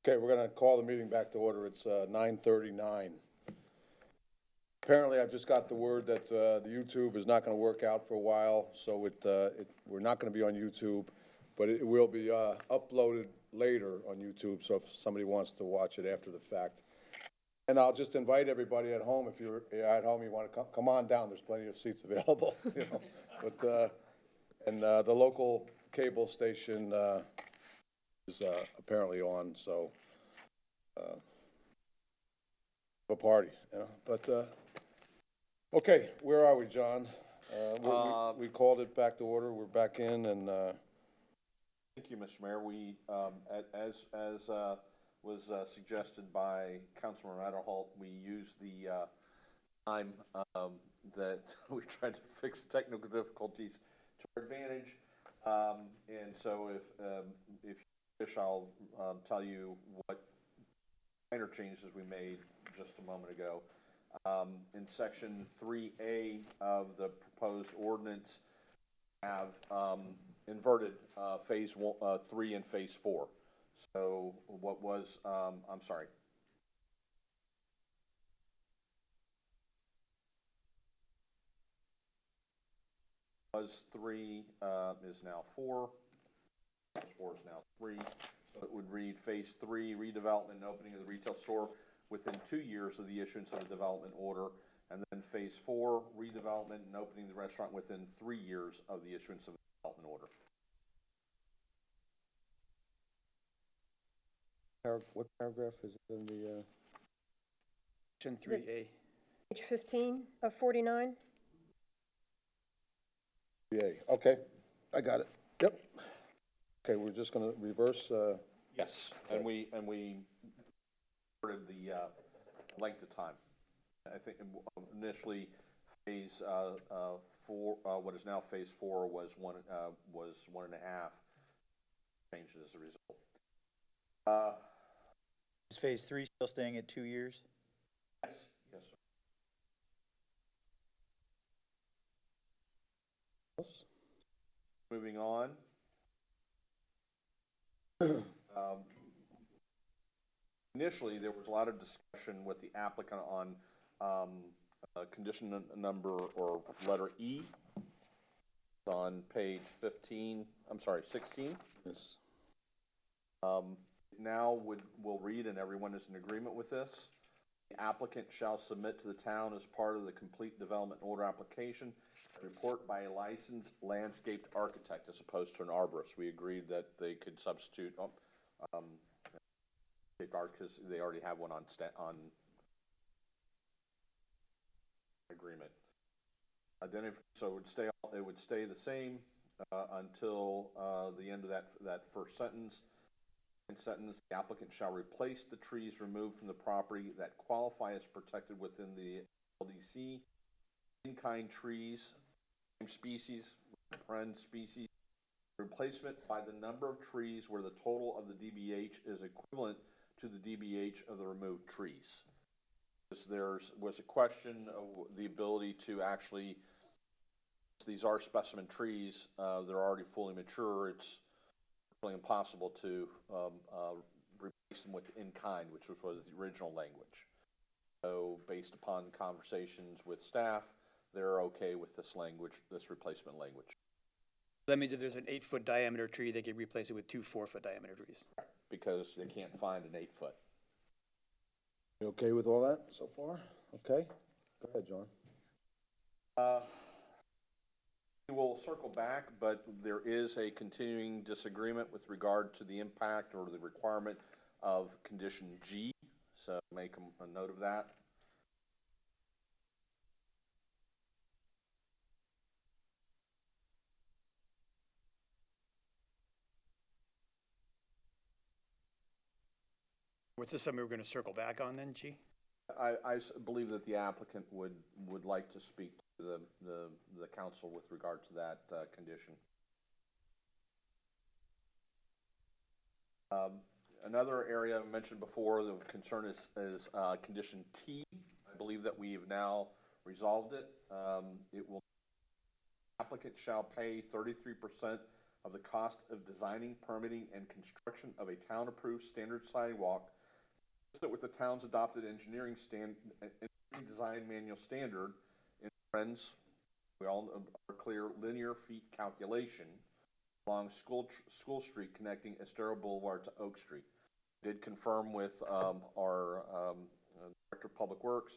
Okay, we're going to call the meeting back to order. It's 9:39. Apparently, I've just got the word that the YouTube is not going to work out for a while, so we're not going to be on YouTube, but it will be uploaded later on YouTube, so if somebody wants to watch it after the fact. And I'll just invite everybody at home, if you're at home, you want to come on down, there's plenty of seats available, you know. But, and the local cable station is apparently on, so a party, you know. But okay, where are we, John? We called it back to order. We're back in, and Thank you, Mr. Mayor. We, as was suggested by Councilman Adderholt, we used the time that we tried to fix technical difficulties to our advantage. And so if you wish, I'll tell you what minor changes we made just a moment ago. In section 3A of the proposed ordinance, have inverted phase 3 and phase 4. So what was, I'm sorry. Was 3 is now 4. Phase 4 is now 3. So it would read phase 3, redevelopment and opening of the retail store within 2 years of the issuance of a development order. And then phase 4, redevelopment and opening the restaurant within 3 years of the issuance of a development order. what paragraph is it in the? Section 3A. Page 15 of 49? Yeah, okay, I got it. Yep. Okay, we're just going to reverse. Yes, and we ordered the length of time. I think initially phase 4, what is now phase 4, was 1.5. Changes as a result. Is phase 3 still staying at 2 years? Yes, yes, sir. Moving on. Initially, there was a lot of discussion with the applicant on condition number or letter E. On page 15, I'm sorry, 16. Yes. Now will read, and everyone is in agreement with this. The applicant shall submit to the town as part of the complete development order application a report by a licensed landscaped architect as opposed to an arborist. We agreed that they could substitute because they already have one on agreement. So it would stay the same until the end of that first sentence. Sentence, the applicant shall replace the trees removed from the property that qualify as protected within the LDC. In-kind trees, species, species, replacement by the number of trees where the total of the DBH is equivalent to the DBH of the removed trees. There was a question of the ability to actually, these are specimen trees, they're already fully mature, it's really impossible to replace them with in kind, which was the original language. So based upon conversations with staff, they're okay with this language, this replacement language. That means if there's an 8-foot diameter tree, they could replace it with 2 4-foot diameter trees. Because they can't find an 8-foot. You okay with all that so far? Okay. Go ahead, John. We will circle back, but there is a continuing disagreement with regard to the impact or the requirement of condition G, so make a note of that. Was this something we were going to circle back on then, G? I believe that the applicant would like to speak to the council with regard to that condition. Another area I mentioned before, the concern is condition T. I believe that we have now resolved it. Applicant shall pay 33% of the cost of designing, permitting, and construction of a town-approved standard sidewalk consistent with the town's adopted engineering design manual standard in friends, we all are clear, linear feet calculation along School Street connecting Estero Boulevard to Oak Street. Did confirm with our Director of Public Works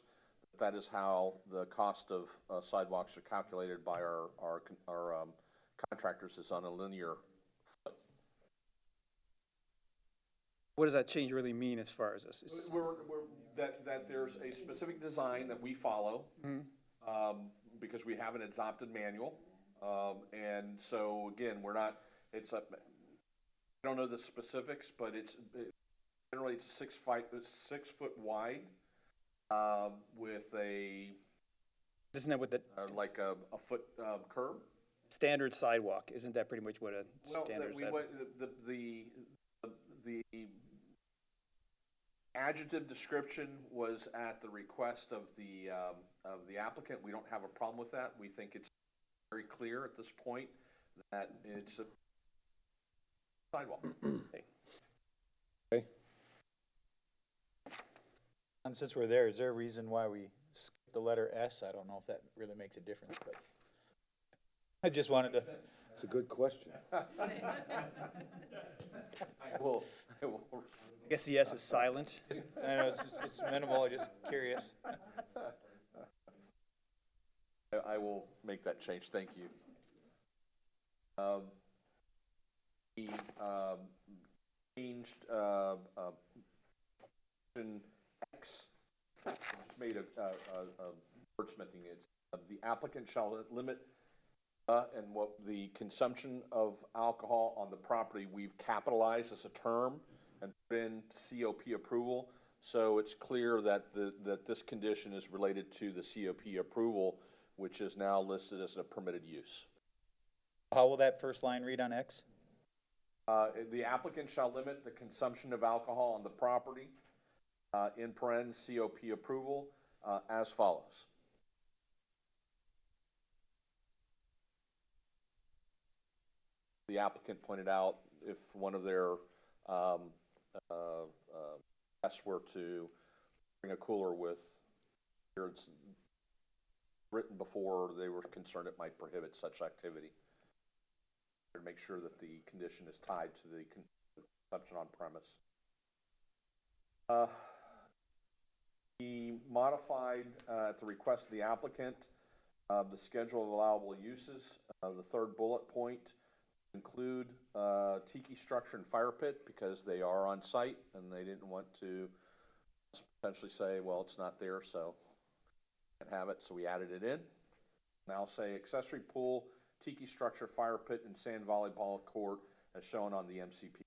that is how the cost of sidewalks are calculated by our contractors, is on a linear foot. What does that change really mean as far as this? It's- That there's a specific design that we follow, because we have an adopted manual. And so again, I don't know the specifics, but generally it's 6 foot wide, with Isn't that what the like a foot, curb. standard sidewalk, isn't that pretty much what a Well, standard we sidewalk? went, the adjective description was at the request of the applicant. We don't have a problem with that. We think it's very clear at this point that it's a sidewalk. Okay, And since we're there, is there a reason why we skipped the letter S? I don't know if that really makes a difference, but I just wanted to, it's a good question. I will I guess the S is silent. I know it's minimal, just curious. I will make that change, thank you. We changed option X, just made a wordsmithing. It's the applicant shall limit and what the consumption of alcohol on the property, we've capitalized as a term and put in COP approval. So it's clear that that this condition is related to the COP approval, which is now listed as a permitted use. How will that first line read on X? The applicant shall limit the consumption of alcohol on the property, in paren COP approval, as follows. The applicant pointed out if one of their guests were to bring a cooler with beers written before, they were concerned it might prohibit such activity. To make sure that the condition is tied to the consumption on premise. He modified, at the request of the applicant, the schedule of allowable uses. The third bullet point include tiki structure and fire pit because they are on site and they didn't want to potentially say, well, it's not there, so can't have it, so we added it in. Now say accessory pool, tiki structure, fire pit, and sand volleyball court as shown on the MCP.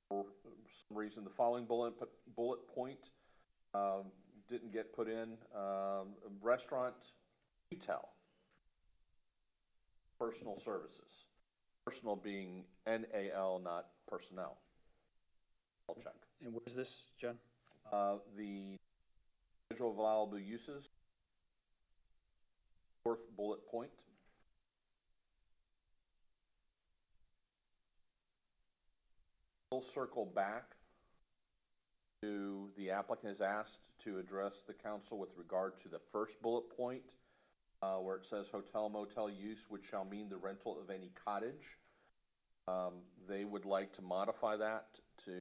For some reason, the following bullet point didn't get put in. Restaurant, retail, personal services. Personal being NAL, not personnel. I'll check. And where's this, John? The schedule of allowable uses. Fourth bullet point. We'll circle back to the applicant is asked to address the council with regard to the first bullet point, where it says hotel motel use, which shall mean the rental of any cottage. They would like to modify that to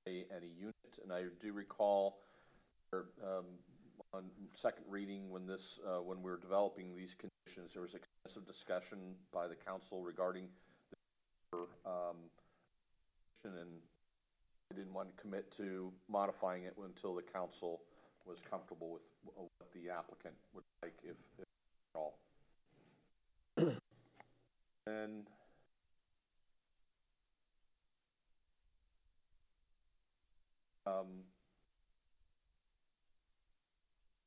any unit, and I do recall on second reading when we were developing these conditions, there was extensive discussion by the council regarding the and I didn't want to commit to modifying it until the council was comfortable with what the applicant would like, if at all. And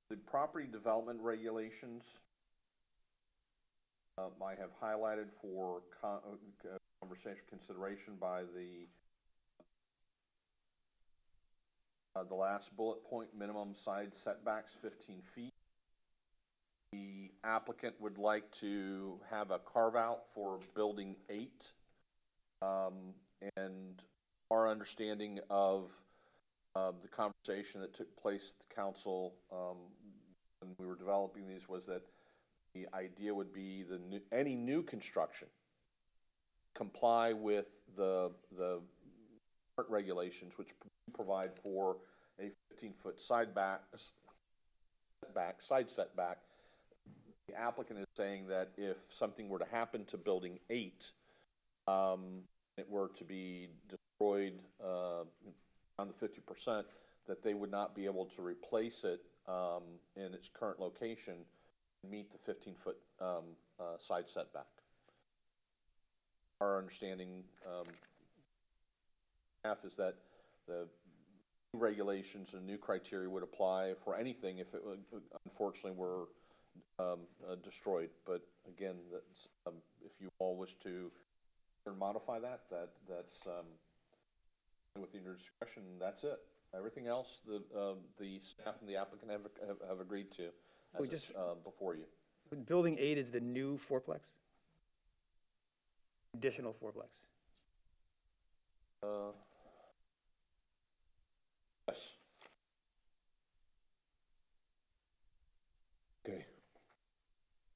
the property development regulations, I have highlighted for conversation consideration by the last bullet point, minimum side setbacks 15 feet. the applicant would like to have a carve-out for Building 8. And our understanding of the conversation that took place at the council when we were developing these was that the idea would be any new construction comply with the current regulations, which provide for a 15-foot side setback. The applicant is saying that if something were to happen to Building 8, it were to be destroyed on the 50%, that they would not be able to replace it in its current location and meet the 15-foot side setback. Our understanding is that the new regulations and new criteria would apply for anything if it would, unfortunately were destroyed. But again, that's, if you all wish to modify that's within your discretion. That's it. Everything else, the staff and the applicant have agreed to as it's before you. Building 8 is the new fourplex? Additional fourplex? Yes. Okay.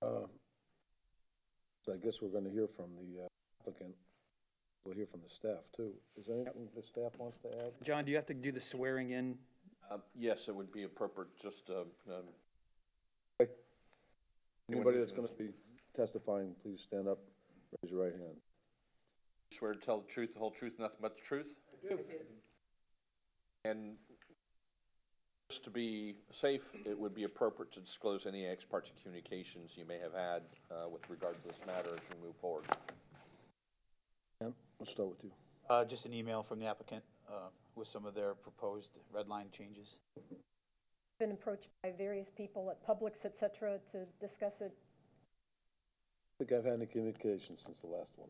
So I guess we're gonna hear from the applicant. We'll hear from the staff too. Is there anything the staff wants to add? John, do you have to do the swearing in? Yes, it would be appropriate just Anybody that's gonna be testifying, please stand up, raise your right hand. swear to tell the truth, the whole truth, nothing but the truth? I do. And just to be safe, it would be appropriate to disclose any ex parte communications you may have had with regard to this matter as we move forward. Yeah, let's start with you. Just an email from the applicant, with some of their proposed red line changes. Been approached by various people at Publix, et cetera, to discuss it. I think I've had any communication since the last one.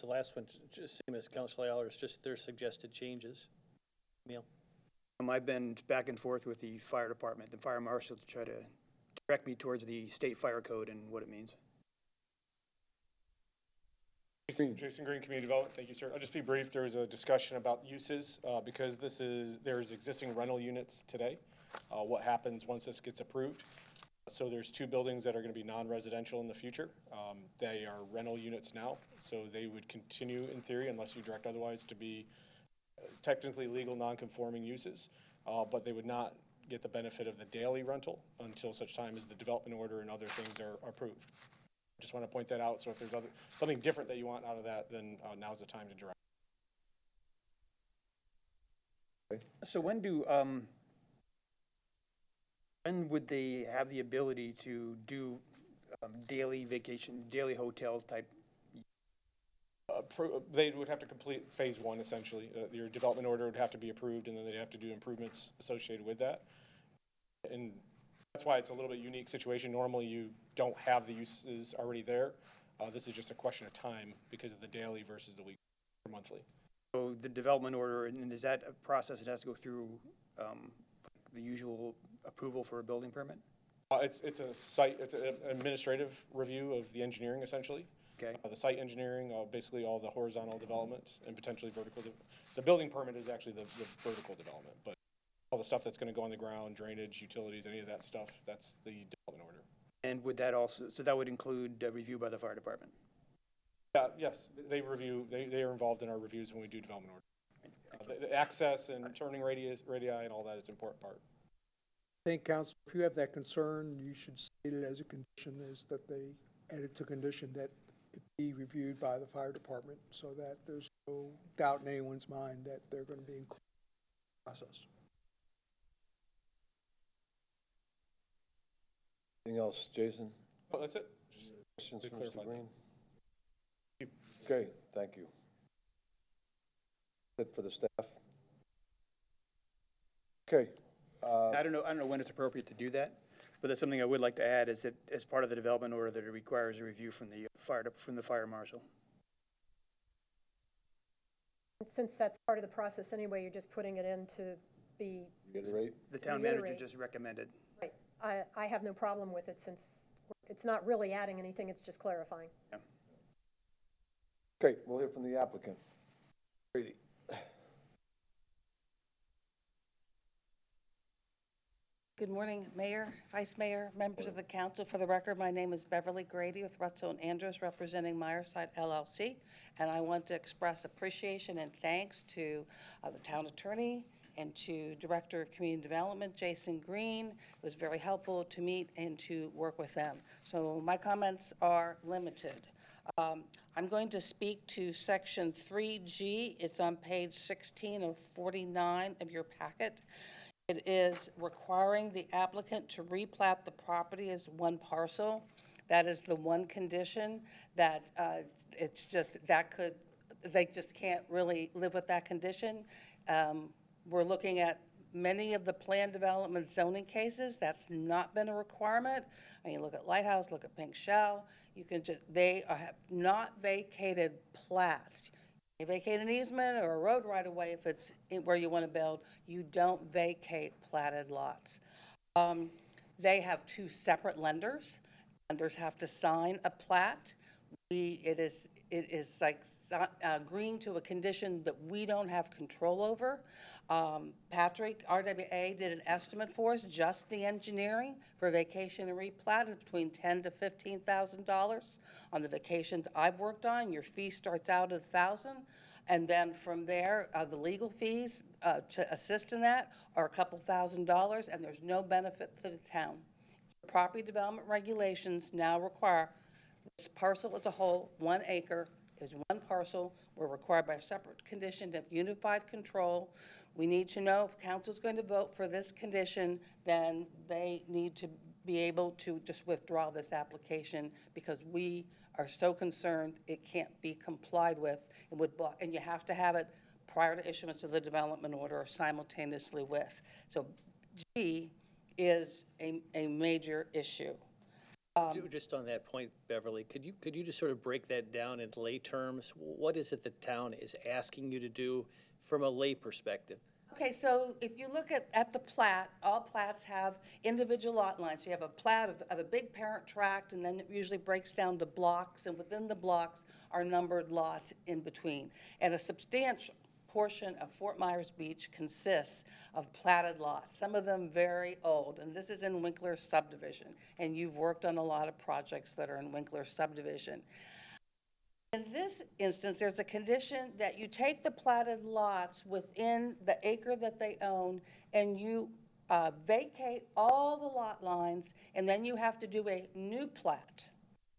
The last one, just same as Councilor Allers, just their suggested changes. Emil? I've been back and forth with the fire department, the fire marshal, to try to direct me towards the state fire code and what it means. Jason Green, Community Development. Thank you, sir. I'll just be brief. There was a discussion about uses because there's existing rental units today. What happens once this gets approved? So there's 2 buildings that are going to be non-residential in the future. They are rental units now, so they would continue in theory, unless you direct otherwise, to be technically legal non-conforming uses, but they would not get the benefit of the daily rental until such time as the development order and other things are approved. Just want to point that out. So if there's something different that you want out of that, then now's the time to direct. So when would they have the ability to do daily hotel type? They would have to complete phase 1, essentially. Your development order would have to be approved, and then they'd have to do improvements associated with that. And that's why it's a little bit unique situation. Normally, you don't have the uses already there. This is just a question of time because of the daily versus the week or monthly. So the development order, and is that a process that has to go through the usual approval for a building permit? It's an administrative review of the engineering, essentially. Okay. The site engineering, basically all the horizontal development and potentially vertical. The building permit is actually the vertical development, but all the stuff that's going to go on the ground, drainage, utilities, any of that stuff, that's the development order. And would that also, so that would include a review by the fire department? Yes, they are involved in our reviews when we do development order. The access and turning radii and all that is an important part. I think, Council, if you have that concern, you should state it as a condition, is that they add it to condition that it be reviewed by the fire department so that there's no doubt in anyone's mind that they're going to be included in the process. Anything else, Jason? Oh, that's it. Just Questions to for clarify Mr. that. Green? Thank Okay, thank you. Good for the staff. Okay. I don't know when it's appropriate to do that, but that's something I would like to add, is that as part of the development order, that it requires a review from the fire marshal. Since that's part of the process anyway, you're just putting it in to be, Reiterate. The town manager Reiterate. just recommended. right. I have no problem with it since it's not really adding anything, it's just clarifying. Okay, we'll hear from the applicant. Brady. Good morning, Mayor, Vice Mayor, members of the council. For the record, my name is Beverly Grady with Rutzel and Andrews, representing Myerside LLC, and I want to express appreciation and thanks to the town attorney and to Director of Community Development, Jason Green. It was very helpful to meet and to work with them. So my comments are limited. I'm going to speak to Section 3G. It's on page 16 of 49 of your packet. It is requiring the applicant to replat the property as one parcel. That is the one condition that it's just, they just can't really live with that condition. We're looking at many of the plan development zoning cases. That's not been a requirement. I mean, look at Lighthouse, look at Pink Shell. You can just, have not vacated plats. You vacate an easement or a road right away if it's where you want to build. You don't vacate platted lots. They have two separate lenders. Lenders have to sign a plat. It is like agreeing to a condition that we don't have control over. Patrick, RWA, did an estimate for us, just the engineering for vacation and replat is between $10,000 to $15,000. On the vacations I've worked on, your fee starts out at $1,000, and then from there, the legal fees to assist in that are a couple $1,000, and there's no benefit to the town. Property development regulations now require this parcel as a whole, 1 acre, is one parcel. We're required by a separate condition of unified control. We need to know if council's going to vote for this condition, then they need to be able to just withdraw this application because we are so concerned it can't be complied with. It would block, and you have to have it prior to issuance of the development order or simultaneously with. So G is a major issue. Just on that point, Beverly, could you just sort of break that down in lay terms? What is it the town is asking you to do from a lay perspective? Okay, so if you look at the plat, all plats have individual lot lines. You have a plat of a big parent tract, and then it usually breaks down to blocks, and within the blocks are numbered lots in between. And a substantial portion of Fort Myers Beach consists of platted lots, some of them very old, and this is in Winkler subdivision, and you've worked on a lot of projects that are in Winkler subdivision. In this instance, there's a condition that you take the platted lots within the acre that they own and you vacate all the lot lines, and then you have to do a new plat.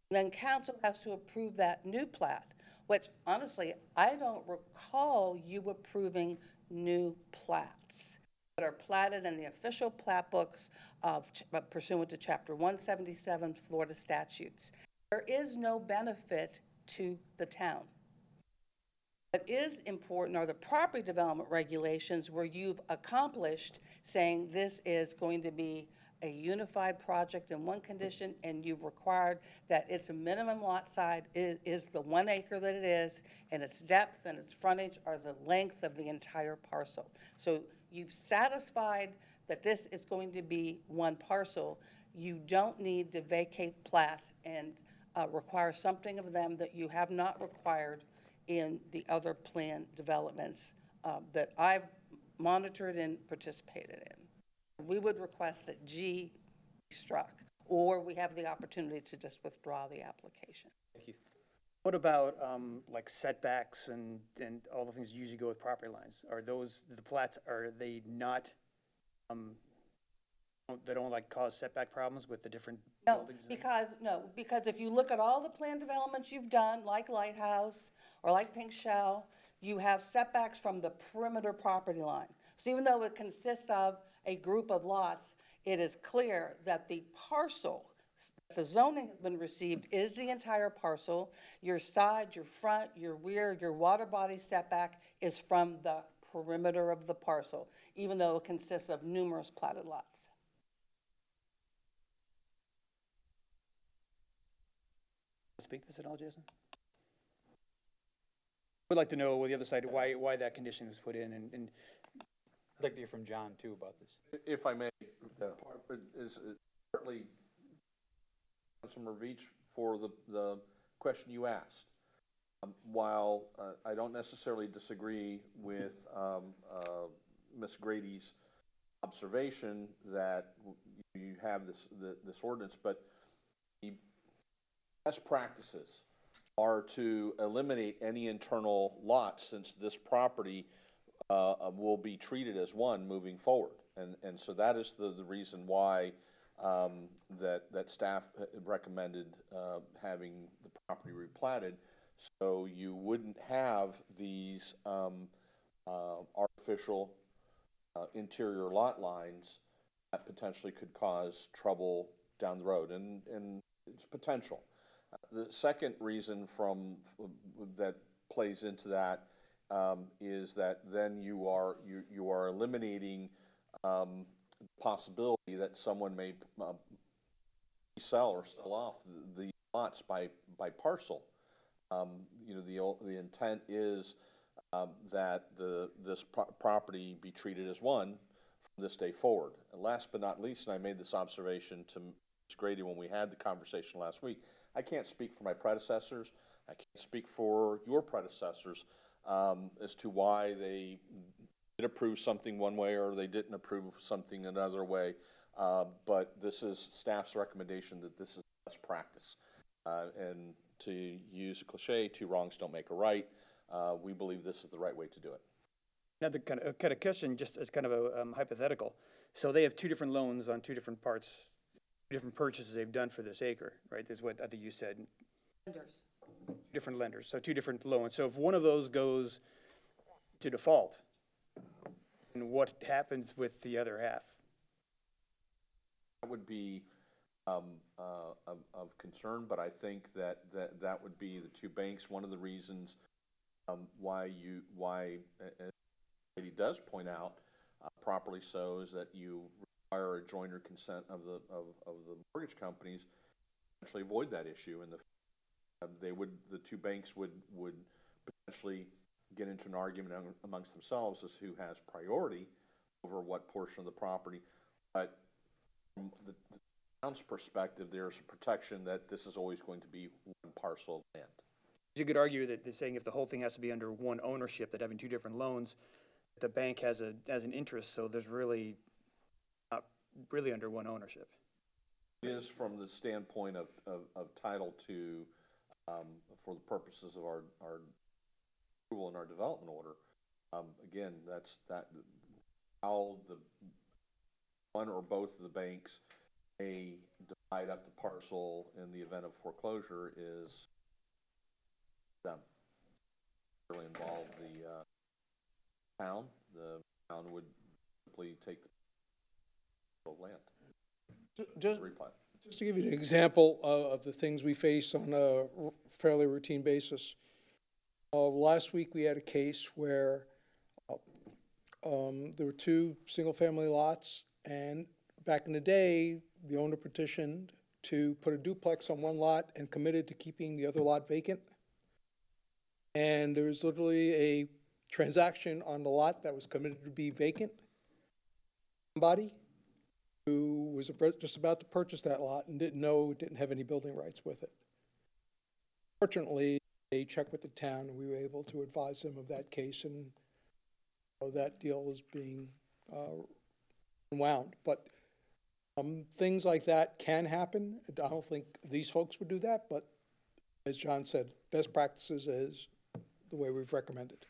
And then council has to approve that new plat, which honestly, I don't recall you approving new plats that are platted in the official plat books of pursuant to Chapter 177 Florida statutes. There is no benefit to the town. What is important are the property development regulations where you've accomplished saying this is going to be a unified project in one condition, and you've required that its minimum lot size is the 1 acre that it is, and its depth and its frontage are the length of the entire parcel. So you've satisfied that this is going to be one parcel. You don't need to vacate plats and require something of them that you have not required in the other plan developments that I've monitored and participated in. We would request that G be struck, or we have the opportunity to just withdraw the application. Thank you. What about like setbacks and all the things that usually go with property lines? Are those, the plats, are they not, they don't like cause setback problems with the different buildings? Because if you look at all the plan developments you've done, like Lighthouse or like Pink Shell, you have setbacks from the perimeter property line. So even though it consists of a group of lots, it is clear that the parcel, the zoning has been received is the entire parcel. Your side, your front, your rear, your water body setback is from the perimeter of the parcel, even though it consists of numerous platted lots. Speak this at all, Jason? Would like to know the other side, why that condition was put in, and I'd like to hear from John too about this. If I may, part of it is partly Councilmember Veach for the question you asked. While I don't necessarily disagree with Ms. Grady's observation that you have this ordinance, but the best practices are to eliminate any internal lots, since this property will be treated as one moving forward. And so that is the reason why that staff recommended having the property replatted, so you wouldn't have these artificial interior lot lines that potentially could cause trouble down the road, and it's potential. The second reason that plays into that is that then you are eliminating possibility that someone may sell or sell off the lots by parcel. The intent is that this property be treated as one from this day forward. And last but not least, and I made this observation to Ms. Grady when we had the conversation last week, I can't speak for my predecessors. I can't speak for your predecessors as to why they did approve something one way or they didn't approve something another way. But this is staff's recommendation that this is best practice. And to use a cliche, two wrongs don't make a right. We believe this is the right way to do it. Another kind of question, just as kind of a hypothetical. So they have two different loans on two different parts, different purchases they've done for this acre, right? That's what I think you said. Lenders. Different lenders, so two different loans. So if one of those goes to default, and what happens with the other half? That would be of concern, but I think that would be the two banks. One of the reasons why he does point out properly so is that you require a joiner consent of the mortgage companies to potentially avoid that issue, and the two banks would potentially get into an argument amongst themselves as who has priority over what portion of the property. But from the town's perspective, there's a protection that this is always going to be one parcel of land. You could argue that they're saying if the whole thing has to be under one ownership, that having two different loans, the bank has an interest, so there's really not really under one ownership. It is from the standpoint of title to, for the purposes of our approval and our development order. Again, that's how the one or both of the banks may divide up the parcel in the event of foreclosure is them. Really involve the town. The town would simply take the land. Just Replat. to give you an example of the things we face on a fairly routine basis. Last week, we had a case where there were two single-family lots, and back in the day, the owner petitioned to put a duplex on one lot and committed to keeping the other lot vacant. And there was literally a transaction on the lot that was committed to be vacant. Somebody who was just about to purchase that lot and didn't have any building rights with it. Fortunately, they checked with the town, and we were able to advise them of that case, and that deal was being unwound. But things like that can happen. I don't think these folks would do that, but as John said, best practices is the way we've recommended.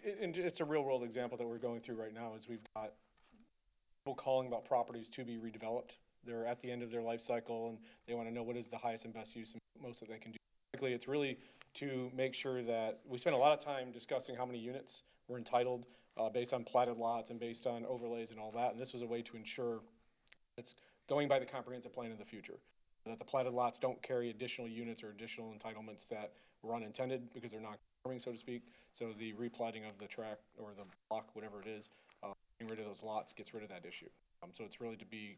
It's a real world example that we're going through right now is we've got people calling about properties to be redeveloped. They're at the end of their life cycle and they want to know what is the highest and best use and most that they can do. Basically, it's really to make sure that we spend a lot of time discussing how many units we're entitled based on platted lots and based on overlays and all that. And this was a way to ensure it's going by the comprehensive plan in the future, that the platted lots don't carry additional units or additional entitlements that were unintended because they're not conforming, so to speak. So the replatting of the tract or the block, whatever it is, getting rid of those lots gets rid of that issue. So it's really to be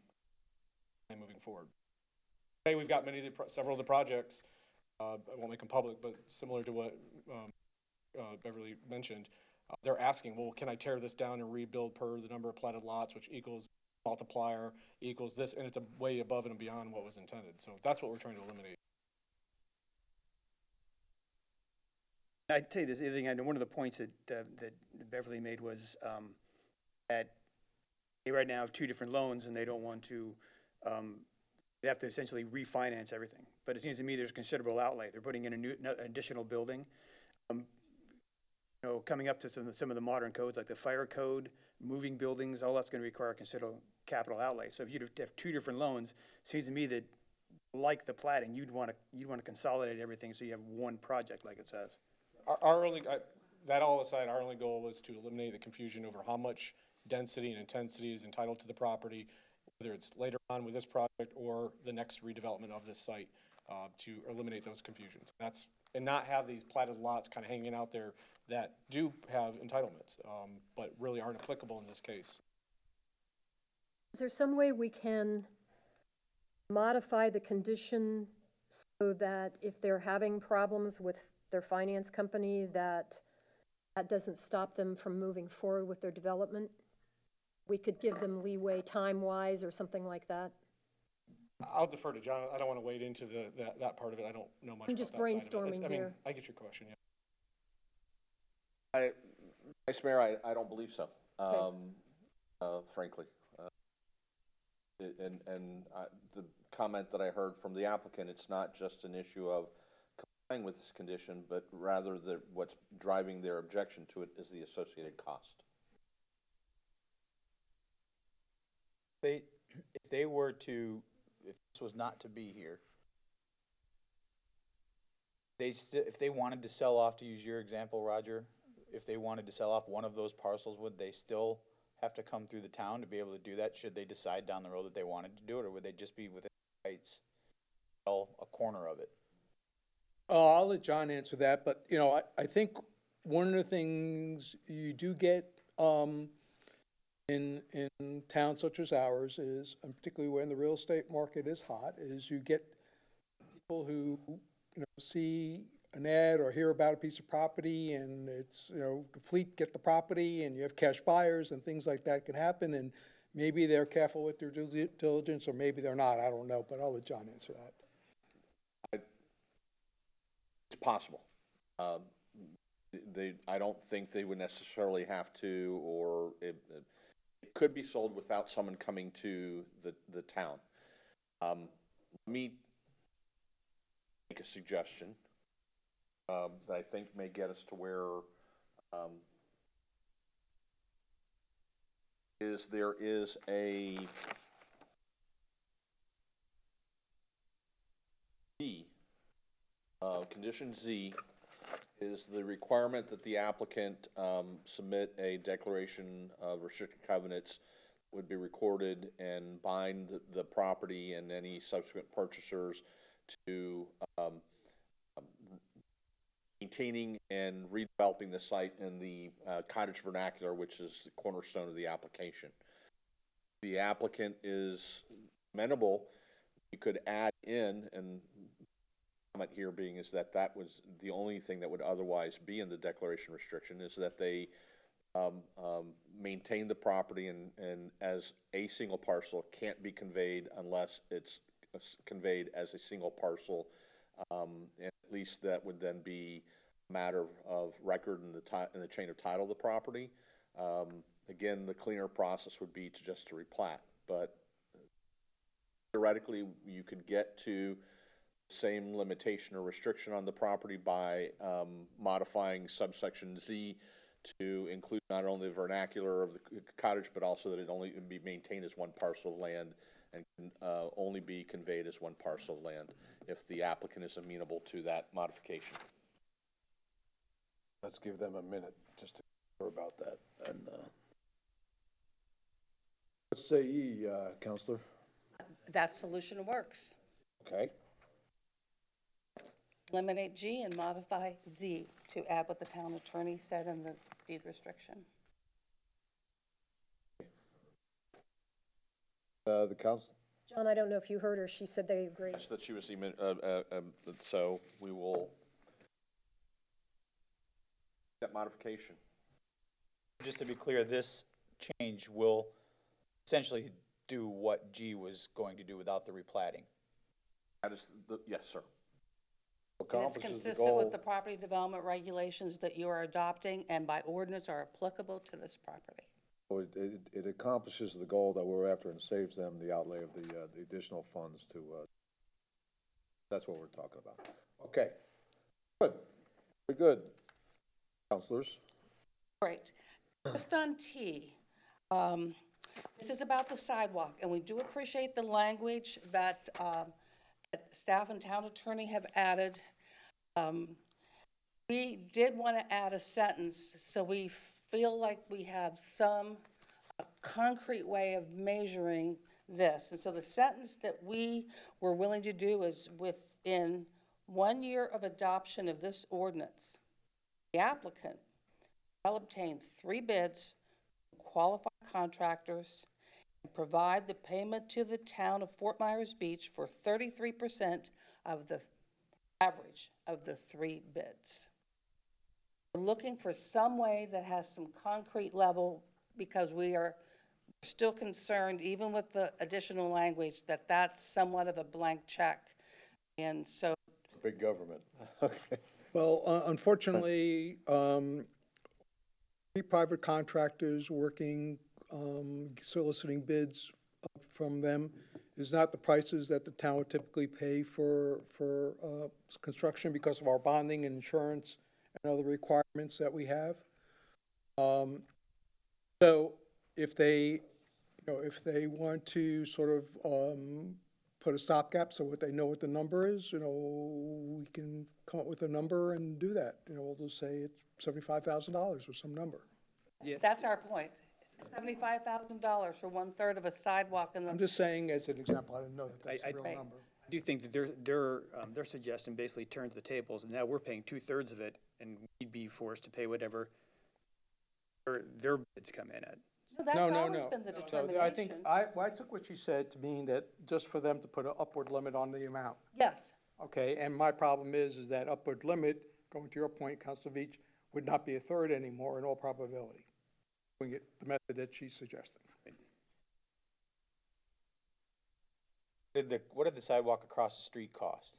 moving forward. Today we've got several of the projects, I won't make them public, but similar to what Beverly mentioned, they're asking, well, can I tear this down and rebuild per the number of platted lots, which equals multiplier equals this, and it's a way above and beyond what was intended. So that's what we're trying to eliminate. I'd say this, the other thing, I know one of the points that Beverly made was that they right now have two different loans and they don't want to, they have to essentially refinance everything. But it seems to me there's considerable outlay. They're putting in an additional building. You know, coming up to some of the modern codes, like the fire code, moving buildings, all that's gonna require considerable capital outlay. So if you'd have two different loans, it seems to me that, like the plating, you'd wanna consolidate everything so you have one project, like it says. That all aside, our only goal was to eliminate the confusion over how much density and intensity is entitled to the property, whether it's later on with this project or the next redevelopment of this site, to eliminate those confusions. And not have these platted lots kind of hanging out there that do have entitlements, but really aren't applicable in this case. Is there some way we can modify the condition so that if they're having problems with their finance company, that doesn't stop them from moving forward with their development? We could give them leeway time-wise or something like that? I'll defer to John. I don't want to wade into that part of it. I don't know much I'm about just that side of it. brainstorming here. I get your question, yeah. Vice Mayor, I don't believe so, frankly. The comment that I heard from the applicant, it's not just an issue of complying with this condition, but rather that what's driving their objection to it is the associated cost. If this was not to be here, if they wanted to sell off, to use your example, Roger, if they wanted to sell off one of those parcels, would they still have to come through the town to be able to do that? Should they decide down the road that they wanted to do it, or would they just be within the rights, sell a corner of it? I'll let John answer that, but, you know, I think one of the things you do get, in towns such as ours is, and particularly when the real estate market is hot, is you get people who, you know, see an ad or hear about a piece of property and it's, you know, the fleet get the property and you have cash buyers and things like that can happen, and maybe they're careful with their due diligence or maybe they're not, I don't know, but I'll let John answer that. It's possible. I don't think they would necessarily have to, or it could be sold without someone coming to the town. Let me make a suggestion that I think may get us to where there is a Z. Condition Z is the requirement that the applicant submit a declaration of restricted covenants, would be recorded and bind the property and any subsequent purchasers to maintaining and redeveloping the site in the cottage vernacular, which is the cornerstone of the application. The applicant is amenable, you could add in, and comment here being is that was the only thing that would otherwise be in the declaration restriction, is that they maintain the property and as a single parcel, can't be conveyed unless it's conveyed as a single parcel, and at least that would then be a matter of record in the chain of title of the property. Again, the cleaner process would be to replat, but theoretically you could get to same limitation or restriction on the property by modifying subsection Z to include not only the vernacular of the cottage, but also that it only be maintained as one parcel of land and can only be conveyed as one parcel of land if the applicant is amenable to that modification. Let's give them a minute just to hear about that. And what say ye, Counselor? That solution works. Okay. Eliminate G and modify Z to add what the town attorney said in the deed restriction. The council. John, I don't know if you heard her, she said they agree. Yes, that she was so we will that modification. Just to be clear, this change will essentially do what G was going to do without the replatting. That is, yes, sir. And it's Accomplishes the consistent with goal. the property development regulations that you are adopting and by ordinance are applicable to this property. It accomplishes the goal that we're after and saves them the outlay of the additional funds to, that's what we're talking about. Okay, good, very good. Counselors? Great. Just on T, this is about the sidewalk, and we do appreciate the language that that staff and town attorney have added. We did want to add a sentence, so we feel like we have some concrete way of measuring this. And so the sentence that we were willing to do is within 1 year of adoption of this ordinance, the applicant shall obtain 3 bids from qualified contractors and provide the payment to the town of Fort Myers Beach for 33% of the average of the 3 bids. We're looking for some way that has some concrete level because we are still concerned, even with the additional language, that that's somewhat of a blank check. And so Big government. Okay. Well, unfortunately, 3 private contractors working, soliciting bids from them is not the prices that the town would typically pay for construction because of our bonding and insurance and other requirements that we have. So if they, if they want to sort of put a stopgap so that they know what the number is, we can come up with a number and do that. We'll just say it's $75,000 or some number. that's our point. $75,000 for 1/3 of a sidewalk in I'm the, just saying as an example, I didn't know that that's I- the real Right. number. I do think that their suggestion basically turns the tables, and now we're paying 2/3 of it, and we'd be forced to pay whatever their bids come in at. no, that's No, no, always no. been the No, determination. I think, I took what she said to mean that just for them to put an upward limit on the amount. Yes, Okay, and my problem is that upward limit, going to your point, Councilor Veach, would not be 1/3 anymore in all probability. Doing it the method that she's suggesting. What did the sidewalk across the street cost?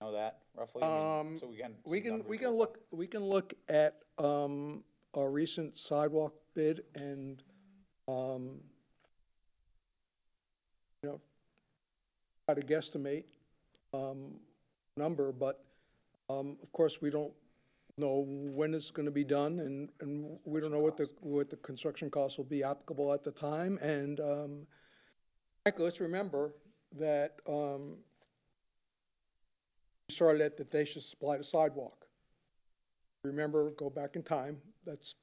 Know that roughly? I mean, so we can. We some can, numbers we to can look look, we can look at, a recent sidewalk bid and, try to guesstimate, number, but, of course, we don't know when it's gonna be done, and we don't know what the construction costs will be applicable at the time, and, frankly, let's remember that, we started at that they should supply the sidewalk. Remember, go back in time, that's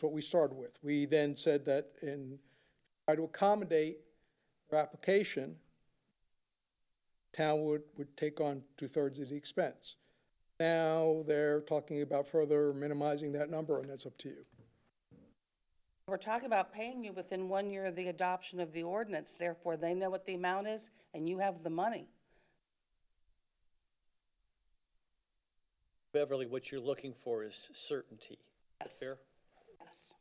what we started with. We then said that in, try to accommodate their application, town would take on 2/3 of the expense. Now, they're talking about further minimizing that number, and that's up to you. we're talking about paying you within 1 year of the adoption of the ordinance, therefore they know what the amount is and you have the money. Beverly, what you're looking for is certainty. Is that Yes. fair? Yes.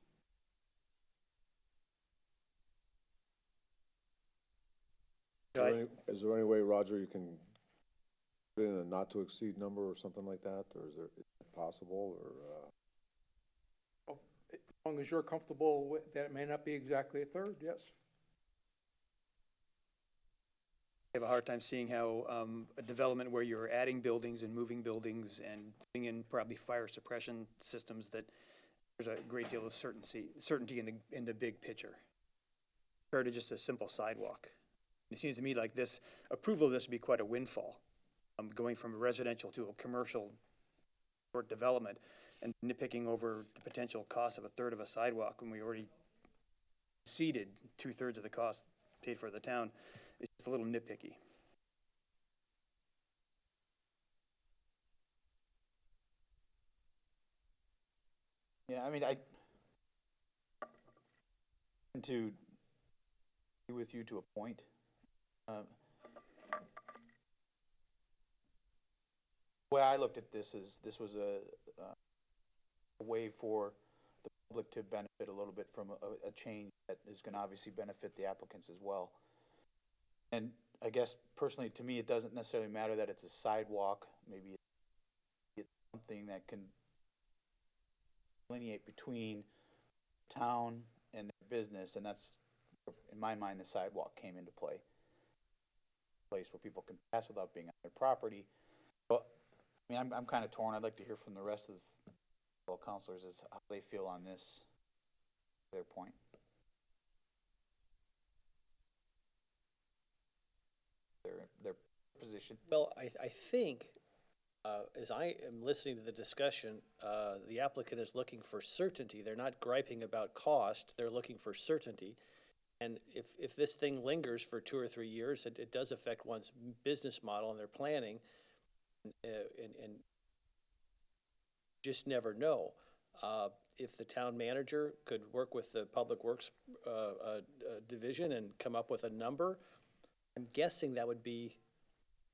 Is there any way, Roger, you can put in a not to exceed number or something like that, or is it possible, or, As long as you're comfortable with, that it may not be exactly 1/3, yes. I have a hard time seeing how a development where you're adding buildings and moving buildings and putting in probably fire suppression systems, that there's a great deal of certainty in the big picture, compared to just a simple sidewalk. It seems to me like this, approval of this would be quite a windfall, going from a residential to a commercial or development, and nitpicking over the potential cost of 1/3 of a sidewalk when we already ceded 2/3 of the cost paid for the town. It's just a little nitpicky. Yeah, I mean, I tend to agree with you to a point. The way I looked at this is, this was a way for the public to benefit a little bit from a change that is gonna obviously benefit the applicants as well. And I guess personally, to me, it doesn't necessarily matter that it's a sidewalk, maybe it's something that can delineate between town and their business, and that's, in my mind, the sidewalk came into play. Place where people can pass without being on their property. But, I mean, I'm kind of torn. I'd like to hear from the rest of the fellow counselors as how they feel on this, their point. Their position. Well, I think, as I am listening to the discussion, the applicant is looking for certainty. They're not griping about cost, they're looking for certainty. And if this thing lingers for 2 or 3 years, it does affect one's business model and their planning, and just never know. If the town manager could work with the Public Works division and come up with a number, I'm guessing that would be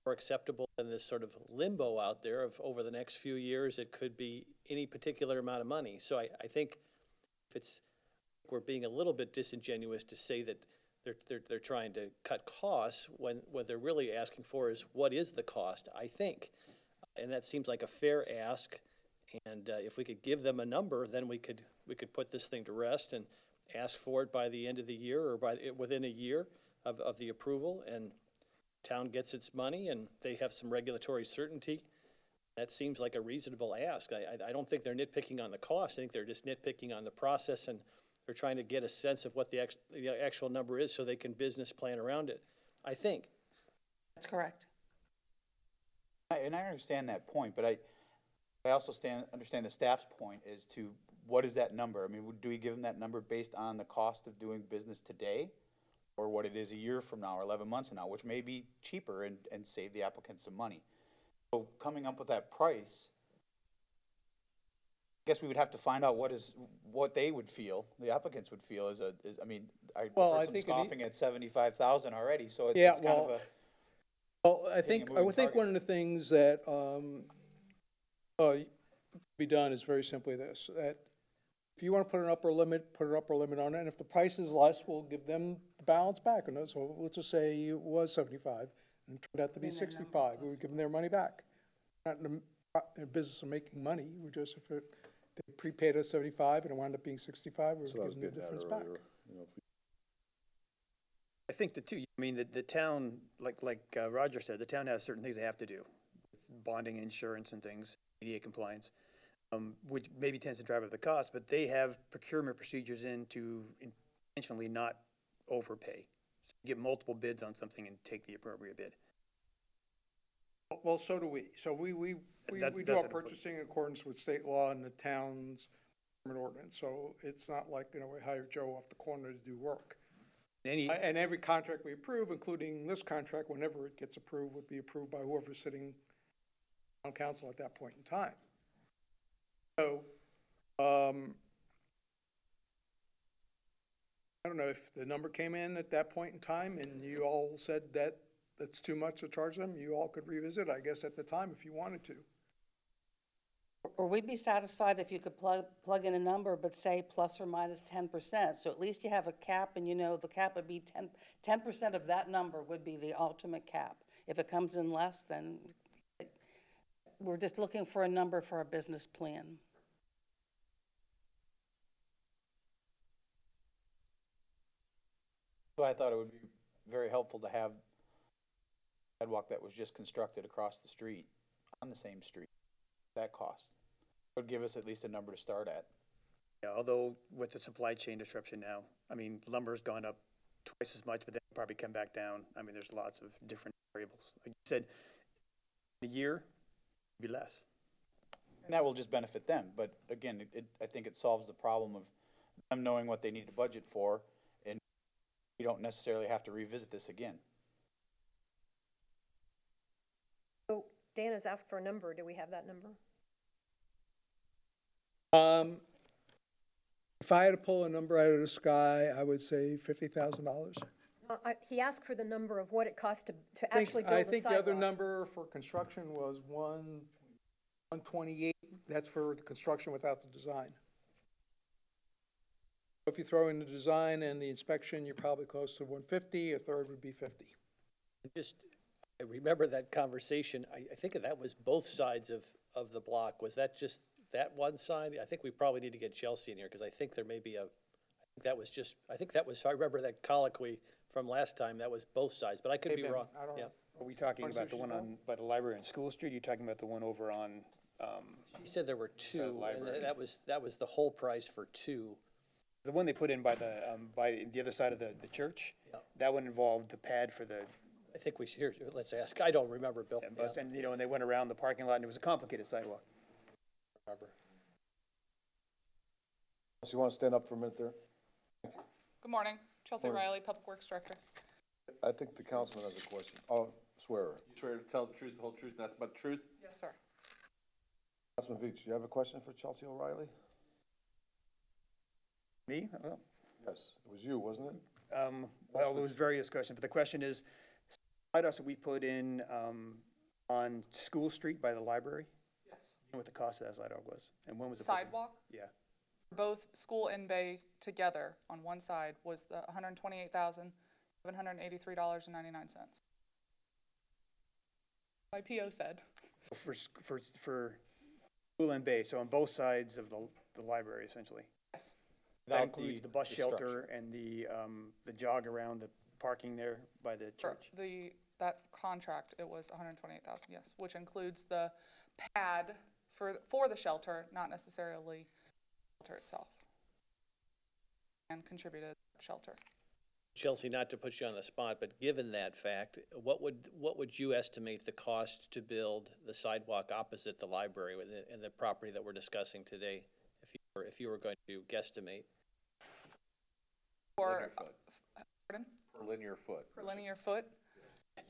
more acceptable than this sort of limbo out there of over the next few years, it could be any particular amount of money. So I think if we're being a little bit disingenuous to say that they're trying to cut costs when what they're really asking for is what is the cost, I think. And that seems like a fair ask. And if we could give them a number, then we could put this thing to rest and ask for it by the end of the year or within a year of the approval, and town gets its money and they have some regulatory certainty. That seems like a reasonable ask. I don't think they're nitpicking on the cost. I think they're just nitpicking on the process, and they're trying to get a sense of what the actual number is so they can business plan around it, I think. That's correct. And I understand that point, but I also understand the staff's point as to what is that number? I mean, do we give them that number based on the cost of doing business today? Or what it is a year from now or 11 months from now, which may be cheaper and save the applicant some money. So coming up with that price, I guess we would have to find out what they would feel, the applicants would feel I mean, I Well, I heard some think scoffing at 75,000 already, so Yeah, it's kind of well, a. Well, I Hitting a think moving target. one of the things that, be done is very simply this, that if you want to put an upper limit, put an upper limit on it, and if the price is less, we'll give them the balance back. And so let's just say it was 75 and it turned out to be Then their number 65, we would give them their money back. Not in the business of making money, we're just, if they prepaid us 75 and it wound up being 65, we would So I was give them the getting at difference back. earlier, you know, if we- I think I mean, the town, like Roger said, the town has certain things they have to do. Bonding, insurance and things, ADA compliance, which maybe tends to drive up the cost, but they have procurement procedures in to intentionally not overpay. So get multiple bids on something and take the appropriate bid. Well, so do we. So we do That's our an- purchasing in accordance with state law and the town's ordinance. So it's not like, we hire Joe off the corner to do work. And every contract we approve, including this contract, whenever it gets approved, would be approved by whoever's sitting on council at that point in time. So, I don't know if the number came in at that point in time and you all said that that's too much to charge them, you all could revisit, I guess, at the time if you wanted to. Or we'd be satisfied if you could plug in a number, but say plus or minus 10%. So at least you have a cap, and the cap would be 10% of that number would be the ultimate cap. If it comes in less, then we're just looking for a number for our business plan. So I thought it would be very helpful to have a sidewalk that was just constructed across the street, on the same street, that cost. It would give us at least a number to start at. Yeah, although with the supply chain disruption now, I mean, lumber's gone up twice as much, but then it'll probably come back down. I mean, there's lots of different variables. Like you said, a year, be less. And that will just benefit them, but again, I think it solves the problem of them knowing what they need to budget for, and you don't necessarily have to revisit this again. So Dan has asked for a number. Do we have that number? If I had to pull a number out of the sky, I would say $50,000. He asked for the number of what it costs to actually build a I sidewalk. think the other number for construction was 128. That's for the construction without the design. If you throw in the design and the inspection, you're probably close to 150, a third would be 50. Just, I remember that conversation, I think that was both sides of the block. Was that just that one side? I think we probably need to get Chelsea in here, because I think there may be I think that was, I remember that colloquy from last time, that was both sides, but I could Hey, be Ben, wrong. I don't Yeah. know. Are we talking about the one on, by the library on School Street? Are you talking about the one over on, She said there were two, and library. that was the whole price for two. the one they put in by the other side of the church? Yeah. That one involved the pad for the, I think we should, here, let's ask, I don't remember, Bill. Yeah, and, you know, and they went around the parking lot, and it was a complicated sidewalk. remember. So you want to stand up for a minute there? Good morning, Chelsea Riley, Public Works Director. I think the councilman has a question. Oh, swear. You swear to tell the truth, the whole truth, and nothing but the truth? Yes, sir. Councilman Veach, you have a question for Chelsea O'Reilly? Me? Well, Yes, it was you, wasn't it? well, there was various questions, but the question is, sidewalks that we put in, on School Street by the library, Yes. you know what the cost of that sidewalk was? And when was it? put in? Sidewalk, Yeah. both school and bay together on one side was the $128,783.99. My PO said. For school and bay, so on both sides of the library, essentially. Yes. That Without includes the bus shelter and the jog around the parking there by the For church. that contract, it was 128,000, yes, which includes the pad for the shelter, not necessarily the shelter itself. And contributed shelter. Chelsea, not to put you on the spot, but given that fact, what would you estimate the cost to build the sidewalk opposite the library and the property that we're discussing today, if you were going to guesstimate? Or, Linear foot. pardon, Per linear foot. per linear foot?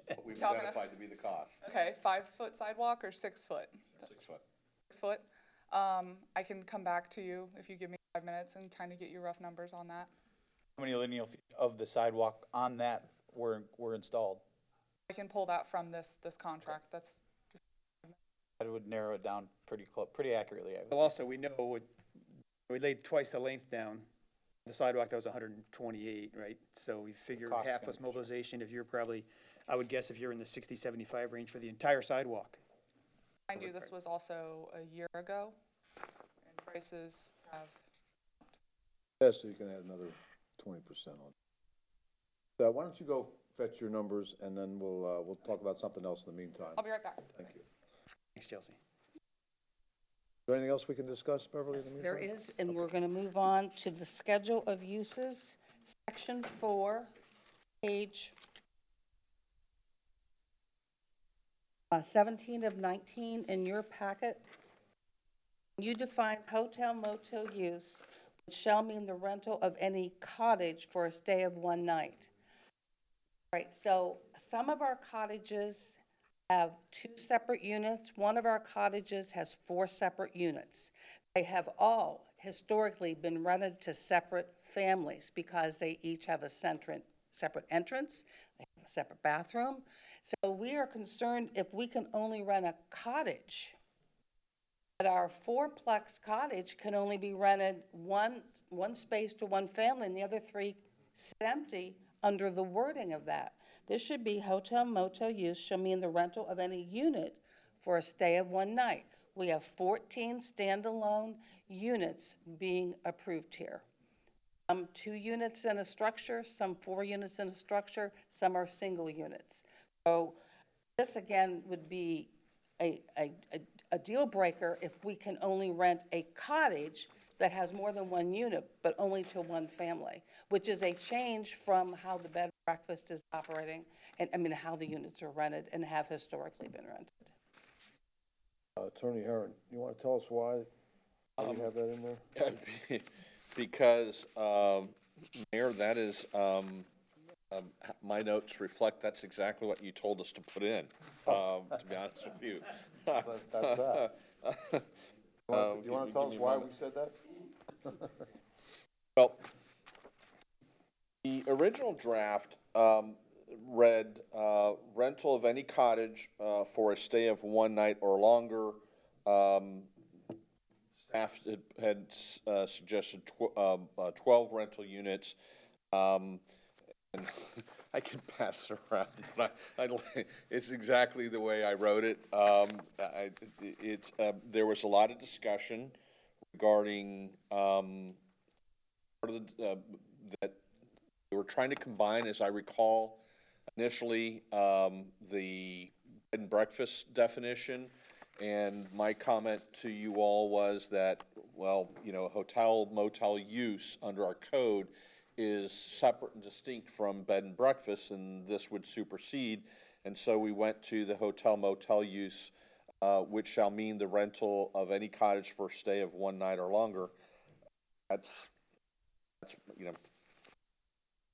What we've Talking- identified to be the cost. Okay, 5-foot sidewalk or 6 foot? 6 foot. 6 foot. I can come back to you if you give me 5 minutes and kind of get you rough numbers on that. How many lineal feet of the sidewalk on that were installed? I can pull that from this contract. That's, That would narrow it down pretty accurately, I would. Well, also, we know we laid twice the length down. The sidewalk, that was 128, right? So we figure Cost half plus gonna- mobilization, if you're probably, I would guess if you're in the 60, 75 range for the entire sidewalk. mind you, this was also a year ago, and prices have, Yeah, so you can add another 20% on. So why don't you go fetch your numbers, and then we'll talk about something else in the meantime. I'll be right back. Thank you. Thanks, Chelsea. Is there anything else we can discuss, Beverly, in the meantime? There is, and we're going to move on to the schedule of uses, section 4, page 17 of 19 in your packet. You define hotel motel use, which shall mean the rental of any cottage for a stay of one night. Right, so some of our cottages have 2 separate units. One of our cottages has 4 separate units. They have all historically been rented to separate families because they each have a separate entrance, they have a separate bathroom. So we are concerned if we can only rent a cottage, but our 4-plex cottage can only be rented one space to one family and the other 3 sit empty under the wording of that. This should be hotel motel use shall mean the rental of any unit for a stay of one night. We have 14 standalone units being approved here. Some 2 units in a structure, some 4 units in a structure, some are single units. So this again would be a deal breaker if we can only rent a cottage that has more than 1 unit, but only to one family, which is a change from how the bed and breakfast is operating, and I mean, how the units are rented and have historically been rented. Attorney Heron, you want to tell us why you have that in there? Because, Mayor, that is, my notes reflect that's exactly what you told us to put in, to be honest with you. That's that. Do you want to tell us why we said that? Well, the original draft read, rental of any cottage for a stay of one night or longer, staff had suggested 12 rental units. And I can pass it around, but it's exactly the way I wrote it. There was a lot of discussion regarding part of that they were trying to combine, as I recall, initially the bed and breakfast definition. And my comment to you all was that, well, hotel motel use under our code is separate and distinct from bed and breakfast, and this would supersede. And so we went to the hotel motel use, which shall mean the rental of any cottage for a stay of 1 night or longer. That's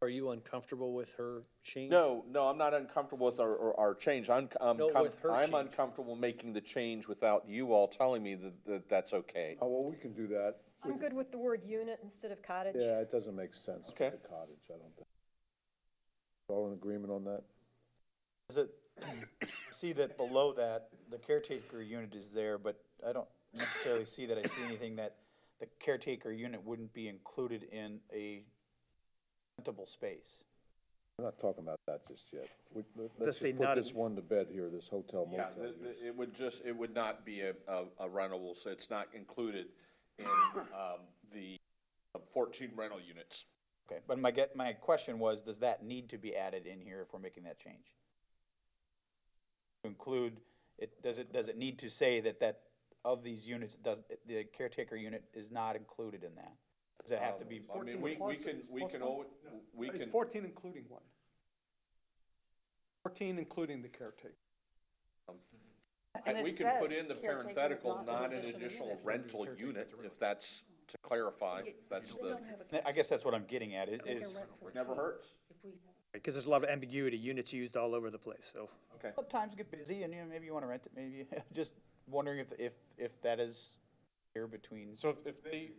Are you uncomfortable with her change? No, I'm not uncomfortable with our change. I'm with her I'm change. uncomfortable making the change without you all telling me that that's okay. Oh, well, we can do that. I'm good with the word unit instead of cottage. Yeah, it doesn't make sense for Okay. the cottage, I don't think. All in agreement on that? Is it, see that below that, the caretaker unit is there, but I don't necessarily see that I see anything that the caretaker unit wouldn't be included in a rentable space. We're not talking about that just yet. Let's Let's say just put not this in- one to bed here, this hotel Yeah, motel use. it would not be a rentable, so it's not included in the 14 rental units. Okay, but my question was, does that need to be added in here if we're making that change? To include, does it need to say that of these units, the caretaker unit is not included in that? Does it have to be? I mean, we can always, It's 14 including one. 14 including the caretaker. And we it can put says in the caretaker, parenthetical, not an not an additional additional unit. rental unit, if that's to clarify, if that's I guess that's what I'm getting at, is, never hurts. Because there's a lot of ambiguity, units used all over the place, so. Okay. well, times get busy and, maybe you wanna rent it, maybe, just wondering if that is here between. So if they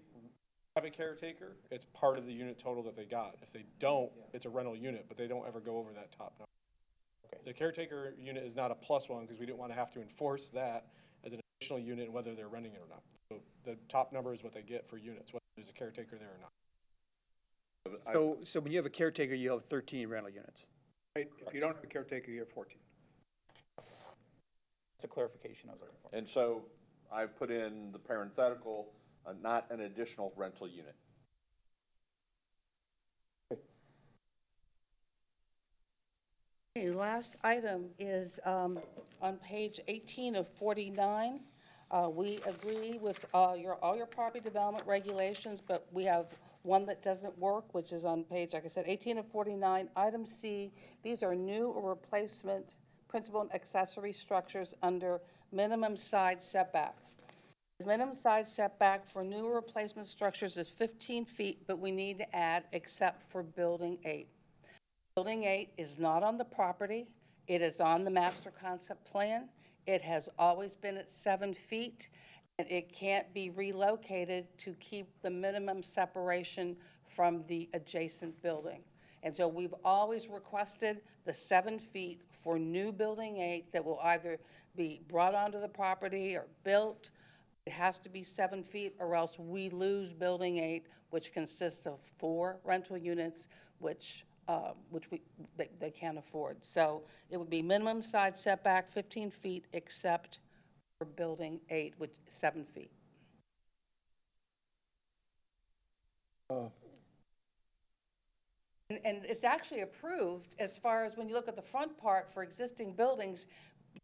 have a caretaker, it's part of the unit total that they got. If they don't, it's a rental unit, but they don't ever go over that top number. Okay. The caretaker unit is not a plus one, because we didn't want to have to enforce that as an additional unit, and whether they're renting it or not. So the top number is what they get for units, whether there's a caretaker there or not. So when you have a caretaker, you have 13 rental units. Right, if you don't have a caretaker, you have 14. That's a clarification I was looking for. And so I put in the parenthetical, not an additional rental unit. Okay, last item is on page 18 of 49. We agree with all your property development regulations, but we have one that doesn't work, which is on page, like I said, 18 of 49. Item C, these are new or replacement principal and accessory structures under minimum side setback. The minimum side setback for new or replacement structures is 15 feet, but we need to add except for Building 8. Building 8 is not on the property. It is on the master concept plan. It has always been at 7 feet, and it can't be relocated to keep the minimum separation from the adjacent building. And so we've always requested the 7 feet for new Building 8 that will either be brought onto the property or built. It has to be 7 feet, or else we lose Building 8, which consists of 4 rental units, which they can't afford. So it would be minimum side setback 15 feet, except for Building 8, which is 7 feet. And it's actually approved as far as when you look at the front part for existing buildings.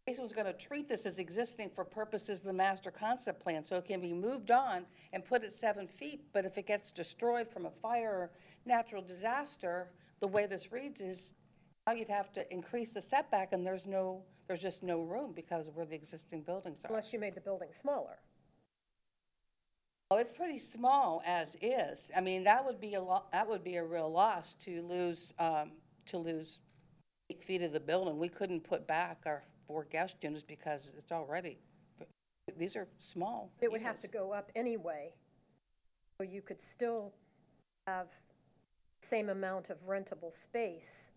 Jason was going to treat this as existing for purposes of the master concept plan, so it can be moved on and put at 7 feet, but if it gets destroyed from a fire or natural disaster, the way this reads is now you'd have to increase the setback, and there's just no room because of where the existing buildings are. Unless you made the building smaller. Oh, it's pretty small as is. I mean, that would be a real loss to lose 8 feet of the building. We couldn't put back our 4 guest units because it's already, these are small. It would have units. to go up anyway, so you could still have the same amount of rentable space.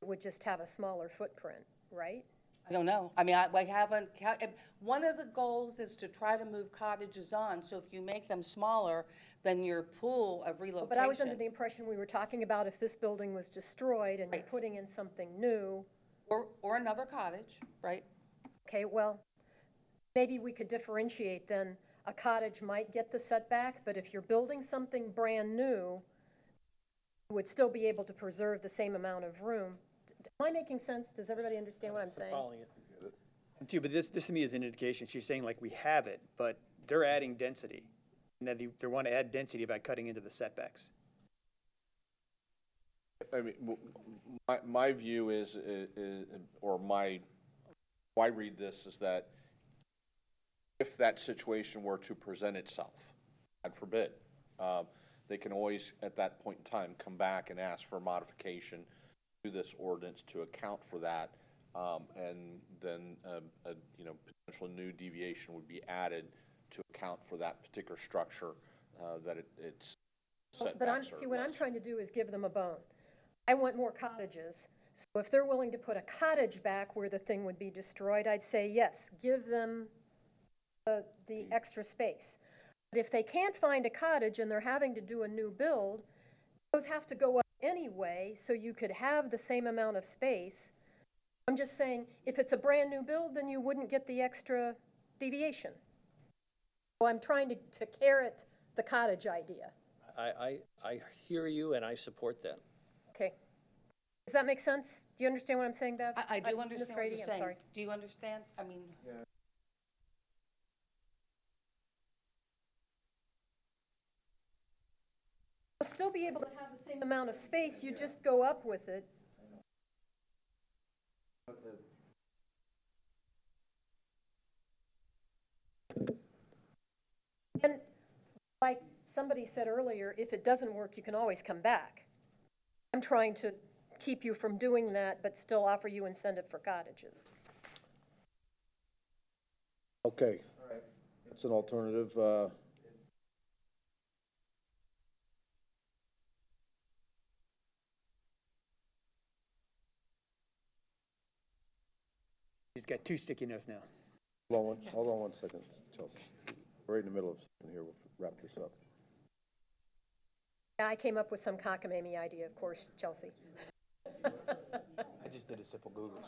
It would just have a smaller footprint, right? I don't know. I mean, I haven't, one of the goals is to try to move cottages on, so if you make them smaller, then your pool of relocation. But I was under the impression we were talking about if this building was destroyed and you're Right. putting in something new. Or another cottage, right? Okay, well, maybe we could differentiate then. A cottage might get the setback, but if you're building something brand new, you would still be able to preserve the same amount of room. Am I making sense? Does everybody understand what I'm saying? Following it. Too, but this to me is an indication, she's saying like we have it, but they're adding density. And that they want to add density by cutting into the setbacks. I mean, my view is, or how I read this is that if that situation were to present itself, God forbid, they can always, at that point in time, come back and ask for modification to this ordinance to account for that. And then, potential new deviation would be added to account for that particular structure, that it's setbacks But or see, what I'm less. trying to do is give them a bone. I want more cottages. So if they're willing to put a cottage back where the thing would be destroyed, I'd say, yes, give them the extra space. But if they can't find a cottage and they're having to do a new build, those have to go up anyway, so you could have the same amount of space. I'm just saying, if it's a brand-new build, then you wouldn't get the extra deviation. So I'm trying to carrot the cottage idea. I hear you and I support that. Okay. Does that make sense? Do you understand what I'm saying, Bev? I do Ms. understand what Grady, you're I'm saying. sorry. Do you understand? I mean, You'll still be able to have the same amount of space, you just go up with it. And like somebody said earlier, if it doesn't work, you can always come back. I'm trying to keep you from doing that, but still offer you incentive for cottages. Okay. That's an alternative. He's got two sticky notes now. Hold on one second, Chelsea. We're right in the middle of something here. We'll wrap this up. Yeah, I came up with some cockamamie idea, of course, Chelsea. I just did a simple Google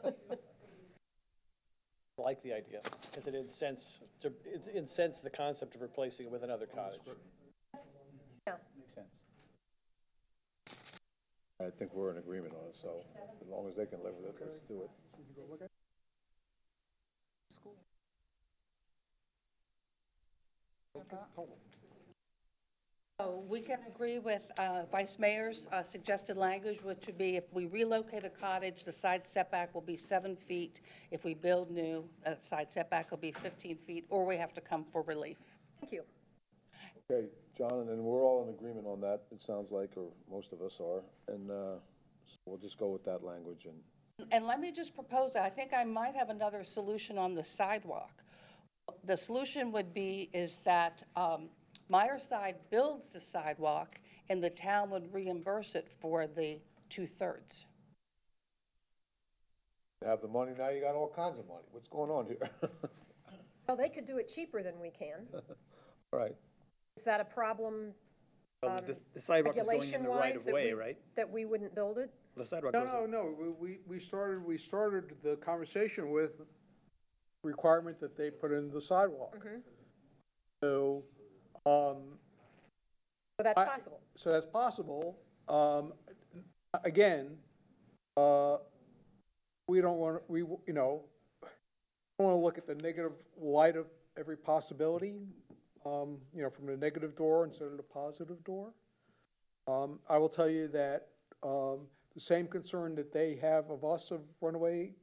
search. I like the idea, because it incents the concept of replacing it with another cottage. Yeah. Makes sense. I think we're in agreement on it, so as long as they can live with it, let's do it. so we can agree with Vice Mayor's suggested language, which would be if we relocate a cottage, the side setback will be 7 feet. If we build new, side setback will be 15 feet, or we have to come for relief. Thank you. Okay, John, and then we're all in agreement on that, it sounds like, or most of us are. And so we'll just go with that language and And let me just propose, I think I might have another solution on the sidewalk. The solution would be is that Myerside builds the sidewalk and the town would reimburse it for the 2/3. have the money, now you got all kinds of money. What's going on here? Well, they could do it cheaper than we can. All right, Is that a problem Well, the sidewalk is going in the right regulation-wise of that way, we, right? that we wouldn't build it? The sidewalk goes in. No, we started the conversation with requirement that they put in the sidewalk. So, So that's I- possible. so that's possible. Again, we don't want, don't want to look at the negative light of every possibility, from the negative door instead of the positive door. I will tell you that, the same concern that they have of us of runaway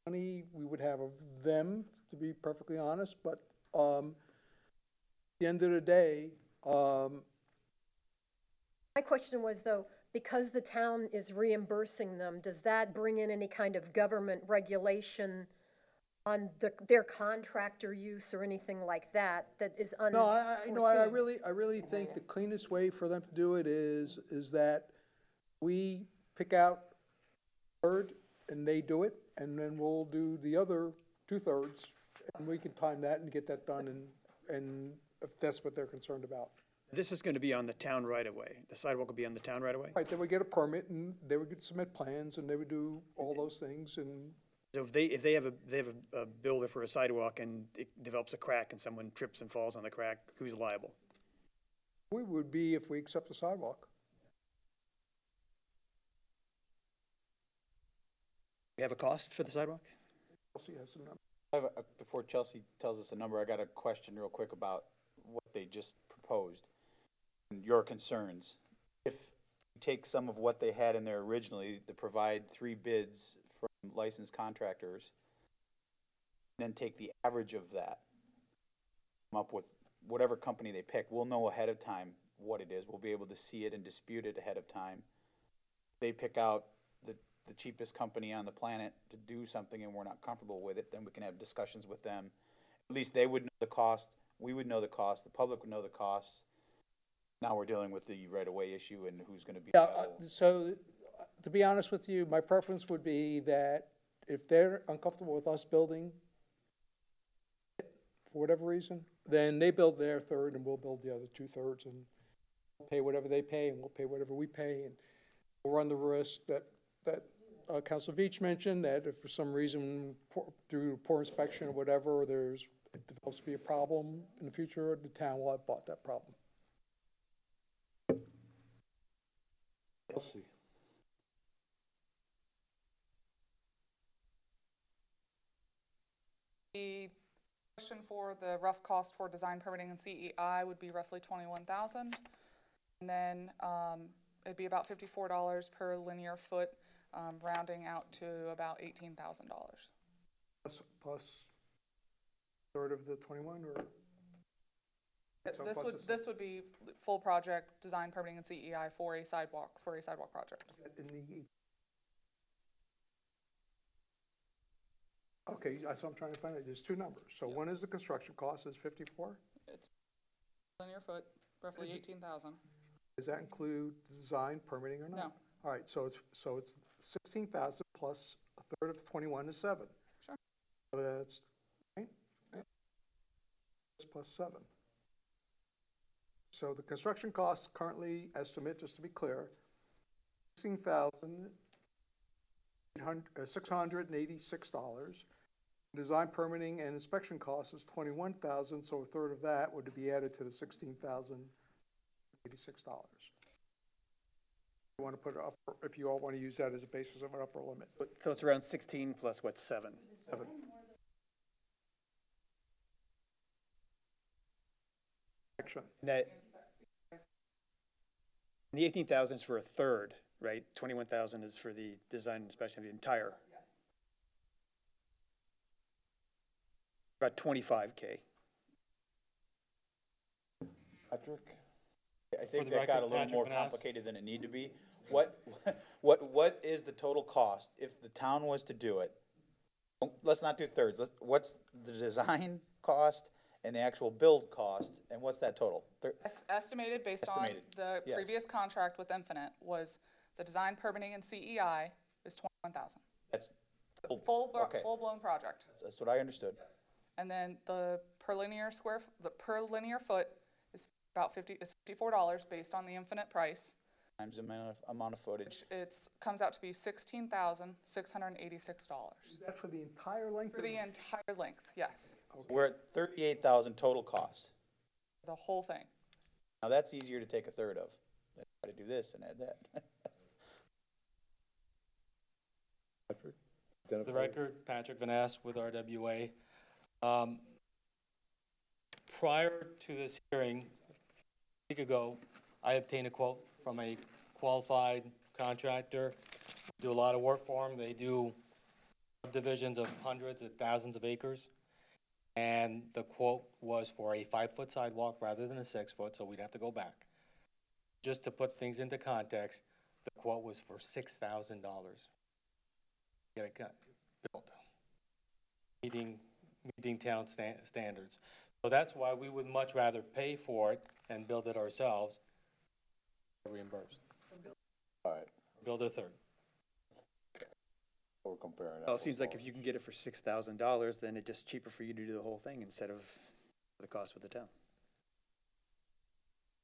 money, we would have of them, to be perfectly honest, but, at the end of the day, My question was, though, because the town is reimbursing them, does that bring in any kind of government regulation on their contractor use or anything like that, that is no, I unforeseen? really think the cleanest way for them to do it is that we pick out third and they do it, and then we'll do the other two-thirds, and we can time that and get that done, and if that's what they're concerned about. This is going to be on the town right of way. The sidewalk will be on the town right of way. Right, they would get a permit, and they would submit plans, and they would do all those things, and So if they have a builder for a sidewalk and it develops a crack and someone trips and falls on the crack, who's liable? we would be if we accept the sidewalk. We have a cost for the sidewalk? Chelsea has some numbers. I have before Chelsea tells us a number, I got a question real quick about what they just proposed and your concerns. If you take some of what they had in there originally to provide 3 bids from licensed contractors, then take the average of that, come up with whatever company they pick, we'll know ahead of time what it is. We'll be able to see it and dispute it ahead of time. They pick out the cheapest company on the planet to do something and we're not comfortable with it, then we can have discussions with them. At least they would know the cost, we would know the cost, the public would know the costs. Now we're dealing with the right-of-way issue and who's gonna be Yeah, liable. so, to be honest with you, my preference would be that if they're uncomfortable with us building, for whatever reason, then they build their third and we'll build the other two-thirds, and we'll pay whatever they pay, and we'll pay whatever we pay, and we'll run the risk that Council Veach mentioned, that if for some reason, through poor inspection or whatever, it develops to be a problem in the future, the town will have bought that problem. Chelsea. The question for the rough cost for design permitting and CEI would be roughly 21,000. And then, it'd be about $54 per linear foot, rounding out to about $18,000. Plus third of the 21, or? So plus the- This would be full project, design permitting and CEI for a sidewalk project. In the, okay, that's what I'm trying to find out. There's two numbers. So one is the construction cost is 54. It's linear foot, roughly 18,000. Does that include design, permitting, or not? No. All right, so it's 16,000 plus a third of 21 is 7. Sure. So that's, right? Plus 7. So the construction costs currently estimate, just to be clear, $16,686. Design, permitting, and inspection costs is $21,000, so a third of that would be added to the $16,086. You want to put it up, if you all want to use that as a basis of an upper limit. So it's around 16 plus what, 7? 7. Action. And that, the 18,000 is for a third, right? 21,000 is for the design and inspection of the entire. Yes. About 25K. Patrick? I think the that got record, a little Patrick more Van Ness. complicated than it need to be. What is the total cost if the town was to do it? Let's not do thirds. What's the design cost and the actual build cost, and what's that total? Estimated based on Estimated, the yes. previous contract with Infinite was the design, permitting, and CEI is 21,000. That's, okay. Full-blown project. That's what I understood. And then the per linear foot is about $54 based on the Infinite price, Times the amount of footage. which comes out to be $16,686 Is that for the entire length? for the entire length, yes, We're at 38,000 total cost. the whole thing. Now, that's easier to take a third of. Let's try to do this and add that. Patrick? For the Identify- record, Patrick Van Ness with RWA. Prior to this hearing, a week ago, I obtained a quote from a qualified contractor. Do a lot of work for them. They do subdivisions of hundreds of thousands of acres. And the quote was for a 5-foot sidewalk rather than a 6-foot, so we'd have to go back. Just to put things into context, the quote was for $6,000. Get it built, meeting town standards. So that's why we would much rather pay for it and build it ourselves, reimbursed. All right. Build a third. We're comparing Well, it apples seems to like if you can get it for $6,000, then it's just cheaper for you to do the whole thing instead of the cost with the town.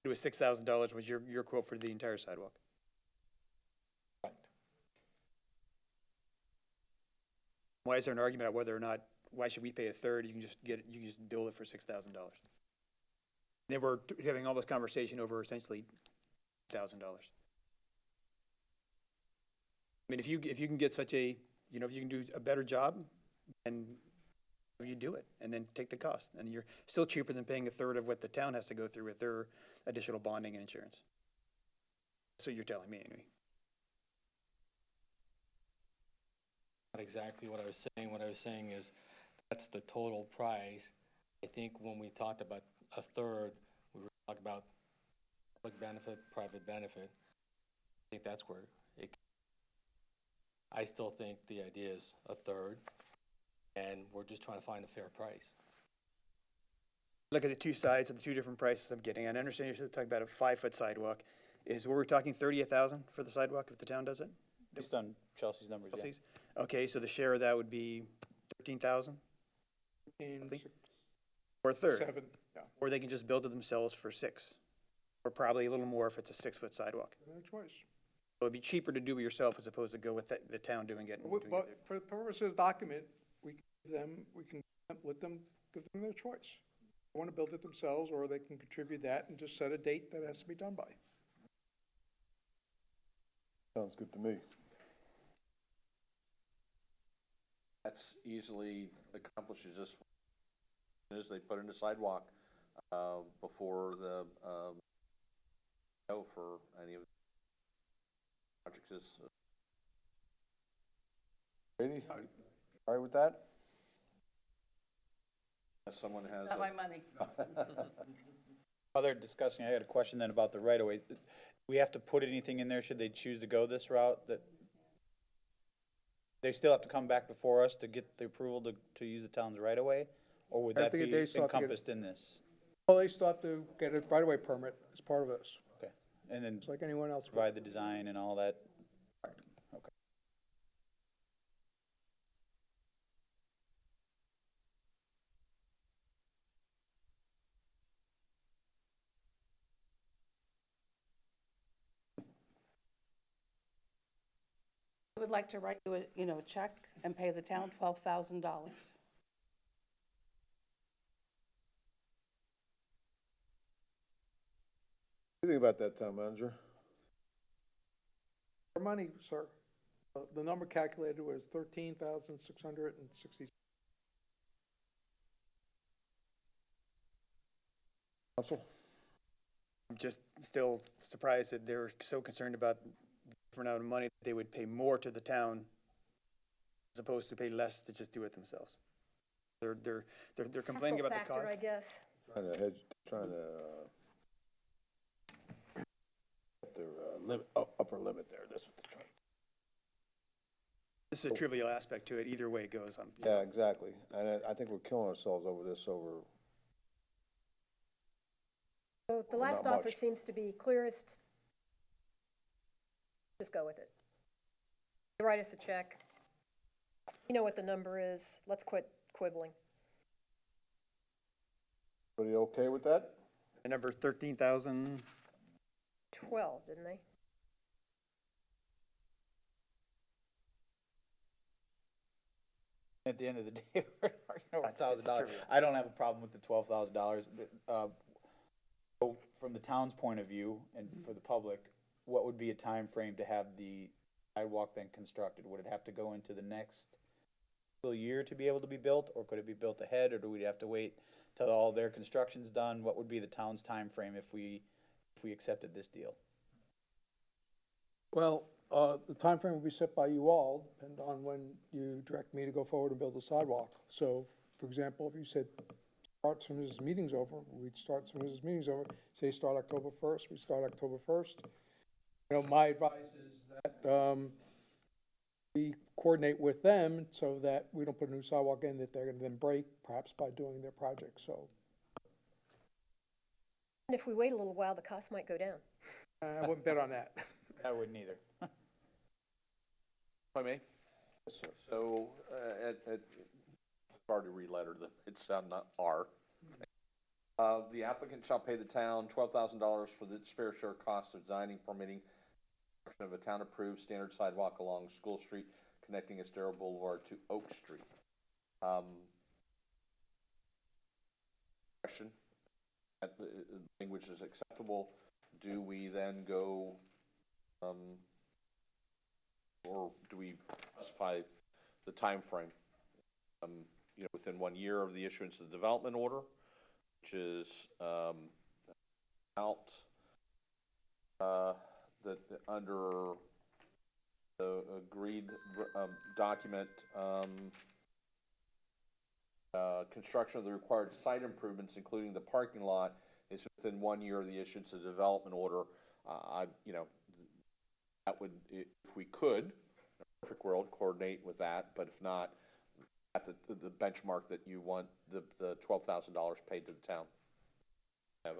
It was $6,000 was your quote for the entire sidewalk. Right. Why is there an argument about whether or not, why should we pay a third? You can just get it, you can just bill it for $6,000. They were having all this conversation over essentially $1,000. I mean, if you can get such a, you know, if you can do a better job, then you do it and then take the cost. And you're still cheaper than paying a third of what the town has to go through with their additional bonding and insurance. That's what you're telling me, anyway. Not exactly what I was saying. What I was saying is that's the total price. I think when we talked about a third, we were talking about public benefit, private benefit. I think that's where it, I still think the idea is a third, and we're just trying to find a fair price. Look at the two sides of the two different prices I'm getting. And I understand you're talking about a 5-foot sidewalk. Is where we're talking 38,000 for the sidewalk if the town does it? Based on Chelsea's numbers, yeah. Chelsea's? Okay, so the share of that would be 13,000 And think- or a third? 7, yeah, Or they can just build it themselves for 6, or probably a little more if it's a 6-foot sidewalk. no choice. So it'd be cheaper to do it yourself as opposed to go with the town doing it. and doing it But there. for the purpose of the document, we can let them, give them their choice. They want to build it themselves, or they can contribute that and just set a date that has to be done by. Sounds good to me. That's easily accomplishes this, as they put in the sidewalk, before the, go for any of the projects is. Katie, all right with that? If someone has. Not a- my money. Other discussing, I had a question then about the right of way. We have to put anything in there, should they choose to go this route, that they still have to come back before us to get the approval to use the town's right of way? Or would I that think be they still have to get- encompassed in this? Well, they still have to get a right-of-way permit as part of this, Okay, and then just like anyone else. would. provide the design and all that? Okay. I would like to write you a check and pay the town $12,000. What do you think about that, town manager? For money, sir, the number calculated was 13,660. Council? I'm just still surprised that they're so concerned about the different amount of money that they would pay more to the town as opposed to pay less to just do it themselves. They're complaining about the Hassle cost. factor, I guess. Trying to hedge, trying to, get their, upper limit there, that's what they're trying. This is a trivial aspect to it. Either way it goes. Yeah, exactly, and I think we're killing ourselves over this, over, So the Well, last not offer much. seems to be clearest. Just go with it. You write us a check. You know what the number is. Let's quit quibbling. everybody okay with that? The number 13,000, 12, didn't they? At the end of the day, we're arguing over That's just $1,000. trivial. I don't have a problem with the $12,000. So from the town's point of view and for the public, what would be a time frame to have the sidewalk then constructed? Would it have to go into the next fiscal year to be able to be built, or could it be built ahead, or do we have to wait till all their construction's done? What would be the town's time frame if we accepted this deal? Well, the timeframe will be set by you all, depending on when you direct me to go forward and build the sidewalk. So, for example, if you said, start as soon as this meeting's over, we'd start as soon as this meeting's over. Say start October 1st, we start October 1st. You know, my advice is that, we coordinate with them so that we don't put a new sidewalk in that they're gonna then break, perhaps by doing their project, so. And if we wait a little while, the cost might go down. I wouldn't bet on that. I wouldn't either. If I may, Yes, sir. So, sorry to re-letter them, it's not R. The applicant shall pay the town $12,000 for its fair share cost of designing, permitting, construction of a town-approved standard sidewalk along School Street connecting Estero Boulevard to Oak Street. Question, that the language is acceptable, do we then go, or do we specify the timeframe? Within 1 year of the issuance of the development order, which is, out, under the agreed, document, construction of the required site improvements, including the parking lot, is within 1 year of the issuance of the development order. That would, if we could, in a perfect world, coordinate with that, but if not, at the benchmark that you want the $12,000 paid to the town. Have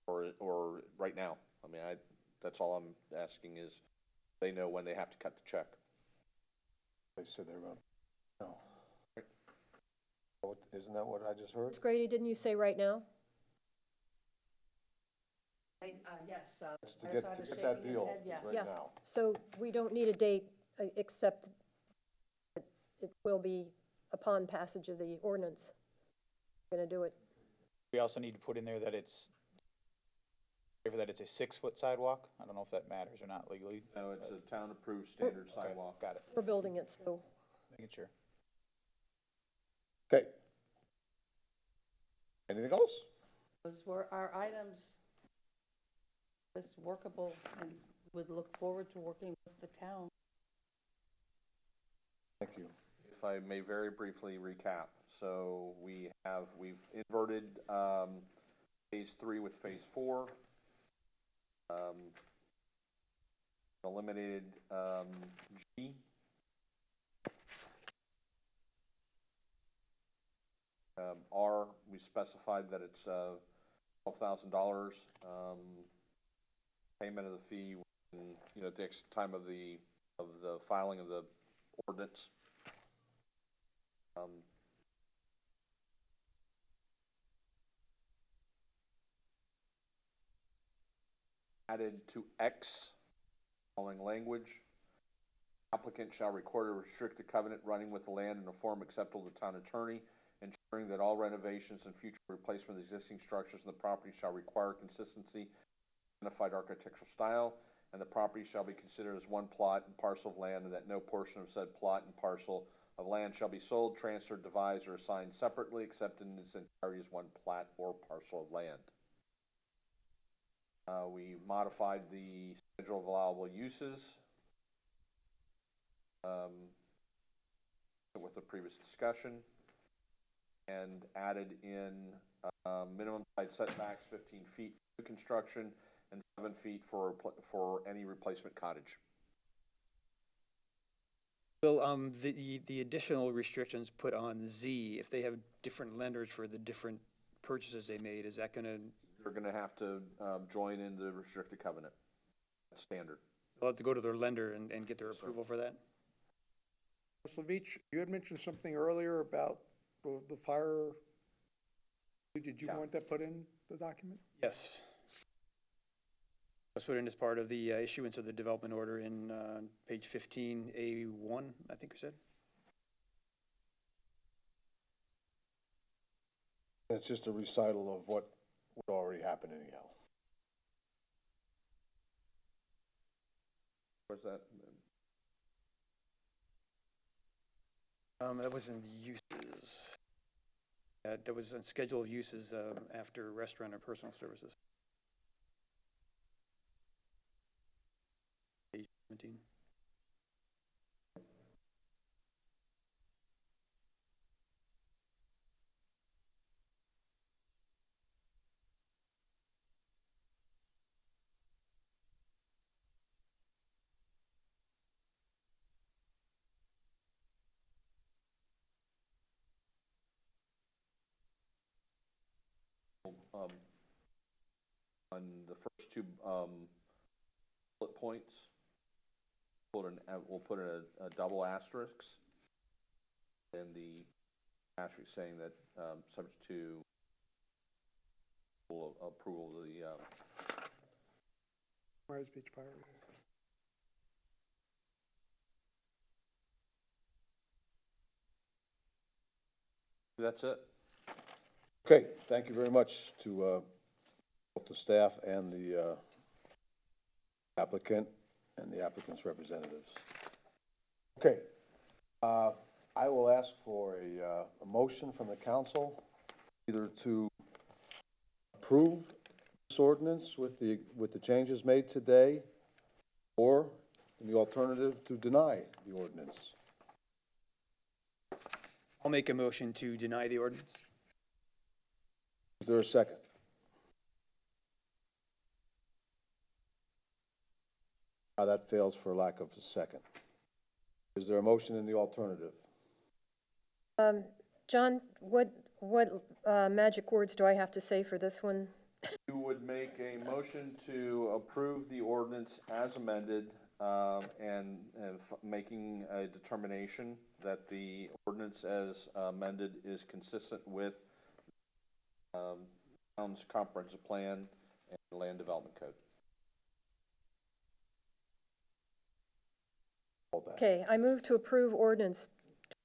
or right now. I mean, that's all I'm asking is they know when they have to cut the check. They said they were going, no. Isn't that what I just heard? Ms. Grady, didn't you say right now? Yes. It's to get that deal right Yeah. now. So we don't need a date, except that it will be upon passage of the ordinance. We're going to do it. We also need to put in there that it's a 6-foot sidewalk. I don't know if that matters or not legally. No, it's a town-approved standard Okay, sidewalk. got it. We're building it, so Making sure. Okay. Anything else? Those were our items. This workable, and would look forward to working with the town. Thank you. If I may very briefly recap, so we've inverted, phase 3 with phase 4. Eliminated, G. R, we specified that it's, $12,000, payment of the fee, when, at the time of the filing of the ordinance. Added to X, following language. Applicant shall record a restricted covenant running with the land in a form acceptable to the town attorney, ensuring that all renovations and future replacement of existing structures in the property shall require consistency, identified architectural style, and the property shall be considered as one plot and parcel of land, and that no portion of said plot and parcel of land shall be sold, transferred, devised, or assigned separately, except in its entirety as one plat or parcel of land. We modified the schedule of allowable uses with the previous discussion, and added in minimum side setbacks 15 feet for construction and 7 feet for any replacement cottage. Bill, the additional restrictions put on Z, if they have different lenders for the different purchases they made, is that gonna, They're going to have to join in the restricted covenant. That's standard. they'll have to go to their lender and get their approval for that? Mr. Levich, you had mentioned something earlier about the fire. Did you Yeah. want that put in the document? Yes. Let's put in as part of the issuance of the development order in page 15A1, I think we said. It's just a recital of what already happened anyhow. Where's that? That was in the uses. That was on schedule of uses after restaurant or personal services. Page 17. On the first two bullet points, we'll put a double asterisk, and the asterisk saying that, subject to approval of the, Myers Beach Fire. that's it. Okay, thank you very much to both the staff and the applicant and the applicant's representatives. Okay, I will ask for a motion from the council, either to approve this ordinance with the changes made today, or in the alternative, to deny the ordinance. I'll make a motion to deny the ordinance. Is there a second? That fails for lack of a second. Is there a motion in the alternative? John, what magic words do I have to say for this one? You would make a motion to approve the ordinance as amended, making a determination that the ordinance as amended is consistent with town's comprehensive plan and land development code. All that. Okay, I move to approve ordinance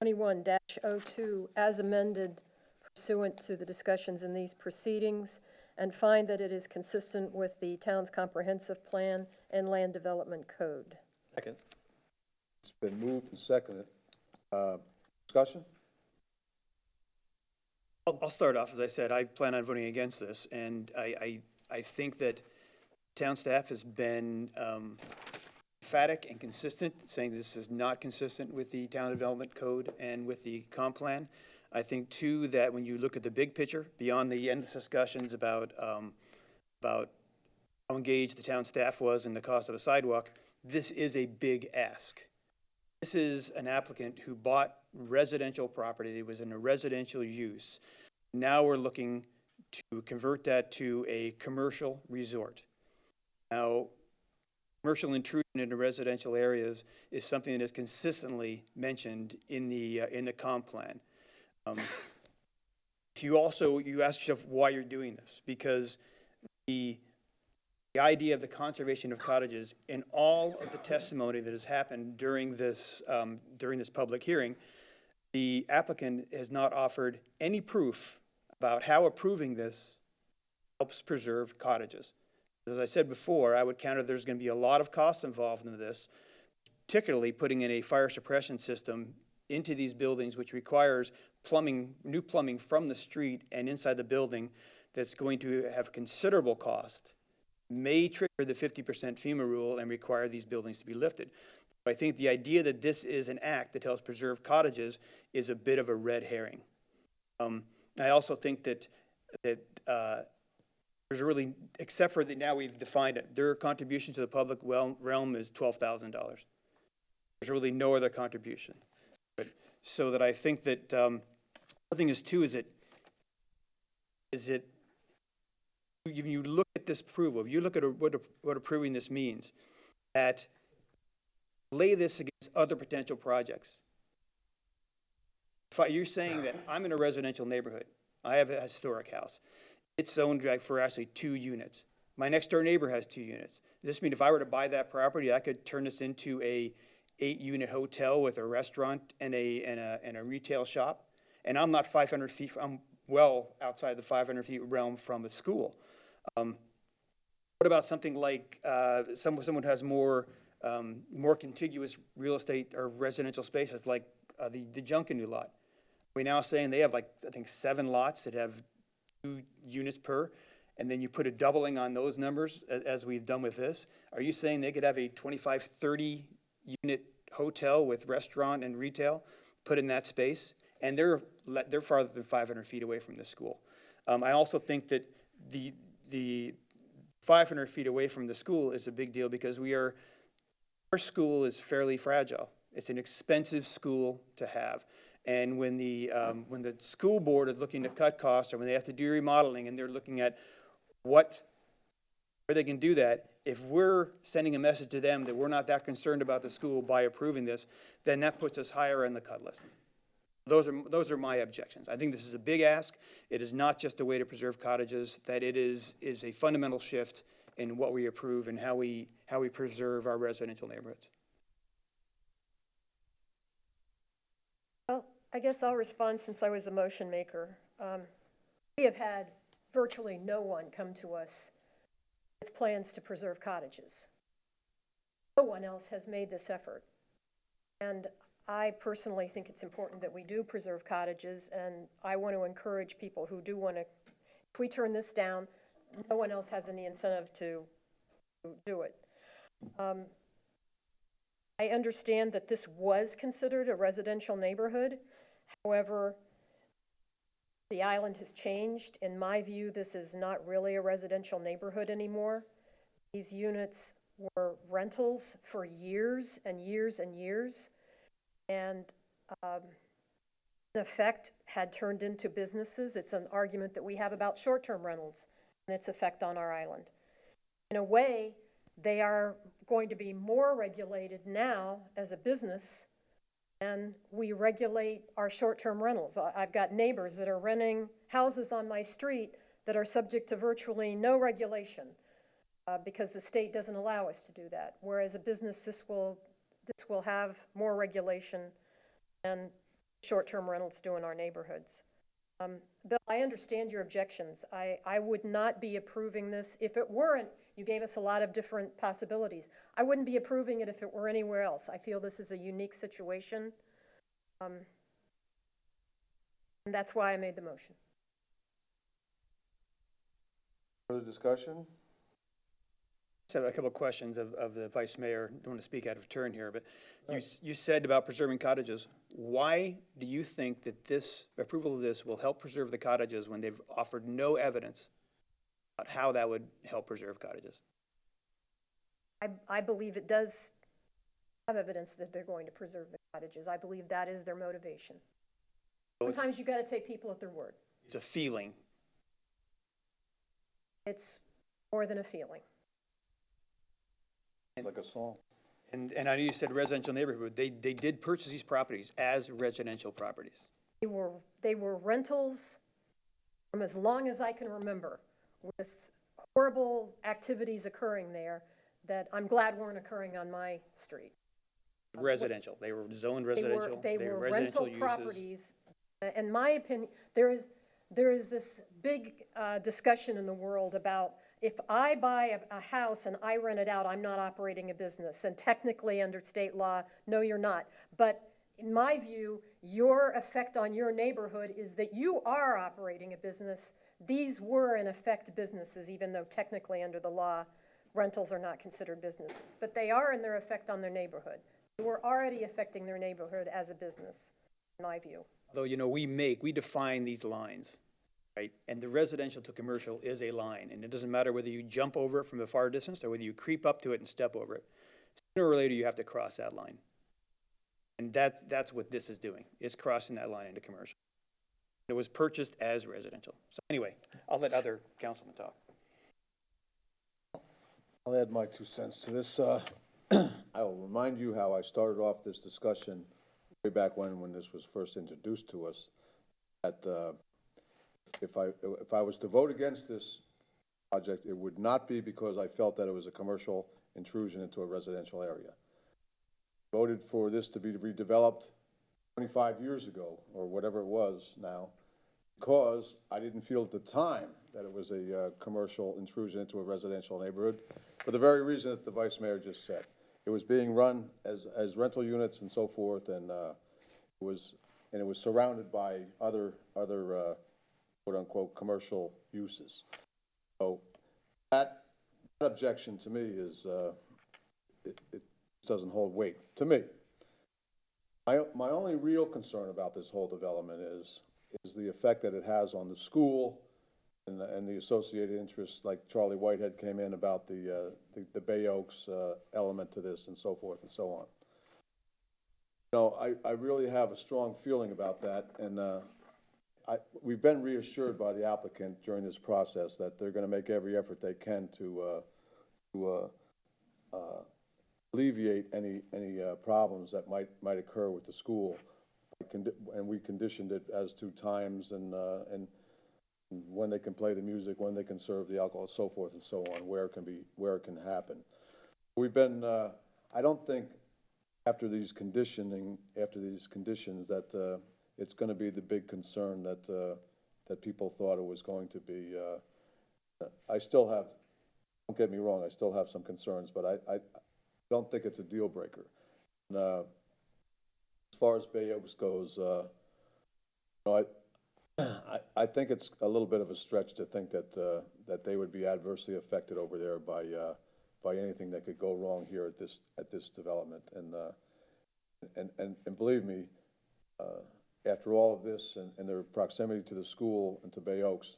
21-02 as amended pursuant to the discussions in these proceedings, and find that it is consistent with the town's comprehensive plan and land development code. Second. It's been moved and seconded. Discussion? I'll start off, as I said, I plan on voting against this, and I think that town staff has been emphatic and consistent, saying this is not consistent with the town development code and with the comp plan. I think, too, that when you look at the big picture, beyond the endless discussions about how engaged the town staff was in the cost of a sidewalk, this is a big ask. This is an applicant who bought residential property. It was in a residential use. Now we're looking to convert that to a commercial resort. Now, commercial intrusion into residential areas is something that is consistently mentioned in the comp plan. If you ask yourself why you're doing this, because the idea of the conservation of cottages in all of the testimony that has happened during this public hearing, the applicant has not offered any proof about how approving this helps preserve cottages. As I said before, I would counter there's going to be a lot of costs involved in this, particularly putting in a fire suppression system into these buildings, which requires new plumbing from the street and inside the building that's going to have considerable cost, may trigger the 50% FEMA rule and require these buildings to be lifted. But I think the idea that this is an act that helps preserve cottages is a bit of a red herring. I also think that there's really, except for that now we've defined it, their contribution to the public realm is $12,000. There's really no other contribution. So that I think that the other thing is too is it if you look at this approval, if you look at what approving this means, that lay this against other potential projects. If you're saying that I'm in a residential neighborhood, I have a historic house. It's zoned for actually 2 units. My next door neighbor has 2 units. This means if I were to buy that property, I could turn this into a 8-unit hotel with a restaurant and a retail shop, and I'm not 500 feet. I'm well outside the 500 feet realm from a school. What about something like someone who has more contiguous real estate or residential spaces, like the Junkanoo lot? We're now saying they have I think 7 lots that have 2 units per, and then you put a doubling on those numbers as we've done with this. Are you saying they could have a 25, 30 unit hotel with restaurant and retail put in that space? And they're farther than 500 feet away from the school. I also think that the 500 feet away from the school is a big deal because our school is fairly fragile. It's an expensive school to have. And when the school board is looking to cut costs, or when they have to do remodeling and they're looking at where they can do that, if we're sending a message to them that we're not that concerned about the school by approving this, then that puts us higher in the cut list. Those are my objections. I think this is a big ask. It is not just a way to preserve cottages, that it is a fundamental shift in what we approve and how we preserve our residential neighborhoods. Well, I guess I'll respond since I was the motion maker. We have had virtually no one come to us with plans to preserve cottages. No one else has made this effort. And I personally think it's important that we do preserve cottages, and I want to encourage people who do want to, if we turn this down, no one else has any incentive to do it. I understand that this was considered a residential neighborhood. However, the island has changed. In my view, this is not really a residential neighborhood anymore. These units were rentals for years and years and years, and in effect had turned into businesses. It's an argument that we have about short-term rentals and its effect on our island. In a way, they are going to be more regulated now as a business than we regulate our short-term rentals. I've got neighbors that are renting houses on my street that are subject to virtually no regulation because the state doesn't allow us to do that. Whereas a business, this will have more regulation than short-term rentals do in our neighborhoods. Bill, I understand your objections. I would not be approving this if it weren't. You gave us a lot of different possibilities. I wouldn't be approving it if it were anywhere else. I feel this is a unique situation. And that's why I made the motion. Further discussion? So a couple of questions of the vice mayor. Don't want to speak out of turn here, but you said about preserving cottages. Why do you think that this approval of this will help preserve the cottages when they've offered no evidence about how that would help preserve cottages? I believe it does have evidence that they're going to preserve the cottages. I believe that is their motivation. Sometimes you got to take people at their word. It's a feeling. It's more than a feeling. It's like a song. And I know you said residential neighborhood. They did purchase these properties as residential properties. They were rentals from as long as I can remember, with horrible activities occurring there that I'm glad weren't occurring on my street. Residential. They were zoned residential. They were residential rental uses. properties. In my opinion, there is this big discussion in the world about if I buy a house and I rent it out, I'm not operating a business. And technically under state law, no, you're not. But in my view, your effect on your neighborhood is that you are operating a business. These were in effect businesses, even though technically under the law, rentals are not considered businesses. But they are in their effect on their neighborhood. They were already affecting their neighborhood as a business, in my view. Though, you know, we define these lines, right? And the residential to commercial is a line, and it doesn't matter whether you jump over it from a far distance or whether you creep up to it and step over it. Sooner or later, you have to cross that line. And that's what this is doing. It's crossing that line into commercial. It was purchased as residential. So anyway, I'll let other councilmen talk. I'll add my 2 cents to this. I'll remind you how I started off this discussion way back when this was first introduced to us, that if I was to vote against this project, it would not be because I felt that it was a commercial intrusion into a residential area. Voted for this to be redeveloped 25 years ago, or whatever it was now, because I didn't feel at the time that it was a commercial intrusion into a residential neighborhood, for the very reason that the vice mayor just said. It was being run as rental units and so forth, and it was surrounded by other quote-unquote commercial uses. So that objection to me is it doesn't hold weight to me. My only real concern about this whole development is the effect that it has on the school and the associated interests, like Charlie Whitehead came in about the Bay Oaks element to this and so forth and so on. You know, I really have a strong feeling about that, and we've been reassured by the applicant during this process that they're going to make every effort they can to to alleviate any problems that might occur with the school. And we conditioned it as to times and when they can play the music, when they can serve the alcohol, so forth and so on, where it can happen. We've been, I don't think after these conditions that it's going to be the big concern that people thought it was going to be. I still have, don't get me wrong, I still have some concerns, but I don't think it's a deal breaker. And, as far as Bay Oaks goes, I think it's a little bit of a stretch to think that they would be adversely affected over there by anything that could go wrong here at this development. And believe me, after all of this and their proximity to the school and to Bay Oaks,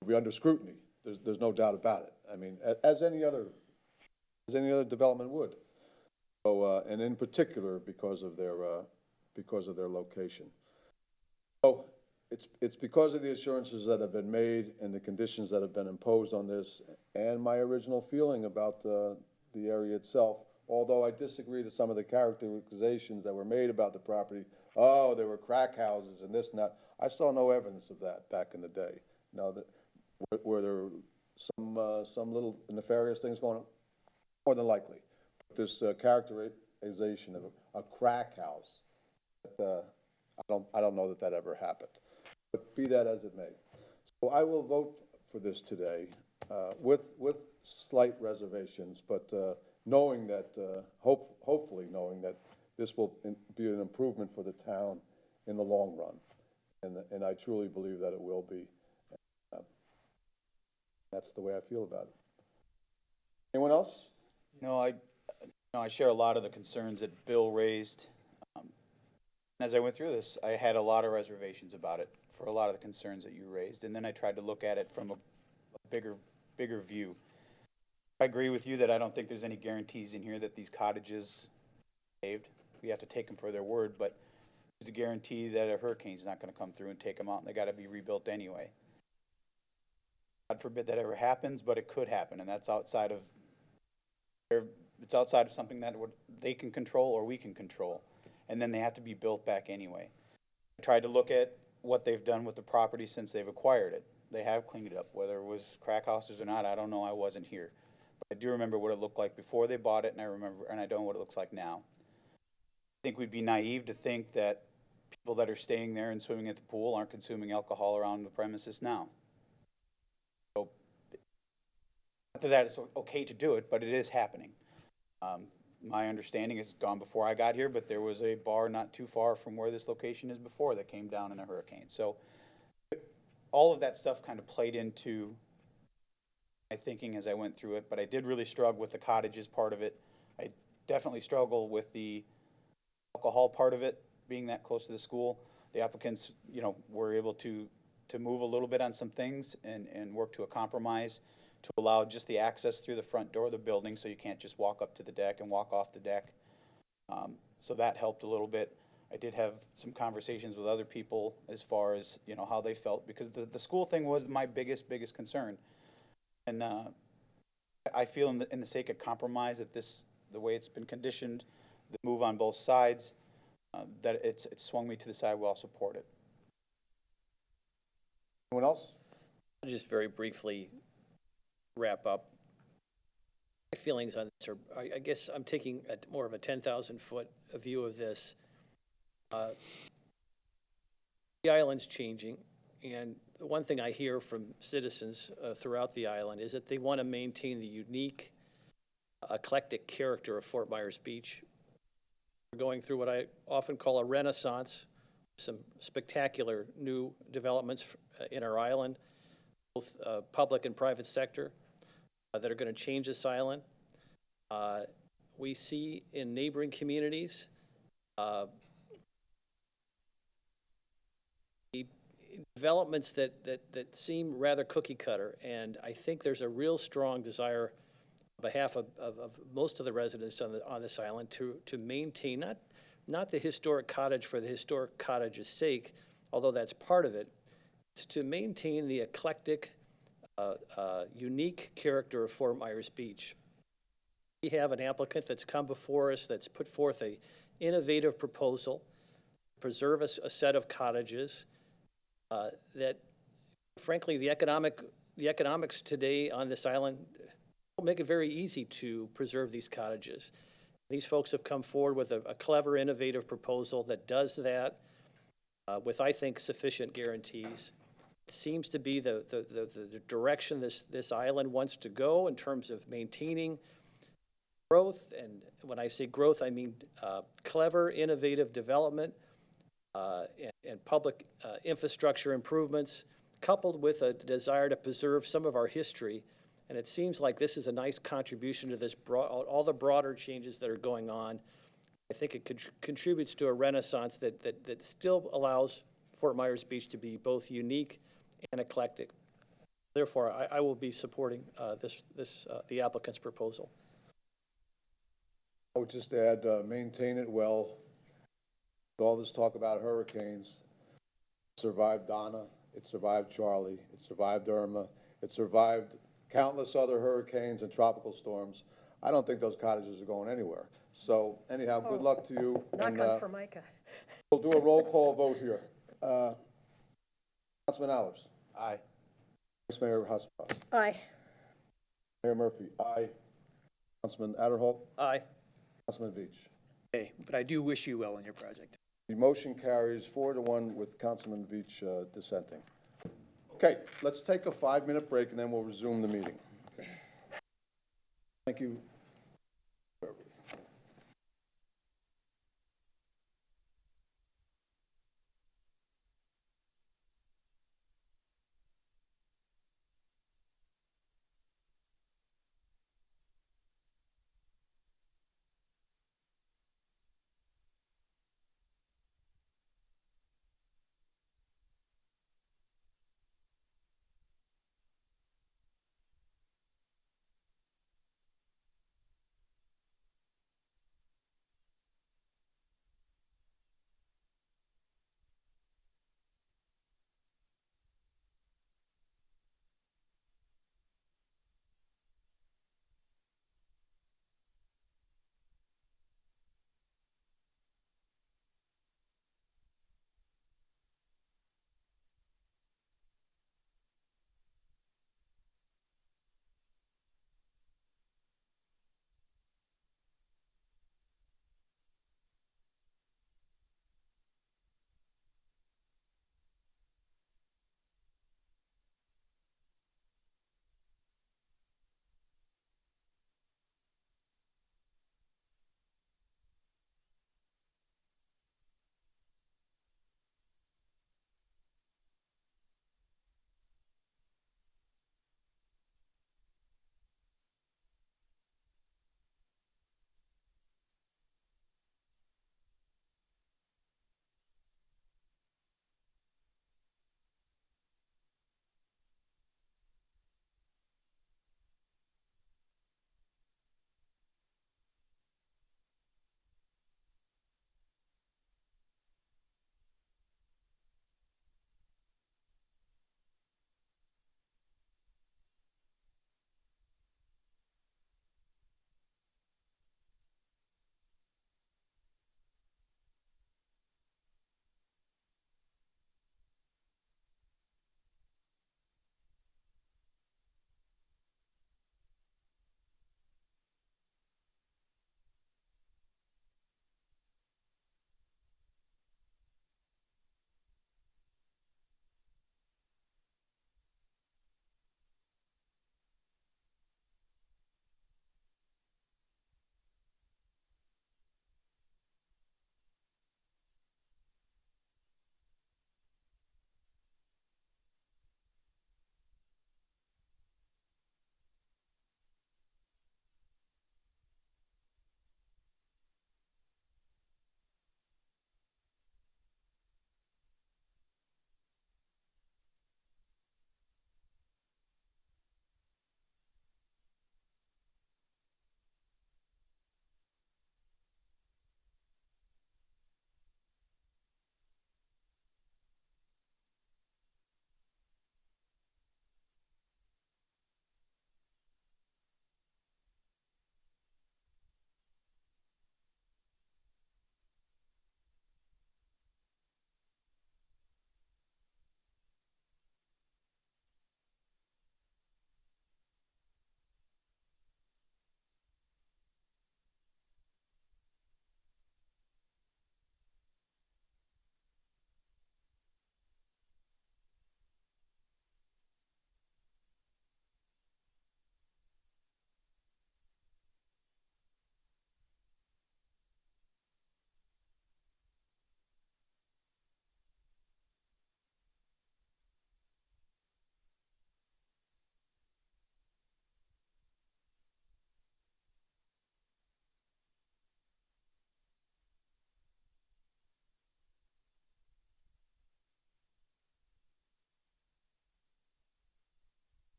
we'll be under scrutiny. There's no doubt about it. I mean, as any other development would. So, and in particular because of their location. So it's because of the assurances that have been made and the conditions that have been imposed on this, and my original feeling about the area itself. Although I disagree to some of the characterizations that were made about the property. Oh, there were crack houses and this and that. I saw no evidence of that back in the day. Now, were there some little nefarious things going on? More than likely. This characterization of a crack house, I don't know that ever happened. But be that as it may. So I will vote for this today with slight reservations, but knowing that, hopefully knowing that this will be an improvement for the town in the long run. And I truly believe that it will be. That's the way I feel about it. Anyone else? No, I share a lot of the concerns that Bill raised. As I went through this, I had a lot of reservations about it for a lot of the concerns that you raised, and then I tried to look at it from a bigger view. I agree with you that I don't think there's any guarantees in here that these cottages saved. We have to take them for their word, but there's a guarantee that a hurricane's not going to come through and take them out, and they got to be rebuilt anyway. God forbid that ever happens, but it could happen, and that's outside of something that they can control or we can control, and then they have to be built back anyway. I tried to look at what they've done with the property since they've acquired it. They have cleaned it up, whether it was crack houses or not, I don't know, I wasn't here. But I do remember what it looked like before they bought it, and I don't know what it looks like now. I think we'd be naive to think that people that are staying there and swimming at the pool aren't consuming alcohol around the premises now. So, not that it's okay to do it, but it is happening. My understanding is gone before I got here, but there was a bar not too far from where this location is before that came down in a hurricane. So all of that stuff kind of played into my thinking as I went through it, but I did really struggle with the cottages part of it. I definitely struggle with the alcohol part of it, being that close to the school. The applicants, were able to move a little bit on some things and work to a compromise to allow just the access through the front door of the building, so you can't just walk up to the deck and walk off the deck. So that helped a little bit. I did have some conversations with other people as far as, how they felt, because the school thing was my biggest concern. And I feel in the sake of compromise that the way it's been conditioned, the move on both sides, that it swung me to the side where I'll support it. Anyone else? I'll just very briefly wrap up. My feelings on this are, I guess I'm taking more of a 10,000-foot view of this. The island's changing, and the one thing I hear from citizens throughout the island is that they want to maintain the unique, eclectic character of Fort Myers Beach. We're going through what I often call a renaissance, some spectacular new developments in our island, both public and private sector, that are going to change this island. We see in neighboring communities developments that seem rather cookie cutter, and I think there's a real strong desire on behalf of most of the residents on this island to maintain not the historic cottage for the historic cottage's sake, although that's part of it. It's to maintain the eclectic unique character of Fort Myers Beach. We have an applicant that's come before us that's put forth a innovative proposal, preserve a set of cottages that, frankly, the economics today on this island will make it very easy to preserve these cottages. These folks have come forward with a clever, innovative proposal that does that with, I think, sufficient guarantees. It seems to be the direction this island wants to go in terms of maintaining growth. And when I say growth, I mean clever, innovative development and public infrastructure improvements, coupled with a desire to preserve some of our history. And it seems like this is a nice contribution to this all the broader changes that are going on. I think it contributes to a renaissance that still allows Fort Myers Beach to be both unique and eclectic. Therefore, I will be supporting the applicant's proposal. I would just add, maintain it well. With all this talk about hurricanes, it survived Donna, it survived Charlie, it survived Irma, it survived countless other hurricanes and tropical storms. I don't think those cottages are going anywhere. So anyhow, good luck to you. Knock and, on Formica. we'll do a roll call vote here. Councilman Allers. Aye. Vice Mayor Hasselhoff. Aye. Mayor Murphy. Aye. Councilman Adderholt. Aye. Councilman Veach. Okay, but I do wish you well in your project. The motion carries 4-1 with Councilman Veach dissenting. Okay, let's take a 5-minute break and then we'll resume the meeting. Okay. Thank you.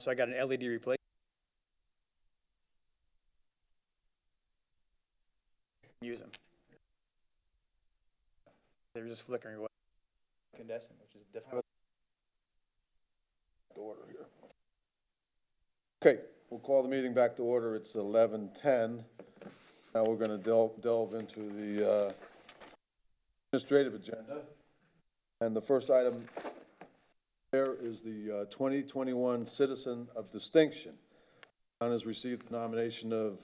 So I got an LED replacement. Use them. They're just flickering away. Incandescent, which is different. To order here. Okay, we'll call the meeting back to order. It's 11:10. Now we're going to delve into the administrative agenda. And the first item there is the 2021 Citizen of Distinction. Town has received the nomination of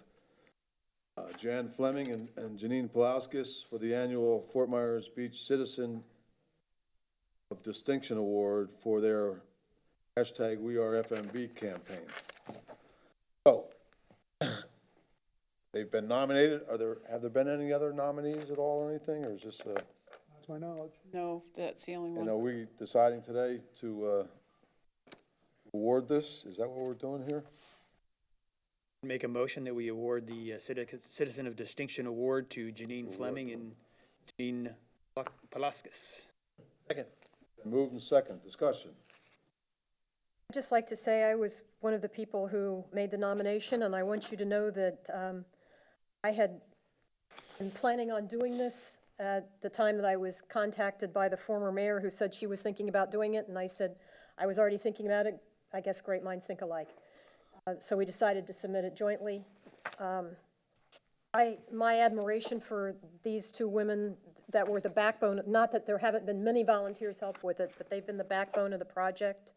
Jan Fleming and Janine Palauskas for the annual Fort Myers Beach Citizen of Distinction Award for their #WeAreFMB campaign. So, they've been nominated. Have there been any other nominees at all or anything, or is this, That's my knowledge. No, that's the only and are we deciding today to award this? Is that what we're doing here? Make a motion that we award the Citizen of Distinction Award to Janine Fleming and Janine Palauskas. Second. Moved and second. Discussion. I'd just like to say I was one of the people who made the nomination, and I want you to know that I had been planning on doing this at the time that I was contacted by the former mayor who said she was thinking about doing it, and I said I was already thinking about it. I guess great minds think alike. So we decided to submit it jointly. My admiration for these two women that were the backbone, not that there haven't been many volunteers help with it, but they've been the backbone of the project.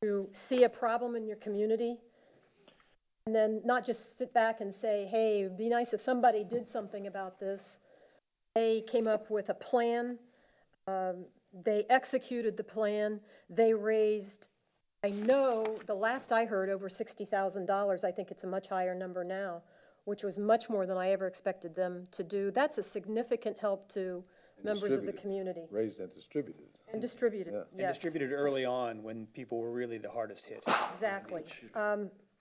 To see a problem in your community and then not just sit back and say, hey, it'd be nice if somebody did something about this. They came up with a plan. They executed the plan. They raised, I know, the last I heard, over $60,000. I think it's a much higher number now, which was much more than I ever expected them to do. That's a significant help to members of the Distributed. community. Raised and distributed. And distributed, Yeah. And yes. distributed early on when people were really the hardest hit. Exactly.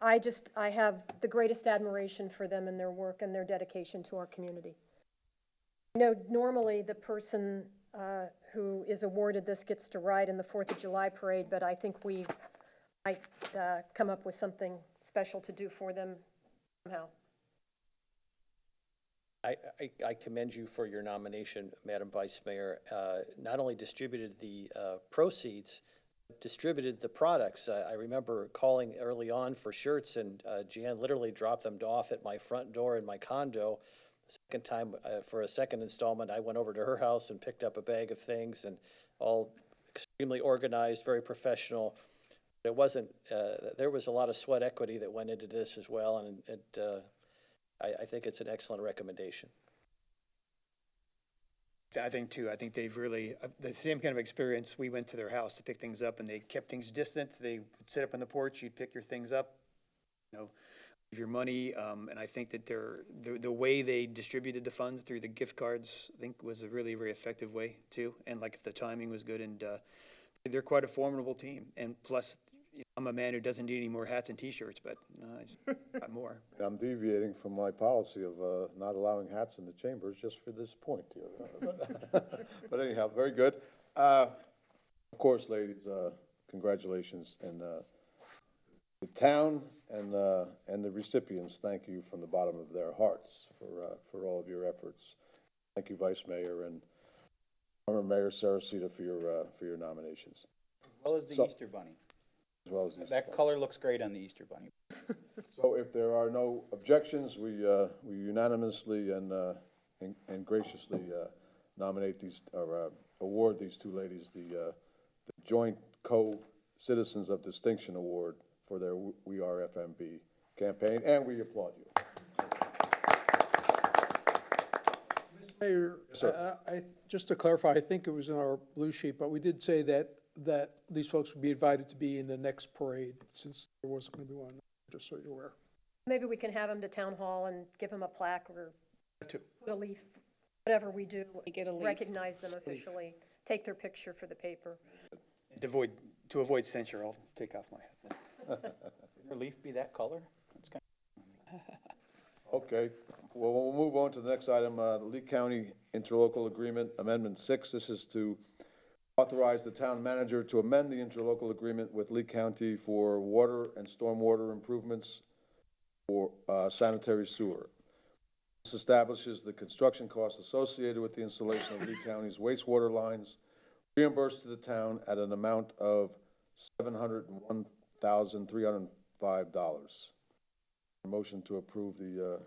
I have the greatest admiration for them and their work and their dedication to our community. I know normally the person who is awarded this gets to ride in the 4th of July parade, but I think we might come up with something special to do for them somehow. I commend you for your nomination, Madam Vice Mayor. Not only distributed the proceeds, distributed the products. I remember calling early on for shirts, and Jan literally dropped them off at my front door in my condo. The second time, for a second installment, I went over to her house and picked up a bag of things, and all extremely organized, very professional. It wasn't, there was a lot of sweat equity that went into this as well, and I think it's an excellent recommendation. I think too, I think they've really, the same kind of experience. We went to their house to pick things up and they kept things distant. They would sit up on the porch, you'd pick your things up, leave your money. And I think that the way they distributed the funds through the gift cards, I think was a really very effective way too. And like the timing was good, and they're quite a formidable team. And plus, I'm a man who doesn't need any more hats and t-shirts, but I just got more. I'm deviating from my policy of not allowing hats in the chambers just for this point here. But anyhow, very good. Of course, ladies, congratulations. And the town and the recipients, thank you from the bottom of their hearts for all of your efforts. Thank you, Vice Mayor and former Mayor Saracita for your nominations. As well as the So- Easter Bunny. As well as That color looks great on the Easter Bunny. So if there are no objections, we unanimously and graciously nominate these, or award these two ladies the joint Co-Citizens of Distinction Award for their We Are FMB campaign, and we applaud you. Mayor, Sir. just to clarify, I think it was in our blue sheet, but we did say that these folks would be invited to be in the next parade, since there wasn't going to be one, just so you're aware. Maybe we can have them to town hall and give them a plaque or Too. put a leaf, whatever we do. Get a leaf. Recognize them officially, take their picture for the paper. To avoid censure, I'll take off my hat. Could your leaf be that color? That's kind Okay, well, we'll move on to the next item, the Lee County Interlocal Agreement, Amendment 6. This is to Authorize the town manager to amend the interlocal agreement with Lee County for water and stormwater improvements for sanitary sewer. This establishes the construction costs associated with the installation of Lee County's wastewater lines reimbursed to the town at an amount of $701,305. Motion to approve the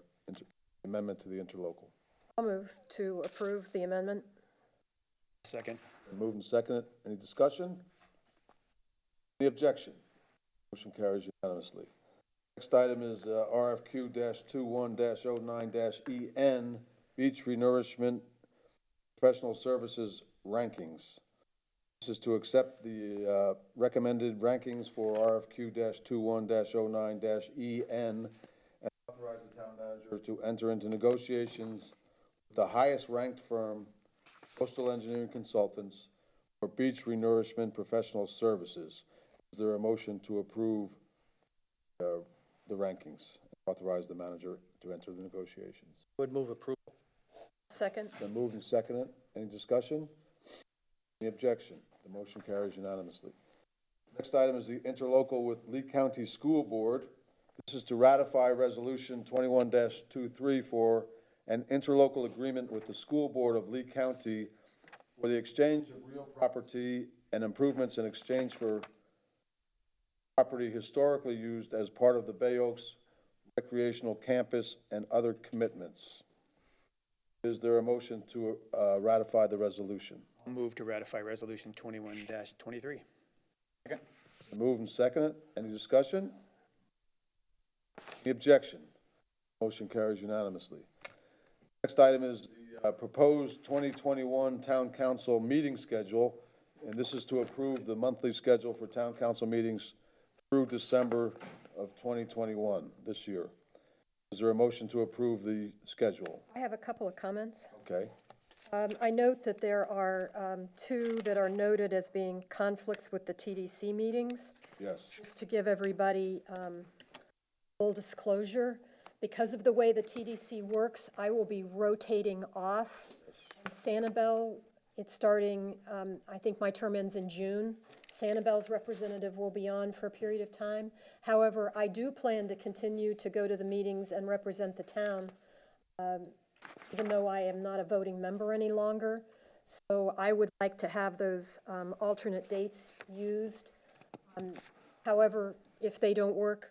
amendment to the interlocal. I'll move to approve the amendment. Second. Moved and seconded. Any discussion? Any objection? Motion carries unanimously. Next item is RFQ-21-09-EN, Beach Renourishment Professional Services Rankings. This is to accept the recommended rankings for RFQ-21-09-EN and authorize the town manager to enter into negotiations with the highest ranked firm, Coastal Engineering Consultants, for beach renourishment professional services. Is there a motion to approve the rankings, authorize the manager to enter the negotiations? Would move approval. Second. Been moved and seconded. Any discussion? Any objection? The motion carries unanimously. Next item is the interlocal with Lee County School Board. This is to ratify Resolution 21-23 for an interlocal agreement with the School Board of Lee County for the exchange of real property and improvements in exchange for property historically used as part of the Bay Oaks recreational campus and other commitments. Is there a motion to ratify the resolution? I'll move to ratify Resolution 21-23. Moved and seconded. Any discussion? Any objection? Motion carries unanimously. Next item is the proposed 2021 Town Council meeting schedule, and this is to approve the monthly schedule for Town Council meetings through December of 2021, this year. Is there a motion to approve the schedule? I have a couple of comments. Okay. I note that there are two that are noted as being conflicts with the TDC meetings. Yes. Just to give everybody full disclosure, because of the way the TDC works, I will be rotating off. Sanibel, it's starting, I think my term ends in June. Sanibel's representative will be on for a period of time. However, I do plan to continue to go to the meetings and represent the town, even though I am not a voting member any longer. So I would like to have those alternate dates used. However, if they don't work,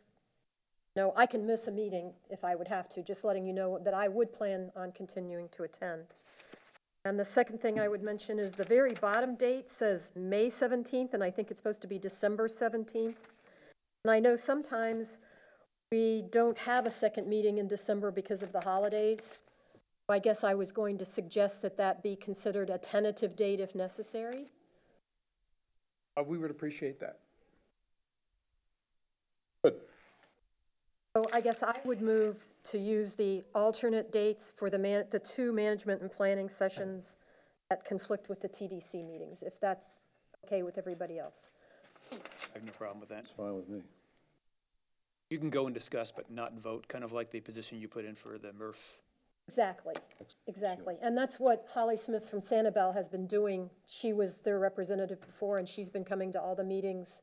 no, I can miss a meeting if I would have to, just letting you know that I would plan on continuing to attend. And the second thing I would mention is the very bottom date says May 17th, and I think it's supposed to be December 17th. And I know sometimes we don't have a second meeting in December because of the holidays. I guess I was going to suggest that that be considered a tentative date if necessary. We would appreciate that. Good. So I guess I would move to use the alternate dates for the two management and planning sessions that conflict with the TDC meetings, if that's okay with everybody else. I have no problem with that. It's fine with me. You can go and discuss, but not vote, kind of like the position you put in for the MRF. Exactly, exactly. And that's what Holly Smith from Sanibel has been doing. She was their representative before, and she's been coming to all the meetings.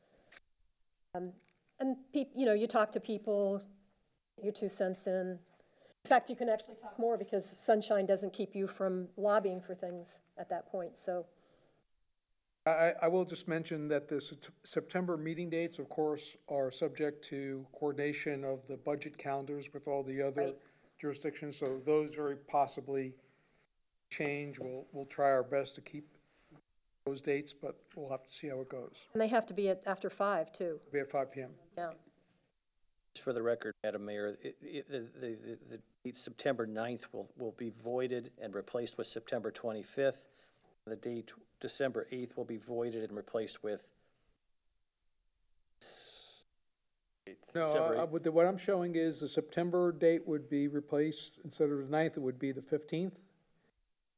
And, you know, you talk to people, your 2 cents in. In fact, you can actually talk more because sunshine doesn't keep you from lobbying for things at that point, so. I will just mention that the September meeting dates, of course, are subject to coordination of the budget calendars with all the other Right. jurisdictions, so those very possibly change. We'll try our best to keep those dates, but we'll have to see how it goes. And they have to be after 5, too, It'll be at 5 p.m. yeah. Just for the record, Madam Mayor, the date September 9th will be voided and replaced with September 25th. The date December 8th will be voided and replaced with No, December 8th. what I'm showing is the September date would be replaced, instead of the 9th, it would be the 15th.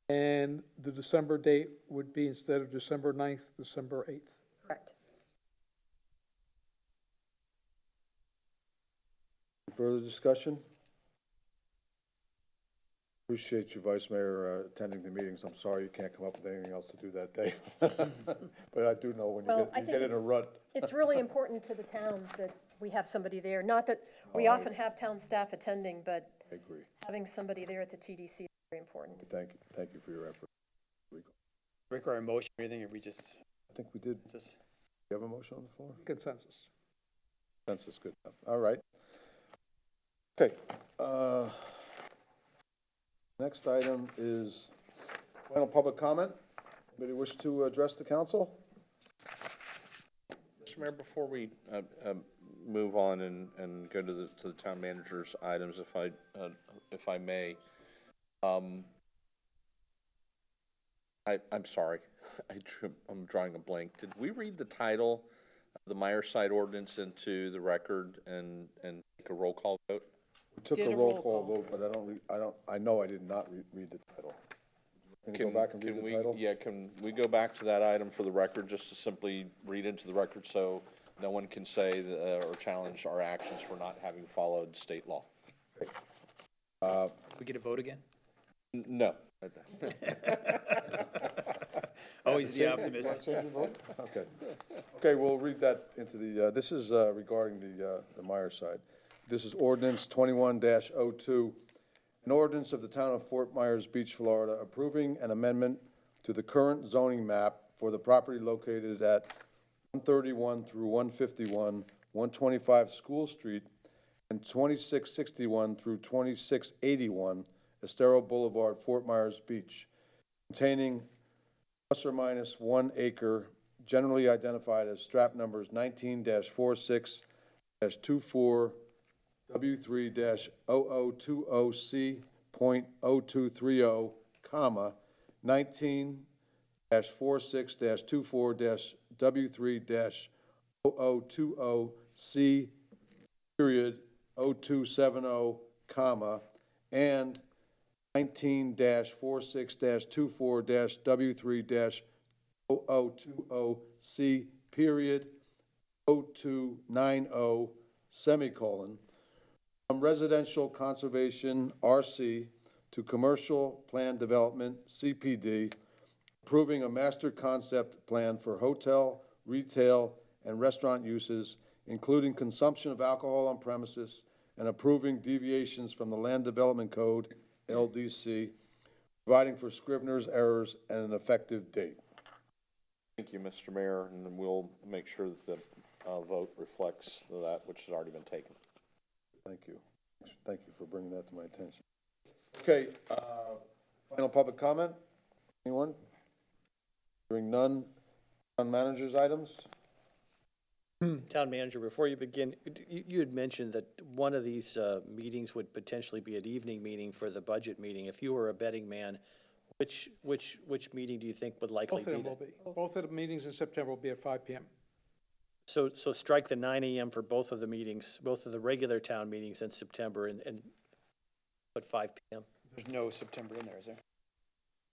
And the December date would be, instead of December 9th, December 8th. Correct. Further discussion? Appreciate you, Vice Mayor, attending the meetings. I'm sorry you can't come up with anything else to do that day. But I do know when Well, I you think get in a it's- rut. It's really important to the town that we have somebody there. Not that, we Oh, I- often have town staff attending, but I agree. having somebody there at the TDC is very important. Thank you for your effort. Require a motion or anything, or we just, I think we did. just, You have a motion on the floor? Consensus. Consensus, good enough. All right. Okay. Next item is final public comment. Anybody wish to address the council? Mr. Mayor, before we move on and go to the town manager's items, if I may, I'm sorry, I'm drawing a blank. Did we read the title of the Myerside ordinance into the record and take a roll call vote? We took a roll call vote, but I know I did not read the title. Can you go back and read the title? Yeah, can we go back to that item for the record, just to simply read into the record so no one can say or challenge our actions for not having followed state law? we get a vote again? No. Always the optimist. Want to change your vote? Okay. Okay, we'll read that into the, this is regarding the Myerside. This is ordinance 21-02, an ordinance of the town of Fort Myers Beach, Florida, approving an amendment to the current zoning map for the property located at 131 through 151, 125 School Street, and 2661 through 2681 Estero Boulevard, Fort Myers Beach, containing plus or minus 1 acre, generally identified as strap numbers 19-46-24 W3-0020C.0230, comma, 19-46-24 W3-0020C period 0270, comma, and 19-46-24 W3-0020C period 0290, semicolon, from residential conservation, RC, to commercial plan development, CPD, approving a master concept plan for hotel, retail, and restaurant uses, including consumption of alcohol on premises, and approving deviations from the Land Development Code, LDC, providing for Scrivener's errors and an effective date. Thank you, Mr. Mayor, and then we'll make sure that the vote reflects that which has already been taken. Thank you. Thank you for bringing that to my attention. Okay, final public comment? Anyone? Hearing none. Town managers' items? Town manager, before you begin, you had mentioned that one of these meetings would potentially be an evening meeting for the budget meeting. If you were a betting man, which meeting do you think would likely Both of be them that? will be. Both of the meetings in September will be at 5 PM. So strike the 9 AM for both of the meetings, both of the regular town meetings in September and put 5 PM. There's no September in there, is there?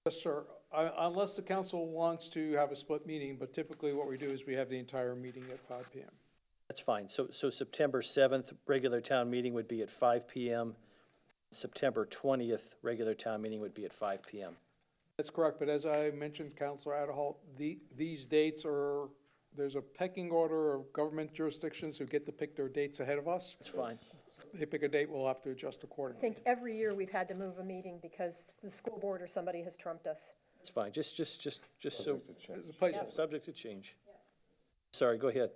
Yes, sir. Unless the council wants to have a split meeting, but typically what we do is we have the entire meeting at 5 PM. That's fine. So September 7th, regular town meeting would be at 5 PM. September 20th, regular town meeting would be at 5 PM. That's correct, but as I mentioned, Councilor Adderholt, these dates are, there's a pecking order of government jurisdictions who get to pick their dates ahead of us. That's fine. They pick a date, we'll have to adjust I accordingly. think every year we've had to move a meeting because the school board or somebody has trumped us. It's fine. Just so, There's a placeholder. subject to change. Sorry, go ahead.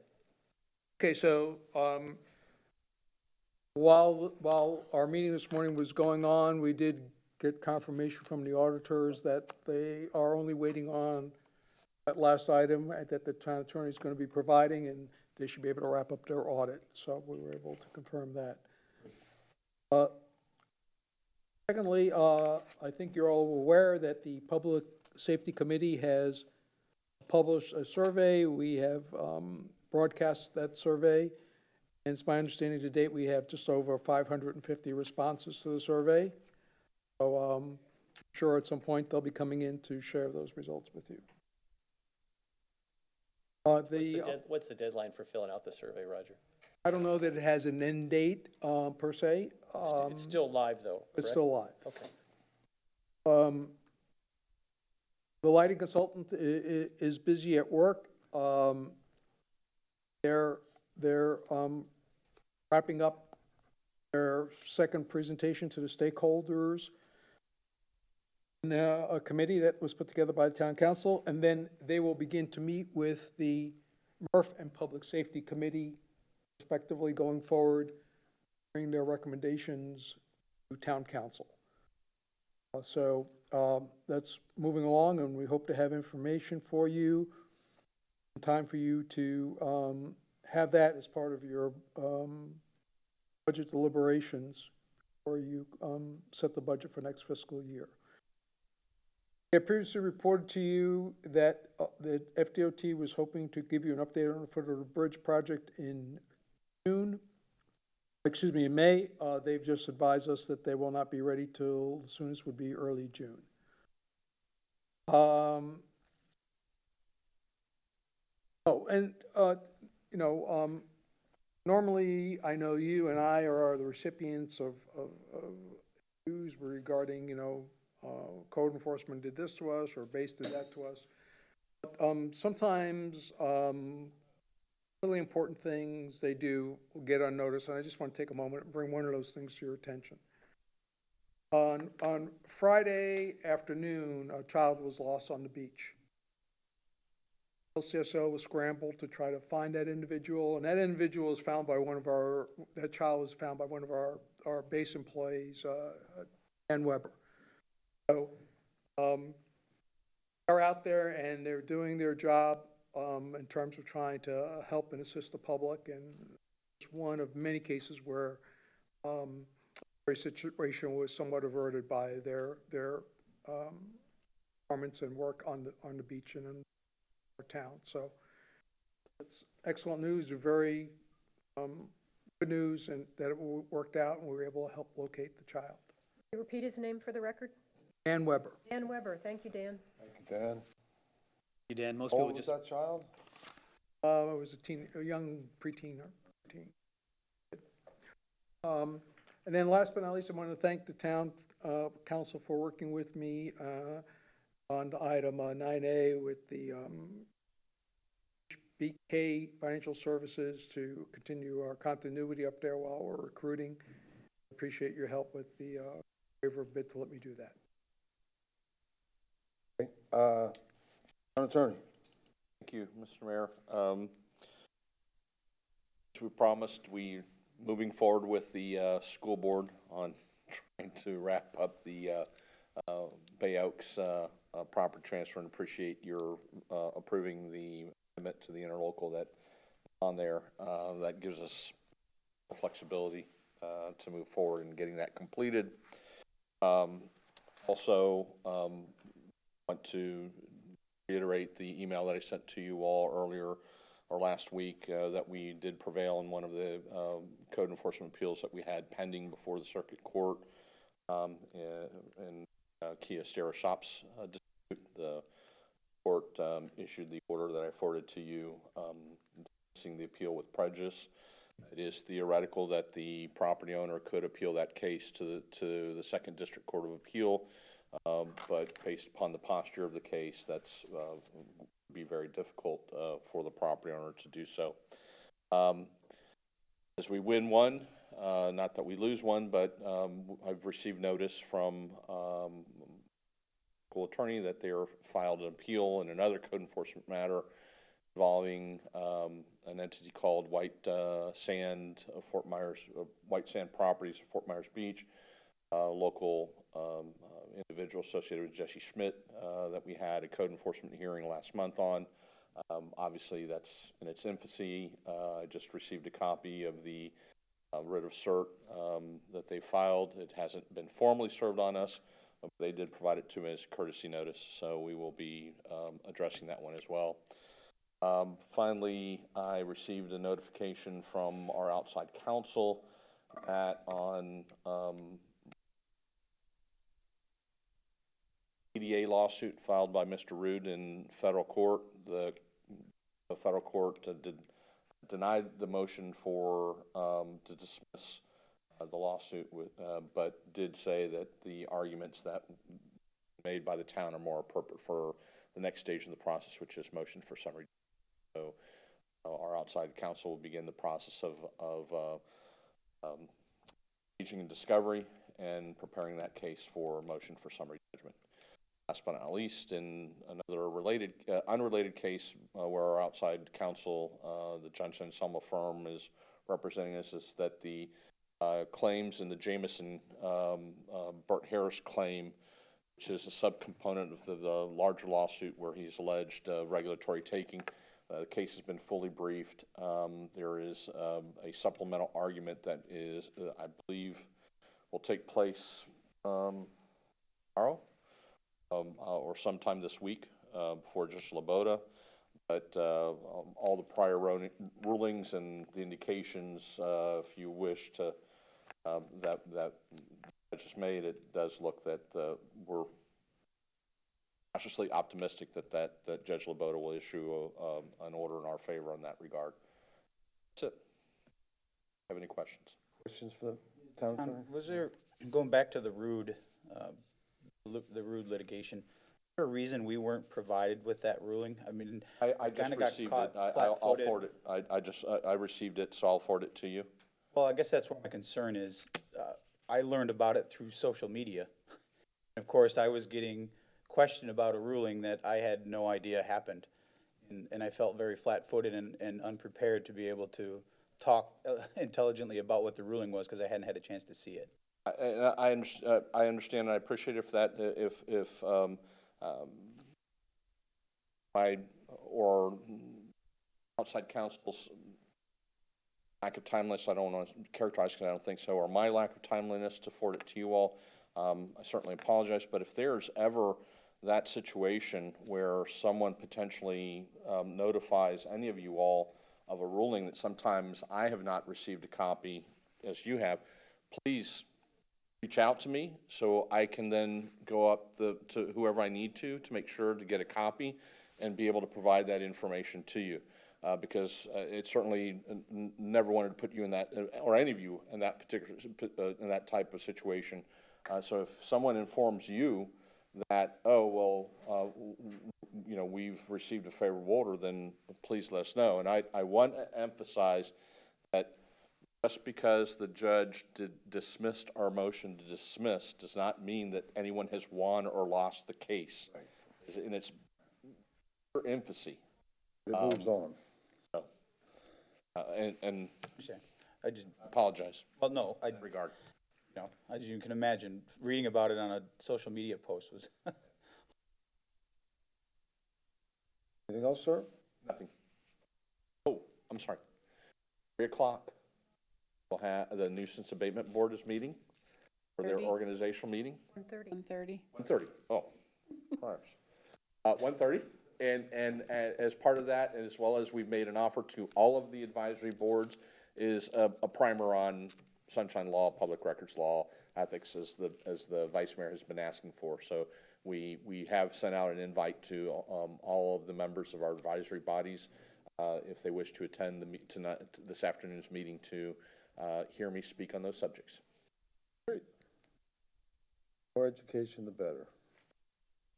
Okay, so, while our meeting this morning was going on, we did get confirmation from the auditors that they are only waiting on that last item that the town attorney is going to be providing, and they should be able to wrap up their audit. So we were able to confirm that. Secondly, I think you're all aware that the Public Safety Committee has published a survey. We have broadcast that survey, and it's my understanding to date we have just over 550 responses to the survey. So I'm sure at some point they'll be coming in to share those results with you. What's the deadline for filling out the survey, Roger? I don't know that it has an end date per se. It's still live, though, It's correct? still live. Okay. The lighting consultant is busy at work. They're wrapping up their second presentation to the stakeholders in a committee that was put together by the town council, and then they will begin to meet with the MRF and Public Safety Committee respectively going forward, bring their recommendations to town council. So that's moving along, and we hope to have information for you in time for you to have that as part of your budget deliberations, or you set the budget for next fiscal year. I previously reported to you that the FDOT was hoping to give you an update on the Foot of the Bridge project in May. They've just advised us that they will not be ready till the soonest would be early June. Normally I know you and I are the recipients of news regarding, code enforcement did this to us or base did that to us. But, sometimes really important things they do will get unnoticed, and I just want to take a moment and bring one of those things to your attention. On Friday afternoon, a child was lost on the beach. LCSO was scrambled to try to find that individual, and that individual was found by that child was found by one of our base employees, Dan Weber. So, they're out there and they're doing their job in terms of trying to help and assist the public, and it's one of many cases where the situation was somewhat averted by their performance and work on the beach and in our town. So it's excellent news, very good news, and that it worked out and we were able to help locate the child. Can you repeat his name for the record? Dan Weber. Dan Weber. Thank you, Dan. Thank you, Dan. You, Dan, most How people old was just, that child? It was a young preteen. And then last but not least, I want to thank the town council for working with me on item 9A with the BK Financial Services to continue our continuity up there while we're recruiting. Appreciate your help with the waiver of bid to let me do that. Okay. Town Attorney. Thank you, Mr. Mayor. As we promised, moving forward with the school board on trying to wrap up the Bay Oaks property transfer, and appreciate your approving the amendment to the interlocal that on there. That gives us flexibility to move forward in getting that completed. Also, want to reiterate the email that I sent to you all earlier or last week that we did prevail in one of the code enforcement appeals that we had pending before the circuit court in Kia Stera Shops dispute. The court issued the order that I forwarded to you, dismissing the appeal with prejudice. It is theoretical that the property owner could appeal that case to the Second District Court of Appeal, but based upon the posture of the case, that's be very difficult for the property owner to do so. As we win one, not that we lose one, but I've received notice from local attorney that they are filed an appeal in another code enforcement matter involving an entity called White Sand Properties of Fort Myers Beach, local individual associated with Jesse Schmidt that we had a code enforcement hearing last month on. Obviously, that's in its infancy. I just received a copy of the writ of cert that they filed. It hasn't been formally served on us. They did provide it to me as a courtesy notice, so we will be addressing that one as well. Finally, I received a notification from our outside counsel that on EDA lawsuit filed by Mr. Rood in federal court, the federal court denied the motion for to dismiss the lawsuit, but did say that the arguments that made by the town are more appropriate for the next stage of the process, which is motion for summary. So our outside counsel will begin the process of engaging in discovery and preparing that case for motion for summary judgment. Last but not least, in another related, unrelated case where our outside counsel, the Johnson & Selma firm, is representing us, is that the claims in the Jameson Burt Harris claim, which is a subcomponent of the larger lawsuit where he's alleged regulatory taking. The case has been fully briefed. There is a supplemental argument that is, I believe, will take place tomorrow or sometime this week before Judge Laboda. But all the prior rulings and the indications, if you wish to, that judge has made, it does look that we're cautiously optimistic that Judge Laboda will issue an order in our favor in that regard. That's it. Have any questions? Questions for the town attorney? Was there, going back to the Rood litigation, is there a reason we weren't provided with that ruling? I mean, I just kinda got received caught it. I'll flat-footed. forward it. I received it, so I'll forward it to you. Well, I guess that's what my concern is. I learned about it through social media. Of course, I was getting questioned about a ruling that I had no idea happened. And I felt very flat-footed and unprepared to be able to talk intelligently about what the ruling was because I hadn't had a chance to see it. I understand, and I appreciate if that, if my or outside counsel's lack of timeliness, I don't want to characterize because I don't think so, or my lack of timeliness to forward it to you all, I certainly apologize. But if there's ever that situation where someone potentially notifies any of you all of a ruling that sometimes I have not received a copy as you have, please reach out to me so I can then go up to whoever I need to make sure to get a copy and be able to provide that information to you. Because it certainly never wanted to put you in that, or any of you in that particular, in that type of situation. So if someone informs you that, oh, well, you know, we've received a favorable order, then please let us know. And I want to emphasize that just because the judge dismissed our motion to dismiss does not mean that anyone has won or lost the case. Right. In its infancy. It moves on. So, and I just apologize. Well, no, in that regard. You know, as you can imagine, reading about it on a social media post was. Anything else, sir? Nothing. Oh, I'm sorry. 3 o'clock. We'll have the nuisance abatement board is meeting for their 30. organizational meeting. 1:30. 1:30. 1:30. Oh, cars. 1:30. And as part of that, and as well as we've made an offer to all of the advisory boards, is a primer on sunshine law, public records law, ethics, as the vice mayor has been asking for. So we have sent out an invite to all of the members of our advisory bodies if they wish to attend this afternoon's meeting to hear me speak on those subjects. Great. The more education, the better.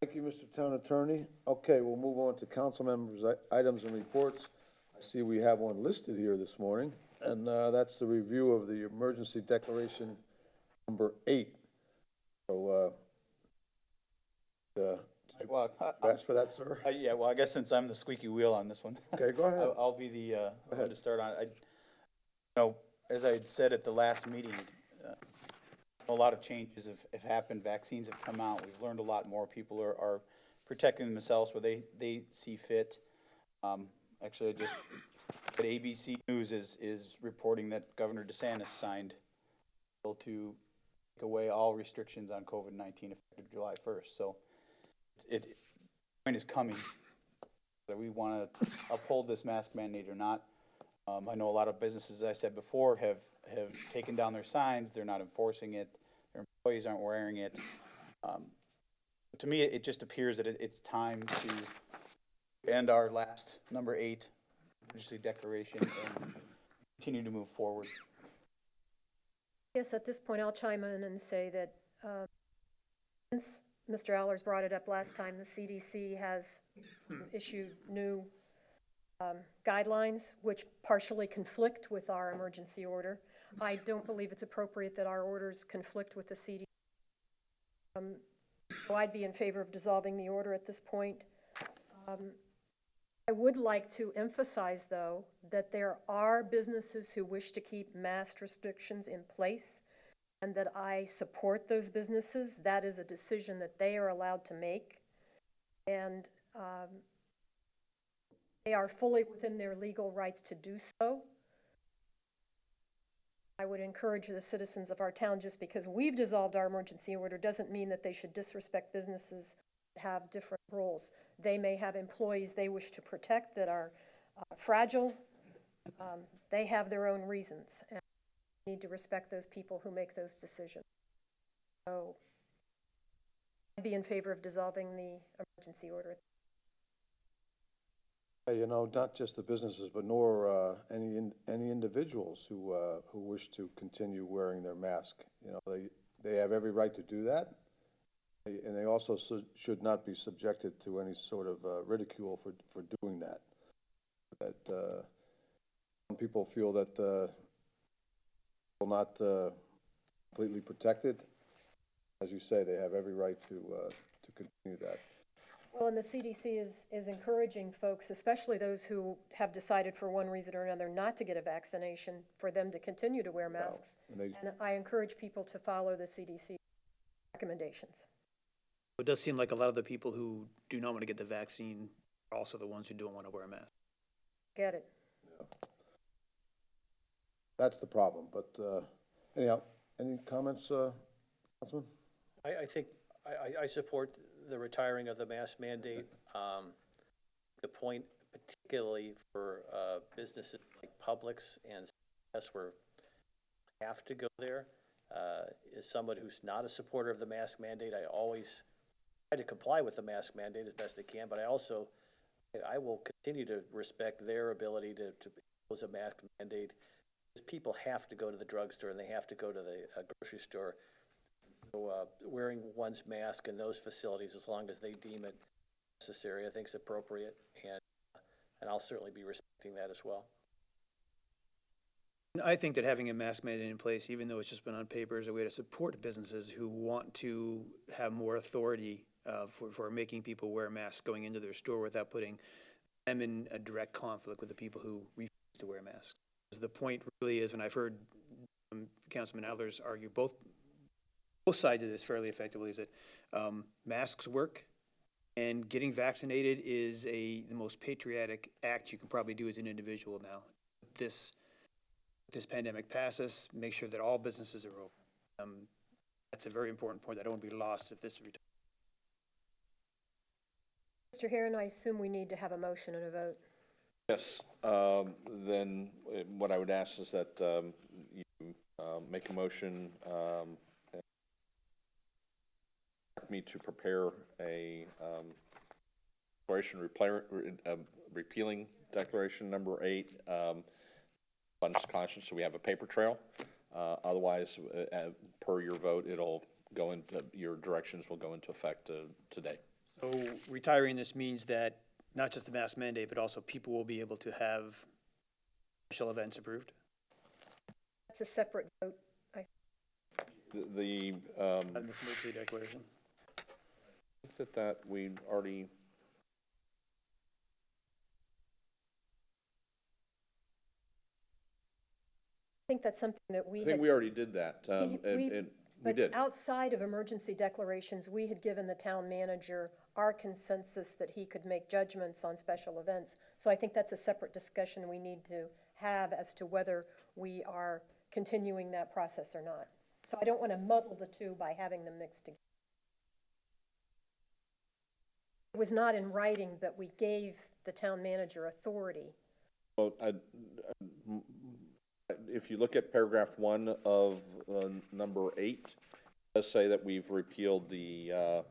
Thank you, Mr. Town Attorney. Okay, we'll move on to council members' items and reports. I see we have one listed here this morning, and that's the review of the emergency declaration number 8. So, Well, ask for that, sir? yeah, well, I guess since I'm the squeaky wheel on this one. Okay, go ahead. I'll be the one to start on it. You know, as I had said at the last meeting, a lot of changes have happened. Vaccines have come out. We've learned a lot more. People are protecting themselves where they see fit. Actually, but ABC News is reporting that Governor DeSantis signed a bill to take away all restrictions on COVID-19 effective July 1st. So the point is coming, whether we want to uphold this mask mandate or not. I know a lot of businesses, as I said before, have taken down their signs. They're not enforcing it. Their employees aren't wearing it. To me, it just appears that it's time to end our last number 8 emergency declaration and continue to move forward. Yes, at this point, I'll chime in and say that since Mr. Allers brought it up last time, the CDC has issued new guidelines which partially conflict with our emergency order. I don't believe it's appropriate that our orders conflict with the CDC. So I'd be in favor of dissolving the order at this point. I would like to emphasize, though, that there are businesses who wish to keep mask restrictions in place, and that I support those businesses. That is a decision that they are allowed to make. And they are fully within their legal rights to do so. I would encourage the citizens of our town, just because we've dissolved our emergency order doesn't mean that they should disrespect businesses that have different rules. They may have employees they wish to protect that are fragile. They have their own reasons, and we need to respect those people who make those decisions. So I'd be in favor of dissolving the emergency order. Hey, you know, not just the businesses, but nor any individuals who wish to continue wearing their mask. You know, they have every right to do that, and they also should not be subjected to any sort of ridicule for doing that. That some people feel that will not completely protected. As you say, they have every right to continue that. Well, and the CDC is encouraging folks, especially those who have decided for one reason or another not to get a vaccination, for them to continue to wear masks. And I encourage people to follow the CDC recommendations. It does seem like a lot of the people who do not want to get the vaccine are also the ones who don't want to wear a mask. Get it? That's the problem. But anyhow, any comments, Councilman? I think, I support the retiring of the mask mandate. The point particularly for businesses like Publix and CVS where have to go there, is someone who's not a supporter of the mask mandate. I always try to comply with the mask mandate as best I can, but I will continue to respect their ability to impose a mask mandate, because people have to go to the drugstore and they have to go to the grocery store. So wearing one's mask in those facilities, as long as they deem it necessary, I think is appropriate, and I'll certainly be respecting that as well. I think that having a mask mandate in place, even though it's just been on paper, is a way to support businesses who want to have more authority for making people wear masks going into their store without putting them in a direct conflict with the people who refuse to wear masks. Because the point really is, and I've heard Councilman Allers argue both sides of this fairly effectively, is that masks work, and getting vaccinated is the most patriotic act you can probably do as an individual now. This pandemic passes, make sure that all businesses are open. That's a very important point that don't want to be lost if this returns. Mr. Heron, I assume we need to have a motion and a vote. Yes, then what I would ask is that you make a motion me to prepare a declaration repealing declaration number 8, abundance of conscience, so we have a paper trail. Otherwise, per your vote, it'll go into, your directions will go into effect today. So retiring this means that not just the mask mandate, but also people will be able to have special events approved? That's a separate vote. The And this emergency declaration? I think that we already. I think that's something that we I think had. we already did that. We But did. outside of emergency declarations, we had given the town manager our consensus that he could make judgments on special events. So I think that's a separate discussion we need to have as to whether we are continuing that process or not. So I don't want to muddle the two by having them mixed together. It was not in writing that we gave the town manager authority. Well, if you look at paragraph 1 of number 8, it does say that we've repealed the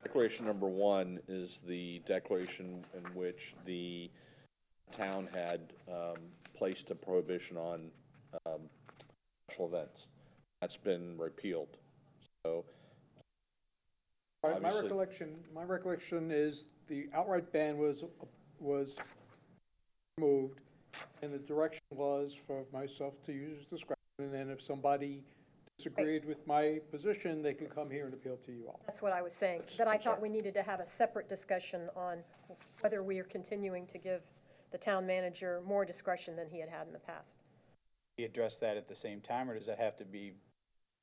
declaration number 1 is the declaration in which the town had placed a prohibition on special events. That's been repealed. So My obviously- my recollection is the outright ban was removed, and the direction was for myself to use discretion, and then if somebody disagreed with my position, they could come here and appeal to you all. That's what I was saying, that I thought we needed to have a separate discussion on whether we are continuing to give the town manager more discretion than he had had in the past. We address that at the same time, or does that have to be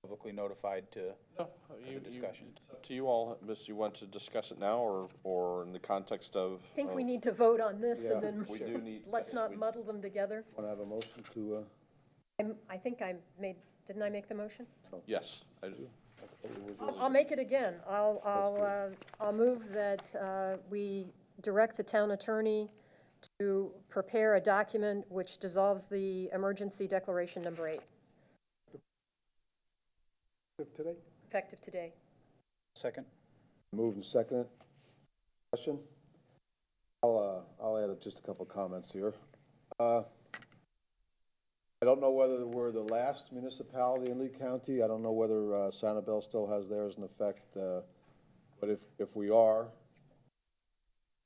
publicly notified to the discussion? It's up to you all, Miss, you want to discuss it now, or in the context of? I think we need to vote on this, and Yeah, then We do need. let's not muddle them together. Want to have a motion to, I think I made, didn't I make the motion? Yes, I do. I'll make it again. I'll move that we direct the town attorney to prepare a document which dissolves the emergency declaration number 8, Today? effective today. Second? move and second it? Discussion? I'll add just a couple of comments here. I don't know whether we're the last municipality in Lee County. I don't know whether Sanibel still has theirs in effect. But if we are,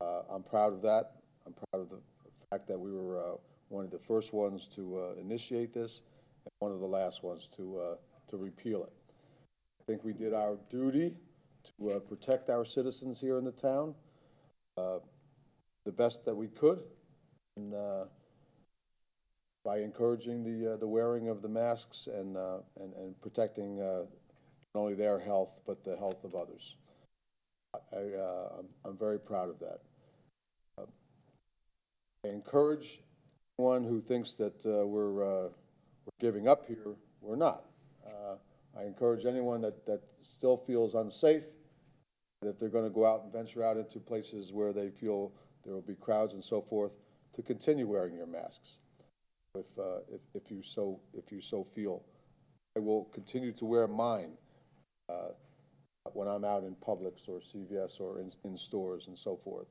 I'm proud of that. I'm proud of the fact that we were one of the first ones to initiate this and one of the last ones to repeal it. I think we did our duty to protect our citizens here in the town the best that we could, and by encouraging the wearing of the masks and protecting not only their health but the health of others. I'm very proud of that. I encourage anyone who thinks that we're giving up here. We're not. I encourage anyone that still feels unsafe, that they're going to go out and venture out into places where they feel there will be crowds and so forth, to continue wearing your masks. If you so feel, I will continue to wear mine when I'm out in Publix or CVS or in stores and so forth,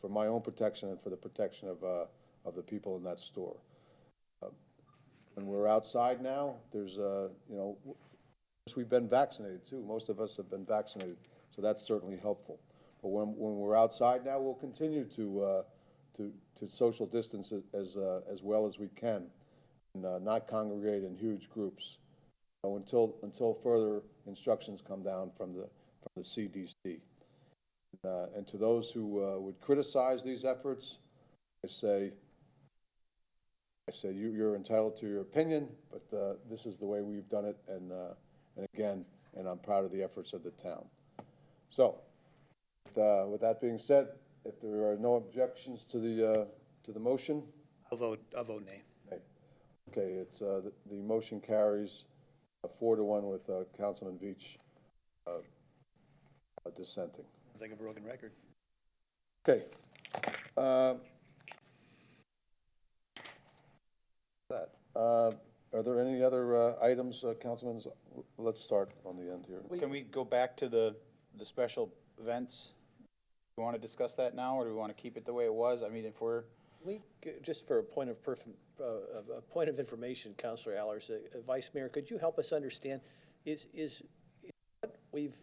for my own protection and for the protection of the people in that store. When we're outside now, there's we've been vaccinated too. Most of us have been vaccinated, so that's certainly helpful. But when we're outside now, we'll continue to social distance as well as we can, and not congregate in huge groups until further instructions come down from the CDC. And to those who would criticize these efforts, I say you're entitled to your opinion, but this is the way we've done it, and again, I'm proud of the efforts of the town. So, with that being said, if there are no objections to the motion, I'll vote nay. okay, it's the motion carries 4-1 with Councilman Veach dissenting. Sounds like a broken record. Okay. Are there any other items, Councilman? Let's start on the end here. Can we go back to the special events? Do you want to discuss that now, or do we want to keep it the way it was? I mean, if we're, Just for a point of information, Counselor Allers, Vice Mayor, could you help us understand, is what we've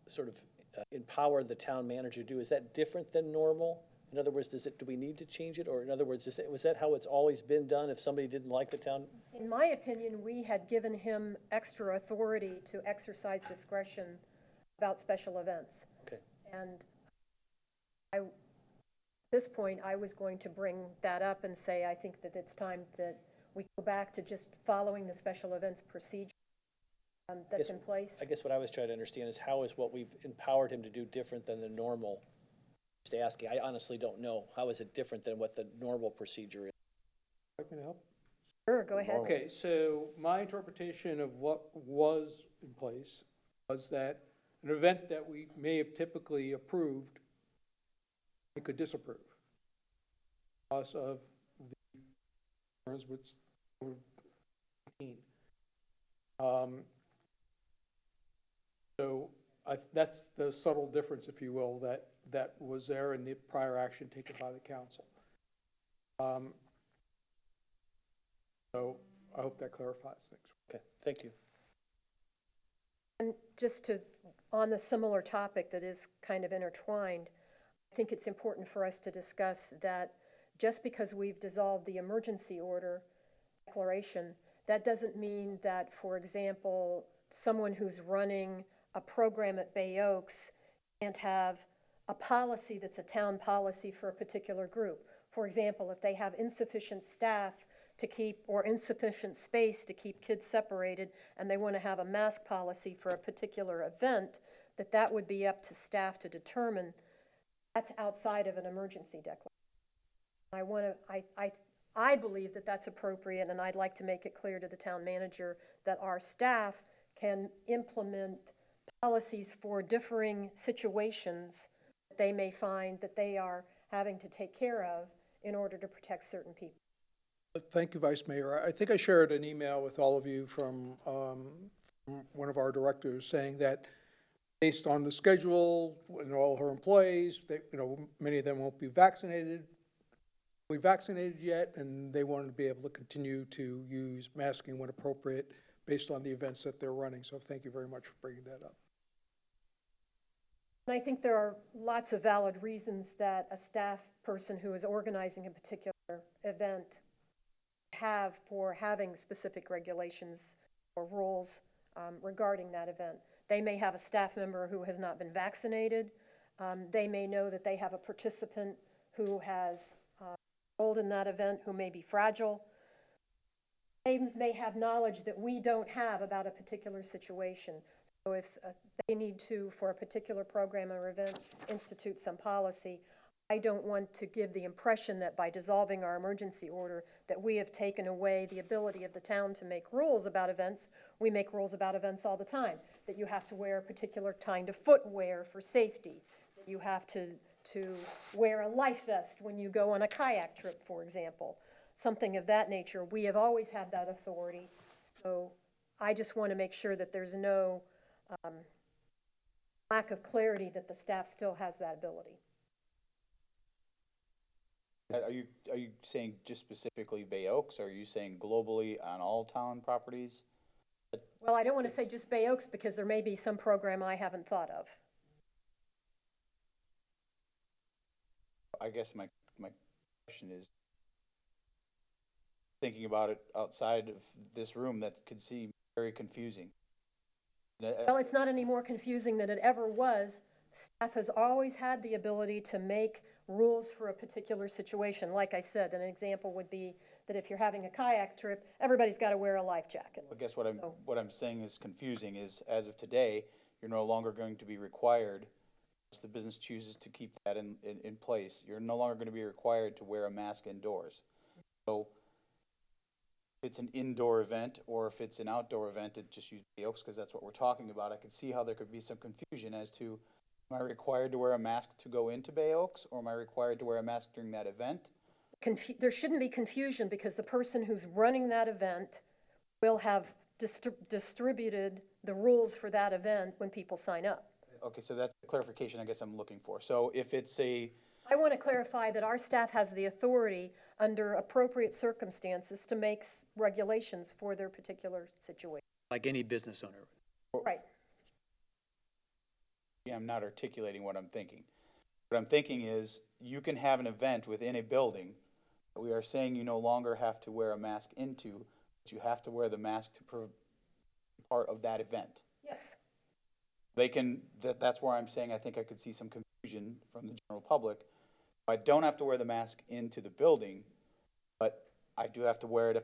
sort of empowered the town manager to do, is that different than normal? In other words, do we need to change it? Or in other words, was that how it's always been done if somebody didn't like the town? In my opinion, we had given him extra authority to exercise discretion about special events. Okay. And at this point, I was going to bring that up and say, I think that it's time that we go back to just following the special events procedure that's in place. I guess what I was trying to understand is how is what we've empowered him to do different than the normal? Just asking, I honestly don't know. How is it different than what the normal procedure is? Like me to help? Sure, go ahead. Okay, so my interpretation of what was in place was that an event that we may have typically approved, we could disapprove because of the concerns with COVID-19. So that's the subtle difference, if you will, that was there in the prior action taken by the council. So I hope that clarifies things. Okay, thank you. And just to, on the similar topic that is kind of intertwined, I think it's important for us to discuss that just because we've dissolved the emergency order declaration, that doesn't mean that, for example, someone who's running a program at Bay Oaks can't have a policy that's a town policy for a particular group. For example, if they have insufficient staff to keep, or insufficient space to keep kids separated, and they want to have a mask policy for a particular event, that would be up to staff to determine. That's outside of an emergency declaration. I believe that that's appropriate, and I'd like to make it clear to the town manager that our staff can implement policies for differing situations that they may find that they are having to take care of in order to protect certain people. Thank you, Vice Mayor. I think I shared an email with all of you from one of our directors saying that based on the schedule and all her employees, many of them won't be vaccinated yet, and they want to be able to continue to use masking when appropriate based on the events that they're running. So thank you very much for bringing that up. And I think there are lots of valid reasons that a staff person who is organizing a particular event have for having specific regulations or rules regarding that event. They may have a staff member who has not been vaccinated. They may know that they have a participant who has enrolled in that event who may be fragile. They may have knowledge that we don't have about a particular situation. So if they need to, for a particular program or event, institute some policy, I don't want to give the impression that by dissolving our emergency order that we have taken away the ability of the town to make rules about events. We make rules about events all the time, that you have to wear a particular kind of footwear for safety, that you have to wear a life vest when you go on a kayak trip, for example, something of that nature. We have always had that authority, so I just want to make sure that there's no lack of clarity that the staff still has that ability. Are you saying just specifically Bay Oaks, or are you saying globally on all town properties? Well, I don't want to say just Bay Oaks because there may be some program I haven't thought of. I guess my question is, thinking about it outside of this room, that could seem very confusing. Well, it's not any more confusing than it ever was. Staff has always had the ability to make rules for a particular situation. Like I said, an example would be that if you're having a kayak trip, everybody's got to wear a life jacket. I guess what I'm saying is confusing is, as of today, you're no longer going to be required, if the business chooses to keep that in place, you're no longer going to be required to wear a mask indoors. So if it's an indoor event or if it's an outdoor event, it just use Bay Oaks because that's what we're talking about. I can see how there could be some confusion as to, am I required to wear a mask to go into Bay Oaks, or am I required to wear a mask during that event? There shouldn't be confusion because the person who's running that event will have distributed the rules for that event when people sign up. Okay, so that's the clarification I guess I'm looking for. So if it's a, I want to clarify that our staff has the authority under appropriate circumstances to make regulations for their particular situation. Like any business owner. Right. yeah, I'm not articulating what I'm thinking. What I'm thinking is, you can have an event within a building that we are saying you no longer have to wear a mask into, but you have to wear the mask to be part of that event. Yes. They can, that's where I'm saying I think I could see some confusion from the general public. I don't have to wear the mask into the building, but I do have to wear it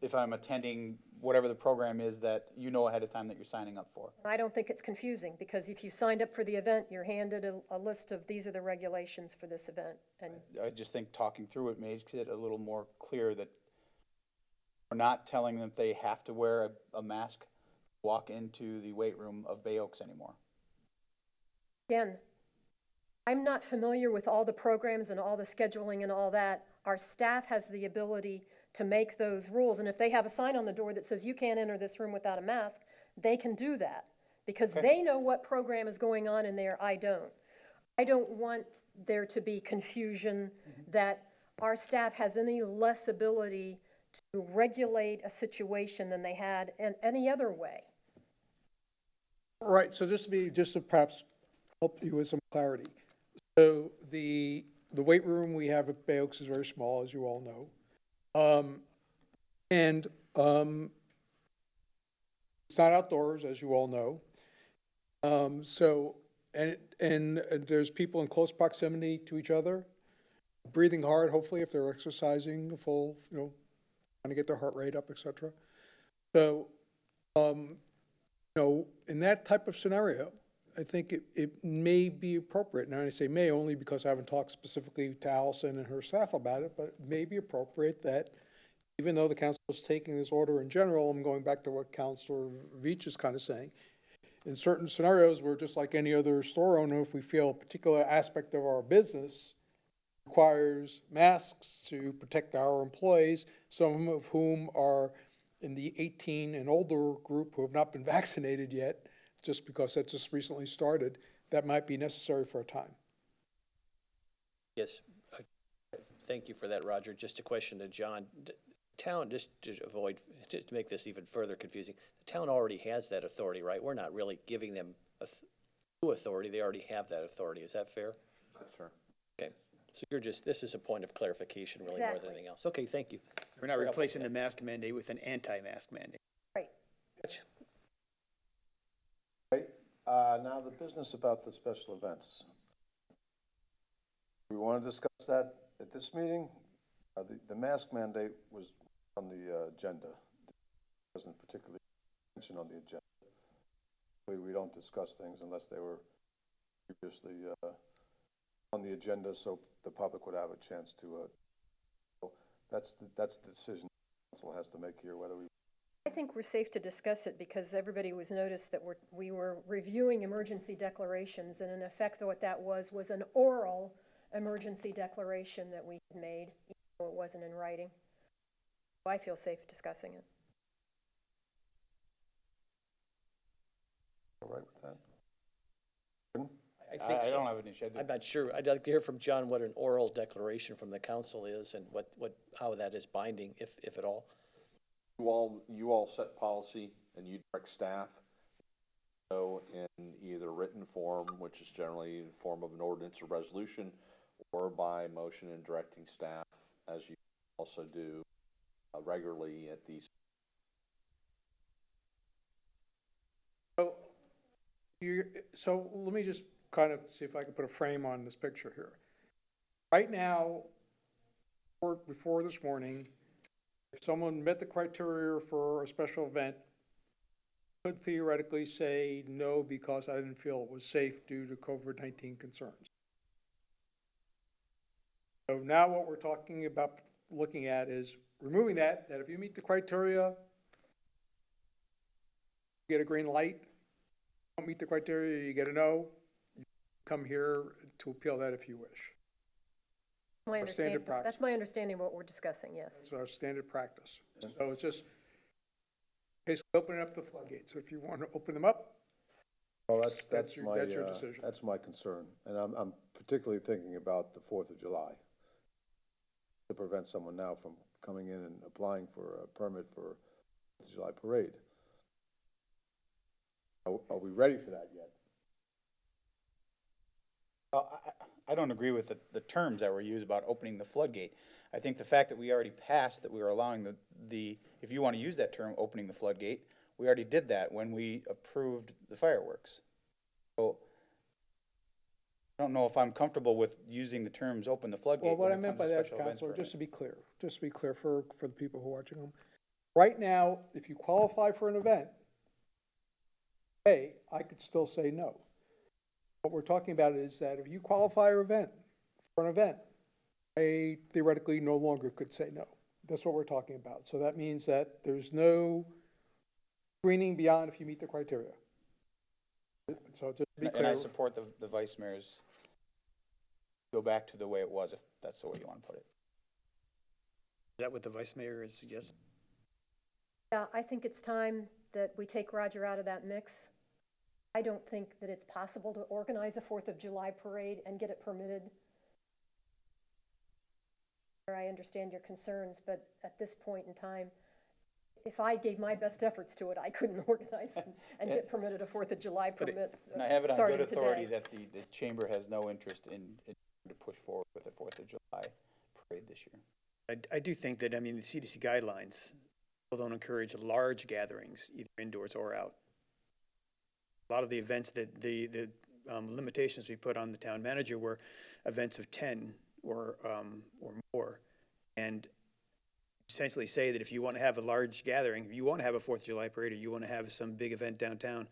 if I'm attending whatever the program is that you know ahead of time that you're signing up for. I don't think it's confusing because if you signed up for the event, you're handed a list of these are the regulations for this event. And I just think talking through it makes it a little more clear that we're not telling them they have to wear a mask, walk into the weight room of Bay Oaks anymore. again, I'm not familiar with all the programs and all the scheduling and all that. Our staff has the ability to make those rules, and if they have a sign on the door that says you can't enter this room without a mask, they can do that because they know what program is going on in there. I don't want there to be confusion that our staff has any less ability to regulate a situation than they had in any other way. Right, so just to perhaps help you with some clarity. So the weight room we have at Bay Oaks is very small, as you all know. And it's not outdoors, as you all know. So, and there's people in close proximity to each other, breathing hard, hopefully, if they're exercising the full, trying to get their heart rate up, et cetera. So, in that type of scenario, I think it may be appropriate, and I say may only because I haven't talked specifically to Allison and her staff about it, but it may be appropriate that even though the council is taking this order in general, I'm going back to what Councilor Veach is kind of saying, in certain scenarios, we're just like any other store owner, if we feel a particular aspect of our business requires masks to protect our employees, some of whom are in the 18 and older group who have not been vaccinated yet, just because that just recently started, that might be necessary for a time. Yes, thank you for that, Roger. Just a question to John. Town, just to make this even further confusing, the town already has that authority, right? We're not really giving them new authority. They already have that authority. Is that fair? Sure. Okay. So this is a point of clarification really more than Exactly. anything else. Okay, thank you. We're not replacing the mask mandate with an anti-mask mandate. Right. Gotcha. Okay, now the business about the special events. We want to discuss that at this meeting. The mask mandate was on the agenda. It wasn't particularly mentioned on the agenda. Typically, we don't discuss things unless they were previously on the agenda, so the public would have a chance to. So that's the decision the council has to make here, whether we. I think we're safe to discuss it because everybody was noticed that we were reviewing emergency declarations, and in effect, what that was an oral emergency declaration that we had made, even though it wasn't in writing. So I feel safe discussing it. All right with that? I think I so. don't have an issue. I'm not sure. I'd like to hear from John what an oral declaration from the council is and how that is binding, if at all. You all set policy and you direct staff. So in either written form, which is generally in the form of an ordinance or resolution, or by motion and directing staff, as you also do regularly at these. So let me just kind of see if I can put a frame on this picture here. Right now, before this morning, if someone met the criteria for a special event, could theoretically say no because I didn't feel it was safe due to COVID-19 concerns. So now what we're talking about looking at is removing that if you meet the criteria, you get a green light. Don't meet the criteria, you get a no. You come here to appeal that if you wish. Standard practice. That's my understanding of what we're discussing, yes. That's our standard practice. So it's just basically opening up the floodgates. So if you want to open them up, Well, that's your decision. That's my concern, and I'm particularly thinking about the 4th of July. To prevent someone now from coming in and applying for a permit for the July parade. Are we ready for that yet? I don't agree with the terms that were used about opening the floodgate. I think the fact that we already passed that we were allowing if you want to use that term, opening the floodgate, we already did that when we approved the fireworks. So I don't know if I'm comfortable with using the terms open the floodgate. Well, what I when it meant comes by to that, special events Counselor, just to permit. be clear for the people who are watching them. Right now, if you qualify for an event, I could still say no. What we're talking about is that if you qualify for an event, I theoretically no longer could say no. That's what we're talking about. So that means that there's no screening beyond if you meet the criteria. So just to be And I clear, support the vice mayor's go back to the way it was, if that's the way you want to put it. Is that what the vice mayor is suggesting? Yeah, I think it's time that we take Roger out of that mix. I don't think that it's possible to organize a 4th of July parade and get it permitted. I understand your concerns, but at this point in time, if I gave my best efforts to it, I couldn't organize and get permitted a Fourth of July permit And I have it on starting good authority today. that the chamber has no interest in to push forward with the Fourth of July parade this year. I do think that, I mean, the CDC guidelines still don't encourage large gatherings, either indoors or out. A lot of the events that the limitations we put on the town manager were events of 10 or more. And essentially say that if you want to have a large gathering, if you want to have a Fourth of July parade, or you want to have some big event downtown,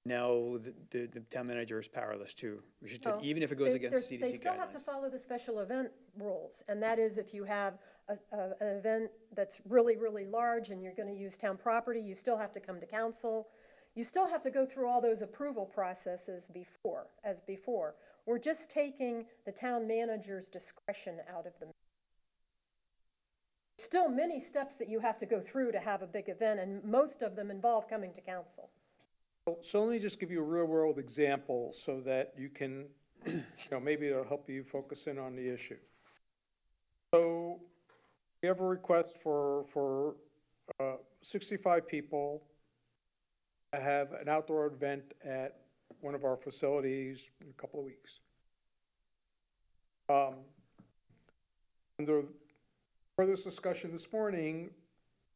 now the town manager is powerless too. We should, No, even if it goes They- against they CDC still have to guidelines. follow the special event rules, and that is if you have an event that's really, really large and you're going to use town property, you still have to come to council. You still have to go through all those approval processes as before. We're just taking the town manager's discretion out of the. Still many steps that you have to go through to have a big event, and most of them involve coming to council. So let me just give you a real-world example so that you can, maybe it'll help you focus in on the issue. So we have a request for 65 people to have an outdoor event at one of our facilities in a couple of weeks. Under further discussion this morning,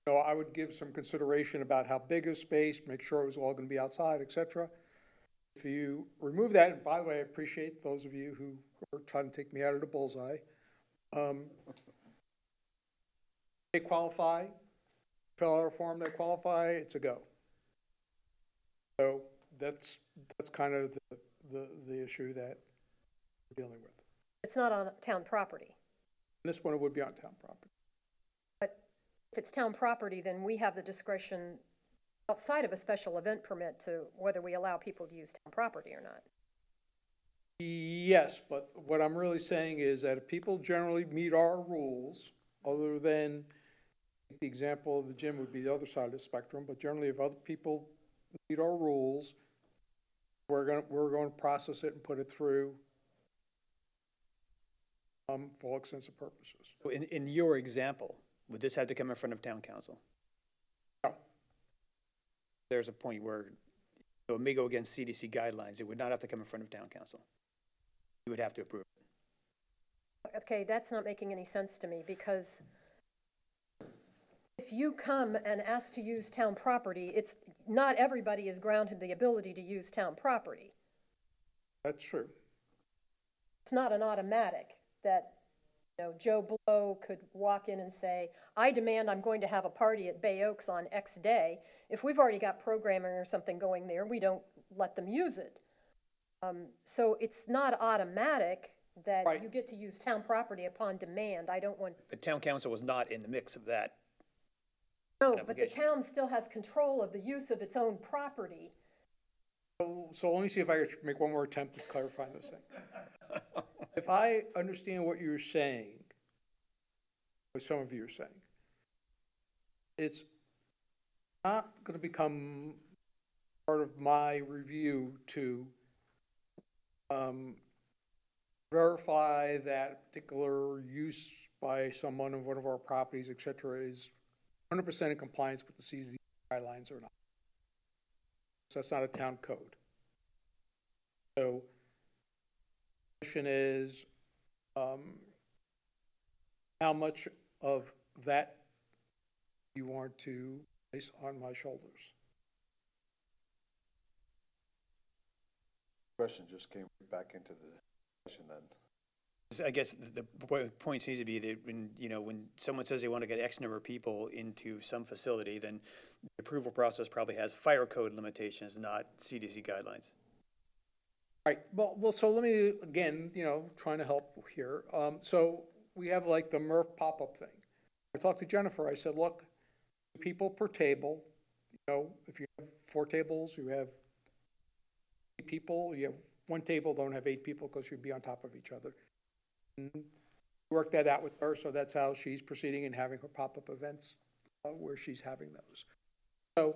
I would give some consideration about how big a space, make sure it was all going to be outside, et cetera. If you remove that, and by the way, I appreciate those of you who are trying to take me out of the bullseye. They qualify, fill out a form, they qualify, it's a go. So that's kind of the issue that we're dealing with. It's not on town property. This one, it would be on town property. But if it's town property, then we have the discretion outside of a special event permit to whether we allow people to use town property or not. Yes, but what I'm really saying is that if people generally meet our rules, other than, the example of the gym would be the other side of the spectrum, but generally if other people meet our rules, we're going to process it and put it through for all extensive purposes. So in your example, would this have to come in front of town council? No. There's a point where so it may go against CDC guidelines. It would not have to come in front of town council. You would have to approve it. Okay, that's not making any sense to me, because if you come and ask to use town property, it's, not everybody is granted the ability to use town property. That's true. It's not an automatic that, Joe Blow could walk in and say, I demand I'm going to have a party at Bay Oaks on X day. If we've already got programming or something going there, we don't let them use it. So it's not automatic that Right. you get to use town property upon demand. I don't want. But town council was not in the mix of that. No, An but the obligation. town still has control of the use of its own property. So let me see if I can make one more attempt to clarify this thing. If I understand what you're saying, what some of you are saying, it's not going to become part of my review to verify that particular use by someone of one of our properties, et cetera, is 100% in compliance with the CDC guidelines or not. So that's not a town code. So the question is, how much of that you want to place on my shoulders? Question just came back into the question then. So I guess the point seems to be that when someone says they want to get X number of people into some facility, then the approval process probably has fire code limitations, not CDC guidelines. Right, well, so let me, again, trying to help here. So we have like the Murph pop-up thing. I talked to Jennifer, I said, look, people per table, if you have 4 tables, you have 8 people, you have 1 table, don't have 8 people because you'd be on top of each other. And work that out with her, so that's how she's proceeding and having her pop-up events where she's having those. So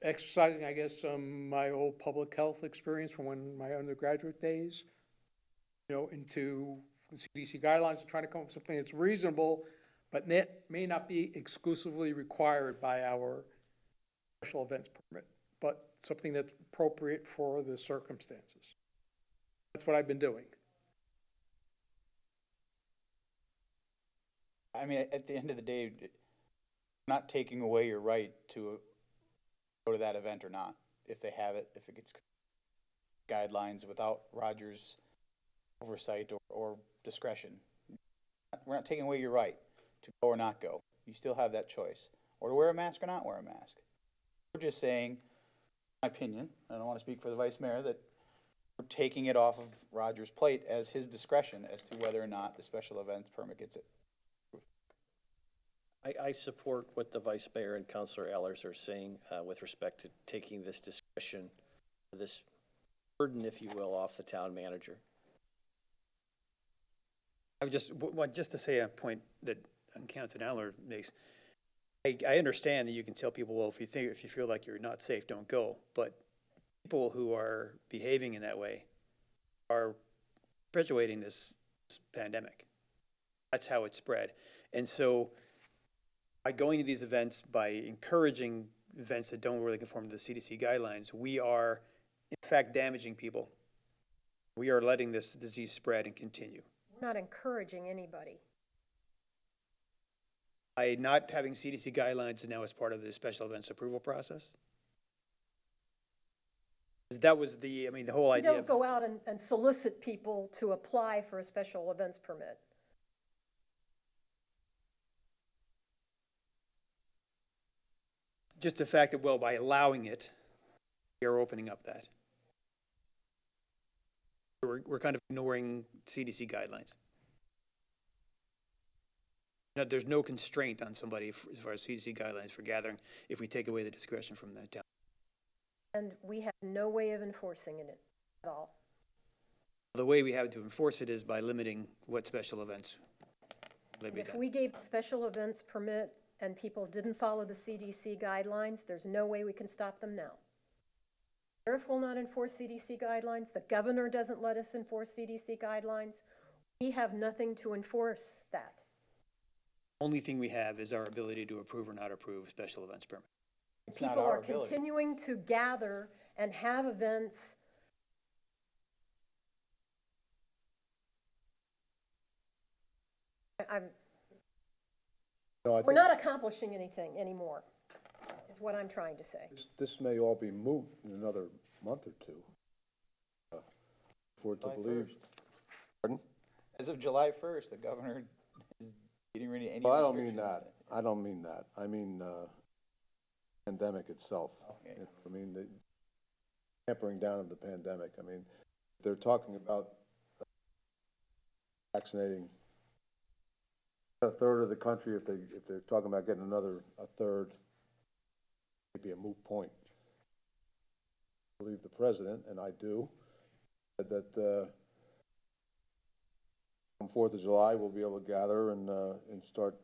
exercising, I guess, my old public health experience from my undergraduate days, into the CDC guidelines, trying to come up with something that's reasonable, but may not be exclusively required by our special events permit, but something that's appropriate for the circumstances. That's what I've been doing. I mean, at the end of the day, not taking away your right to go to that event or not, if they have it, if it gets guidelines without Roger's oversight or discretion. We're not taking away your right to go or not go. You still have that choice, or to wear a mask or not wear a mask. We're just saying, my opinion, I don't want to speak for the vice mayor, that we're taking it off of Roger's plate as his discretion as to whether or not the special events permit gets it. I support what the vice mayor and Councilor Allers are saying with respect to taking this discretion, this burden, if you will, off the town manager. I would just to say a point that Councilor Aller makes. I understand that you can tell people, well, if you feel like you're not safe, don't go. But people who are behaving in that way are perpetuating this pandemic. That's how it spread. And so by going to these events, by encouraging events that don't really conform to the CDC guidelines, we are in fact damaging people. We are letting this disease spread and continue. We're not encouraging anybody. By not having CDC guidelines now as part of the special events approval process? That was the whole We idea. don't go out and solicit people to apply for a special events permit. Just the fact that, well, by allowing it, we are opening up that. We're kind of ignoring CDC guidelines. Now, there's no constraint on somebody as far as CDC guidelines for gathering if we take away the discretion from the town. And we have no way of enforcing it at all. The way we have to enforce it is by limiting what special events may be If done. we gave a special events permit and people didn't follow the CDC guidelines, there's no way we can stop them now. The sheriff will not enforce CDC guidelines. The governor doesn't let us enforce CDC guidelines. We have nothing to enforce that. Only thing we have is our ability to approve or not approve special events permit. It's not People our are ability. continuing to gather and have events. No, I We're think not accomplishing anything anymore, is what I'm trying to say. this may all be moot in another month or two. For it to July believe. 1st. Pardon? As of July 1st, the governor is getting rid of any Well, I don't mean restrictions. that. I don't mean that. I mean, pandemic itself. Okay. I mean, the tampering down of the pandemic. I mean, they're talking about vaccinating a third of the country. If they're talking about getting a third, maybe a moot point. I believe the president, and I do, said that on 4th of July, we'll be able to gather and start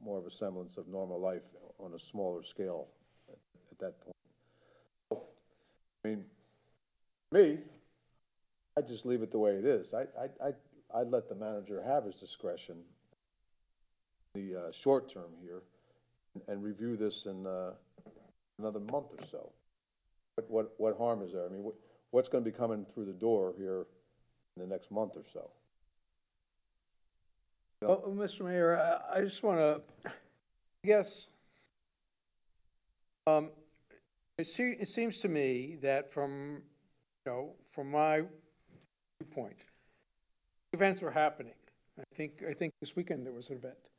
more of a semblance of normal life on a smaller scale at that point. So, I mean, me, I just leave it the way it is. I'd let the manager have his discretion, the short term here, and review this in another month or so. But what harm is there? I mean, what's going to be coming through the door here in the next month or so? Well, Mr. Mayor, I just want to, I guess, it seems to me that from my viewpoint, events are happening. I think this weekend there was an event.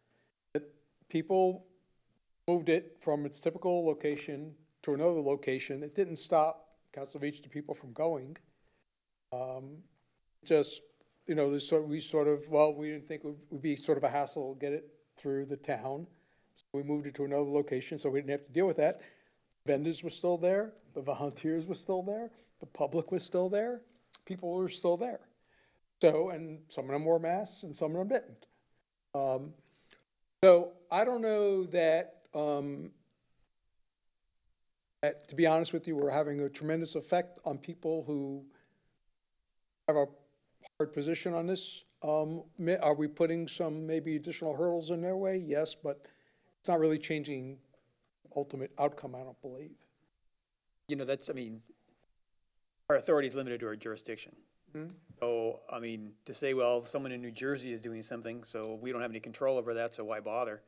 That people moved it from its typical location to another location. It didn't stop Council Beach to people from going. Just, we didn't think it would be sort of a hassle to get it through the town. So we moved it to another location so we didn't have to deal with that. Vendors were still there, the volunteers were still there, the public was still there, people were still there. So, and some of them wore masks and some of them didn't. So I don't know that, to be honest with you, we're having a tremendous effect on people who have a hard position on this. Are we putting some maybe additional hurdles in their way? Yes, but it's not really changing ultimate outcome, I don't believe. You know, that's, I mean, our authority is limited to our jurisdiction. So, I mean, to say, well, someone in New Jersey is doing something, so we don't have any control over that, so why bother?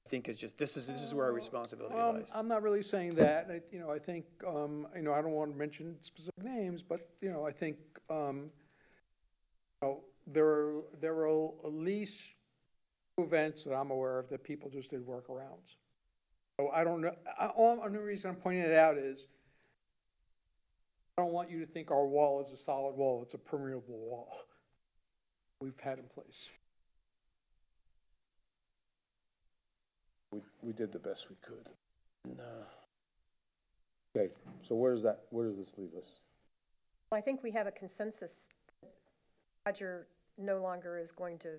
I think it's just, this is where our responsibility lies. I'm not really saying that. I think, I don't want to mention specific names, but, I think, there are at least two events that I'm aware of that people just did workarounds. So I don't know, the reason I'm pointing it out is I don't want you to think our wall is a solid wall, it's a permeable wall we've had in place. We did the best we could. Okay, so where does this leave us? I think we have a consensus. Roger no longer is going to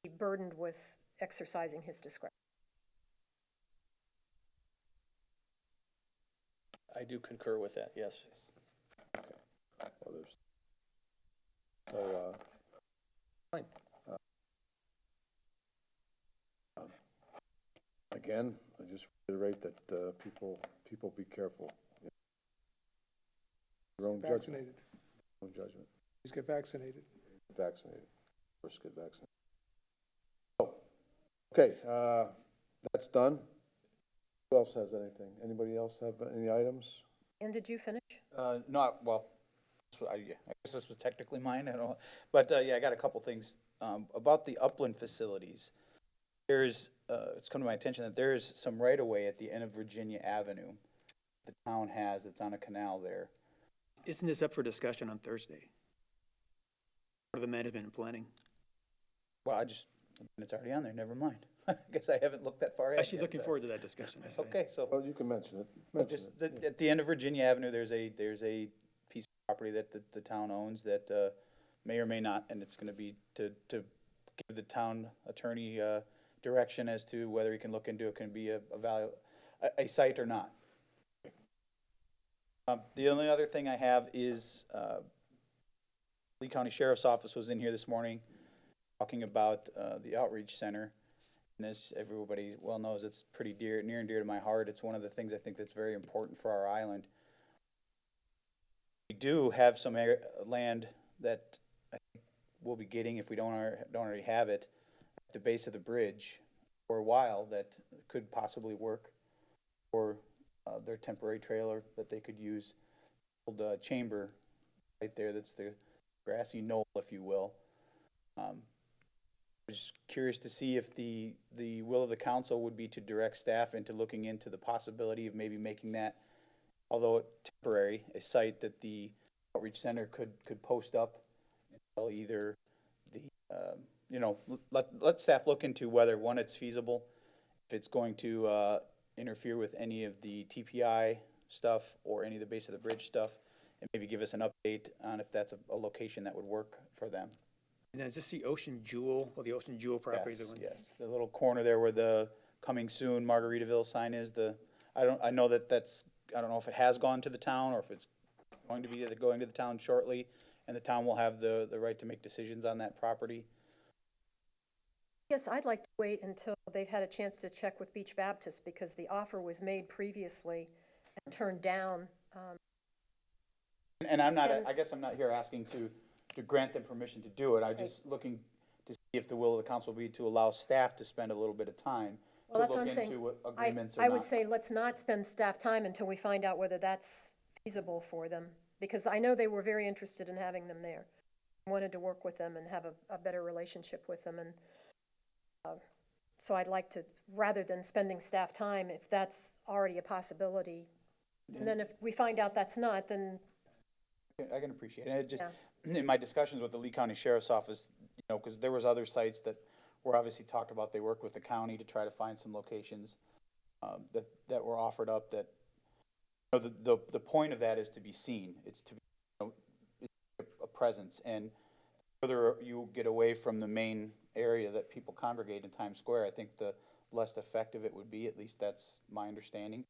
be burdened with exercising his discretion. I do concur with that, yes. Well, so, Fine. again, I just reiterate that, people be careful. Your own judgment, Vaccinated. own judgment. Please get vaccinated. Vaccinated. First get vaccinated. Oh, okay, that's done. Who else has anything? Anybody else have any items? And did you finish? Not, well, yeah, I guess this was technically mine, I don't know. But, yeah, I got a couple things. About the upland facilities. There's, it's come to my attention that there is some right-of-way at the end of Virginia Avenue the town has, it's on a canal there. Isn't this up for discussion on Thursday? Part of the management and planning. Well, it's already on there, never mind. I guess I haven't looked that far ahead. Actually, yet, looking so- forward to that discussion, I say. Okay, so. Well, you can mention it. Just, at the end of Virginia Avenue, there's a piece of property that the town owns that, may or may not, and it's gonna be to give the town attorney, direction as to whether he can look into it, can be a site or not. The only other thing I have is, Lee County Sheriff's Office was in here this morning talking about, the outreach center. And as everybody well knows, it's pretty near and dear to my heart. It's one of the things I think that's very important for our island. We do have some land that I think we'll be getting, if we don't already have it, at the base of the bridge for a while that could possibly work for their temporary trailer that they could use. Old chamber right there, that's the grassy knoll, if you will. I'm just curious to see if the will of the council would be to direct staff into looking into the possibility of maybe making that, although temporary, a site that the outreach center could post up until either the, let staff look into whether, one, it's feasible, if it's going to interfere with any of the TPI stuff or any of the base of the bridge stuff, and maybe give us an update on if that's a location that would work for them. And is this the Ocean Jewel, or the Ocean Jewel property? Yes, the one- yes, the little corner there where the coming soon Margaritaville sign is, I know that's, I don't know if it has gone to the town or if it's going to be going to the town shortly, and the town will have the right to make decisions on that property. Yes, I'd like to wait until they've had a chance to check with Beach Baptist, because the offer was made previously and turned down. And I'm not, I guess I'm not here asking to grant them permission to do it, I'm just looking to see if the will of the council be to allow staff to spend a little bit of time Well, to that's what I'm look saying. into agreements or I not. would say let's not spend staff time until we find out whether that's feasible for them, because I know they were very interested in having them there. Wanted to work with them and have a better relationship with them, and so I'd like to, rather than spending staff time, if that's already a possibility, and then if we find out that's not, then I can appreciate it. And it just, in my discussions with the Lee County Sheriff's Office, because there was other sites that were obviously talked about, they worked with the county to try to find some locations that were offered up that, the point of that is to be seen. It's to be, it's a presence. And the further you get away from the main area that people congregate in Times Square, I think the less effective it would be, at least that's my understanding.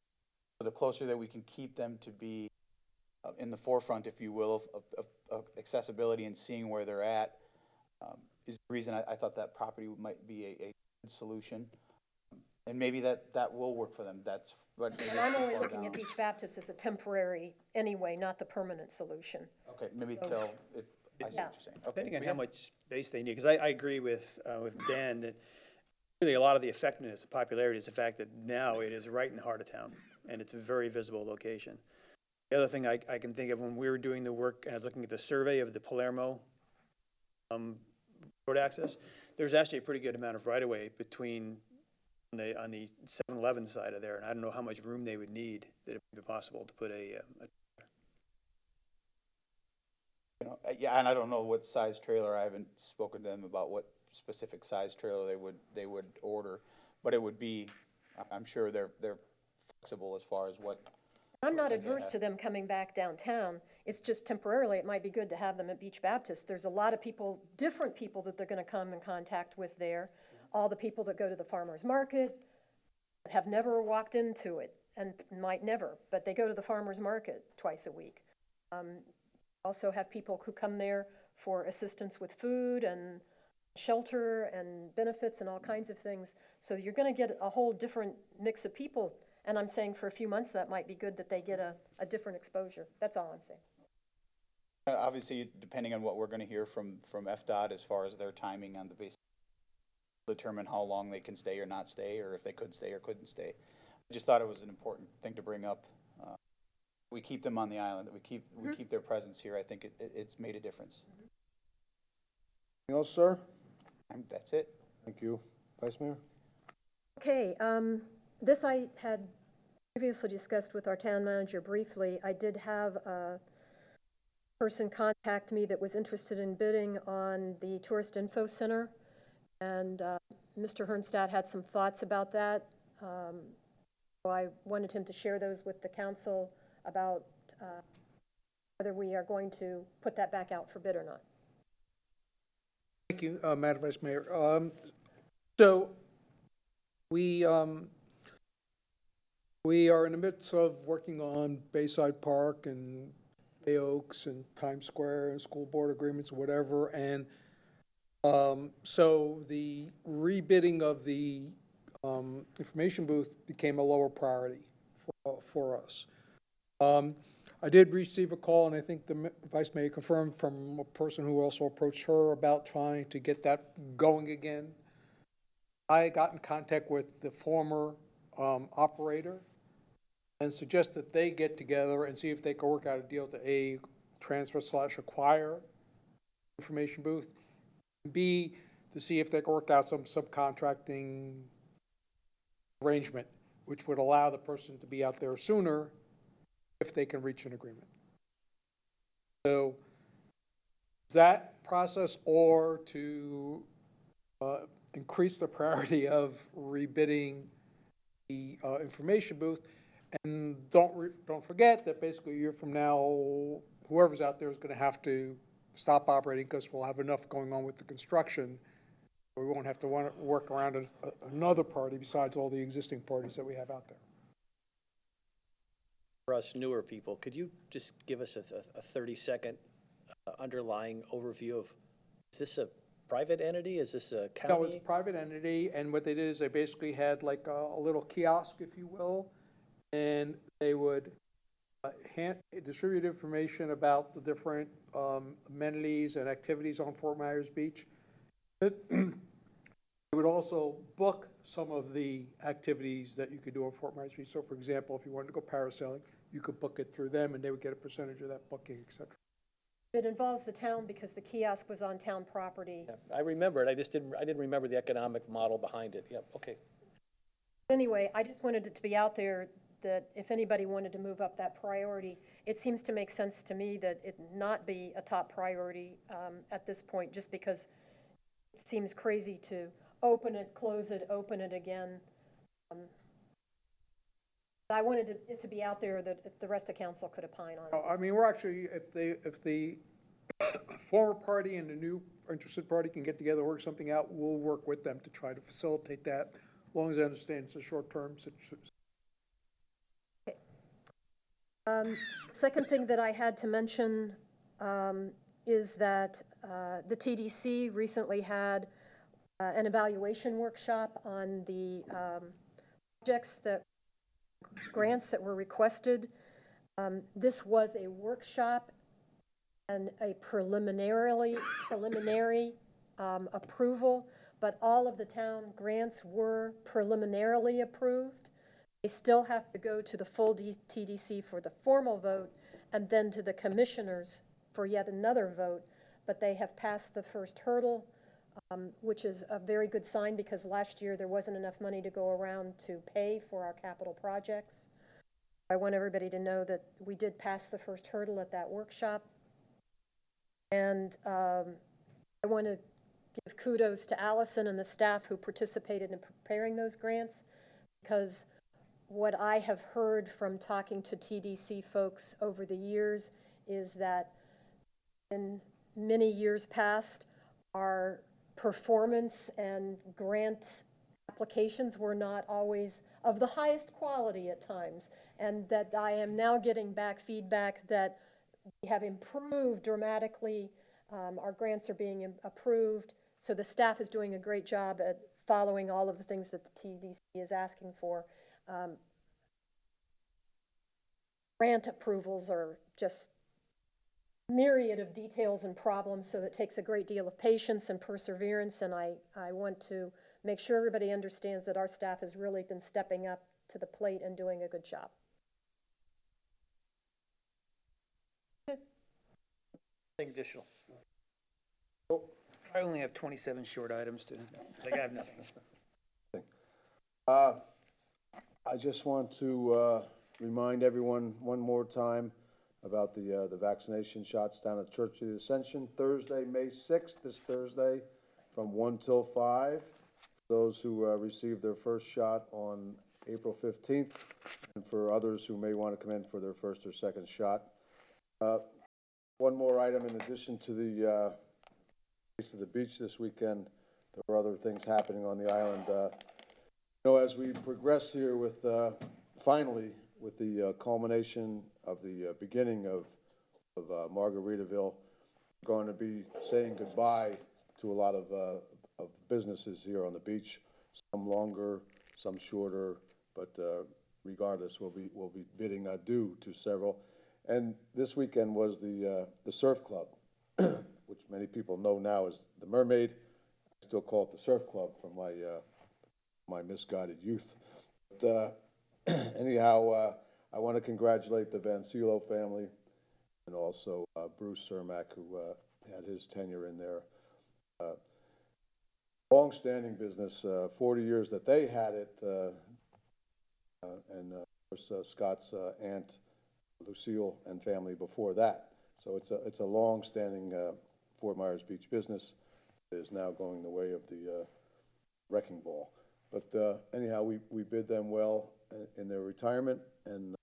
So the closer that we can keep them to be in the forefront, if you will, of accessibility and seeing where they're at, is the reason I thought that property might be a good solution. And maybe that will work for them. That's what. maybe And I'm it's too only far looking at down. Beach Baptist as a temporary anyway, not the permanent solution. Okay, maybe So- till, I see Yeah. what you're saying. Okay. Depending on we how have- much space they need, because I agree with Dan that really a lot of the effectiveness, the popularity is the fact that now it is right in the heart of town, and it's a very visible location. The other thing I can think of when we were doing the work, and I was looking at the survey of the Palermo road access, there's actually a pretty good amount of right-of-way between, on the 7-Eleven side of there, and I don't know how much room they would need, that it would be possible to put Yeah, and I don't know what size trailer, I haven't spoken to them about what specific size trailer they would order, but it would be, I'm sure they're flexible as far as what. I'm not Okay, adverse yeah. to them coming back downtown. It's just temporarily, it might be good to have them at Beach Baptist. There's a lot of people, different people that they're gonna come in contact with there. All the people that go to the farmer's market have never walked into it and might never, but they go to the farmer's market twice a week. Also have people who come there for assistance with food and shelter and benefits and all kinds of things. So you're gonna get a whole different mix of people. And I'm saying for a few months, that might be good that they get a different exposure. That's all I'm saying. Obviously, depending on what we're gonna hear from FDOT as far as their timing on the base, determine how long they can stay or not stay, or if they could stay or couldn't stay. I just thought it was an important thing to bring up. We keep them on the island, we keep their presence here. I think it's made a difference. Anything else, sir? That's it. Thank you. Vice Mayor? Okay, this I had previously discussed with our town manager briefly. I did have a person contact me that was interested in bidding on the Tourist Info Center, and Mr. Hernstadt had some thoughts about that. So I wanted him to share those with the council about whether we are going to put that back out for bid or not. Thank you, Madam Vice Mayor. So we are in the midst of working on Bayside Park and Bay Oaks and Times Square and school board agreements or whatever. And so the rebidding of the information booth became a lower priority for us. I did receive a call, and I think the Vice Mayor confirmed, from a person who also approached her about trying to get that going again. I got in contact with the former operator and suggest that they get together and see if they can work out a deal to transfer/acquire information booth. B, to see if they can work out some subcontracting arrangement, which would allow the person to be out there sooner if they can reach an agreement. So that process, or to increase the priority of rebidding the information booth. And don't forget that basically a year from now, whoever's out there is going to have to stop operating, because we'll have enough going on with the construction. We won't have to work around another party besides all the existing parties that we have out there. For us newer people, could you just give us a 30-second underlying overview of, is this a private entity? Is this a county? No, it's a private entity, and what they did is they basically had like a little kiosk, if you will, and they would distribute information about the different amenities and activities on Fort Myers Beach. They would also book some of the activities that you could do on Fort Myers Beach. So, for example, if you wanted to go parasailing, you could book it through them, and they would get a percentage of that booking, et cetera. It involves the town because the kiosk was on town property. Yeah, I remember it, I didn't remember the economic model behind it. Yep, okay. Anyway, I just wanted it to be out there that if anybody wanted to move up that priority, it seems to make sense to me that it not be a top priority at this point, just because it seems crazy to open it, close it, open it again. I wanted it to be out there that the rest of council could opine on it. I mean, we're actually, if the former party and the new interested party can get together, work something out, we'll work with them to try to facilitate that, as long as I understand it's a short-term situation. Second thing that I had to mention is that the TDC recently had an evaluation workshop on the projects that, grants that were requested. This was a workshop and a preliminary approval, but all of the town grants were preliminarily approved. They still have to go to the full TDC for the formal vote, and then to the commissioners for yet another vote, but they have passed the first hurdle, which is a very good sign, because last year there wasn't enough money to go around to pay for our capital projects. I want everybody to know that we did pass the first hurdle at that workshop. And I want to give kudos to Allison and the staff who participated in preparing those grants, because what I have heard from talking to TDC folks over the years is that in many years past, our performance and grant applications were not always of the highest quality at times, and that I am now getting back feedback that we have improved dramatically. Our grants are being approved, so the staff is doing a great job at following all of the things that the TDC is asking for. Grant approvals are just myriad of details and problems, so it takes a great deal of patience and perseverance, and I want to make sure everybody understands that our staff has really been stepping up to the plate and doing a good job. Anything additional? I only have 27 short items to, like, I have nothing. I just want to remind everyone one more time about the vaccination shots down at Church of the Ascension, Thursday, May 6th, this Thursday, from 1 till 5. Those who received their first shot on April 15th, and for others who may want to come in for their first or second shot. One more item in addition to the Taste of the Beach this weekend, there were other things happening on the island. As we progress here with, finally, with the culmination of the beginning of Margaritaville, we're going to be saying goodbye to a lot of businesses here on the beach, some longer, some shorter, but regardless, we'll be bidding adieu to several. And this weekend was the Surf Club, which many people know now as the Mermaid. I still call it the Surf Club from my misguided youth. But anyhow, I want to congratulate the Van Silo family, and also Bruce Cermak, who had his tenure in there. Long-standing business, 40 years that they had it, and of course Scott's aunt, Lucille, and family before that. So it's a long-standing Fort Myers Beach business. It is now going the way of the wrecking ball. But anyhow, we bid them well in their retirement, and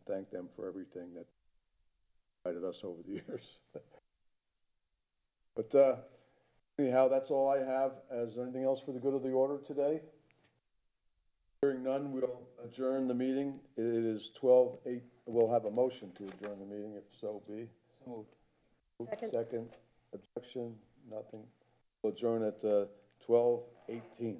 thank them for everything that guided us over the years. But anyhow, that's all I have. Is there anything else for the good of the order today? Hearing none, we'll adjourn the meeting. It is 12:08. We'll have a motion to adjourn the meeting, if so be. So moved. Second. Objection? Nothing. We'll adjourn at 12:18.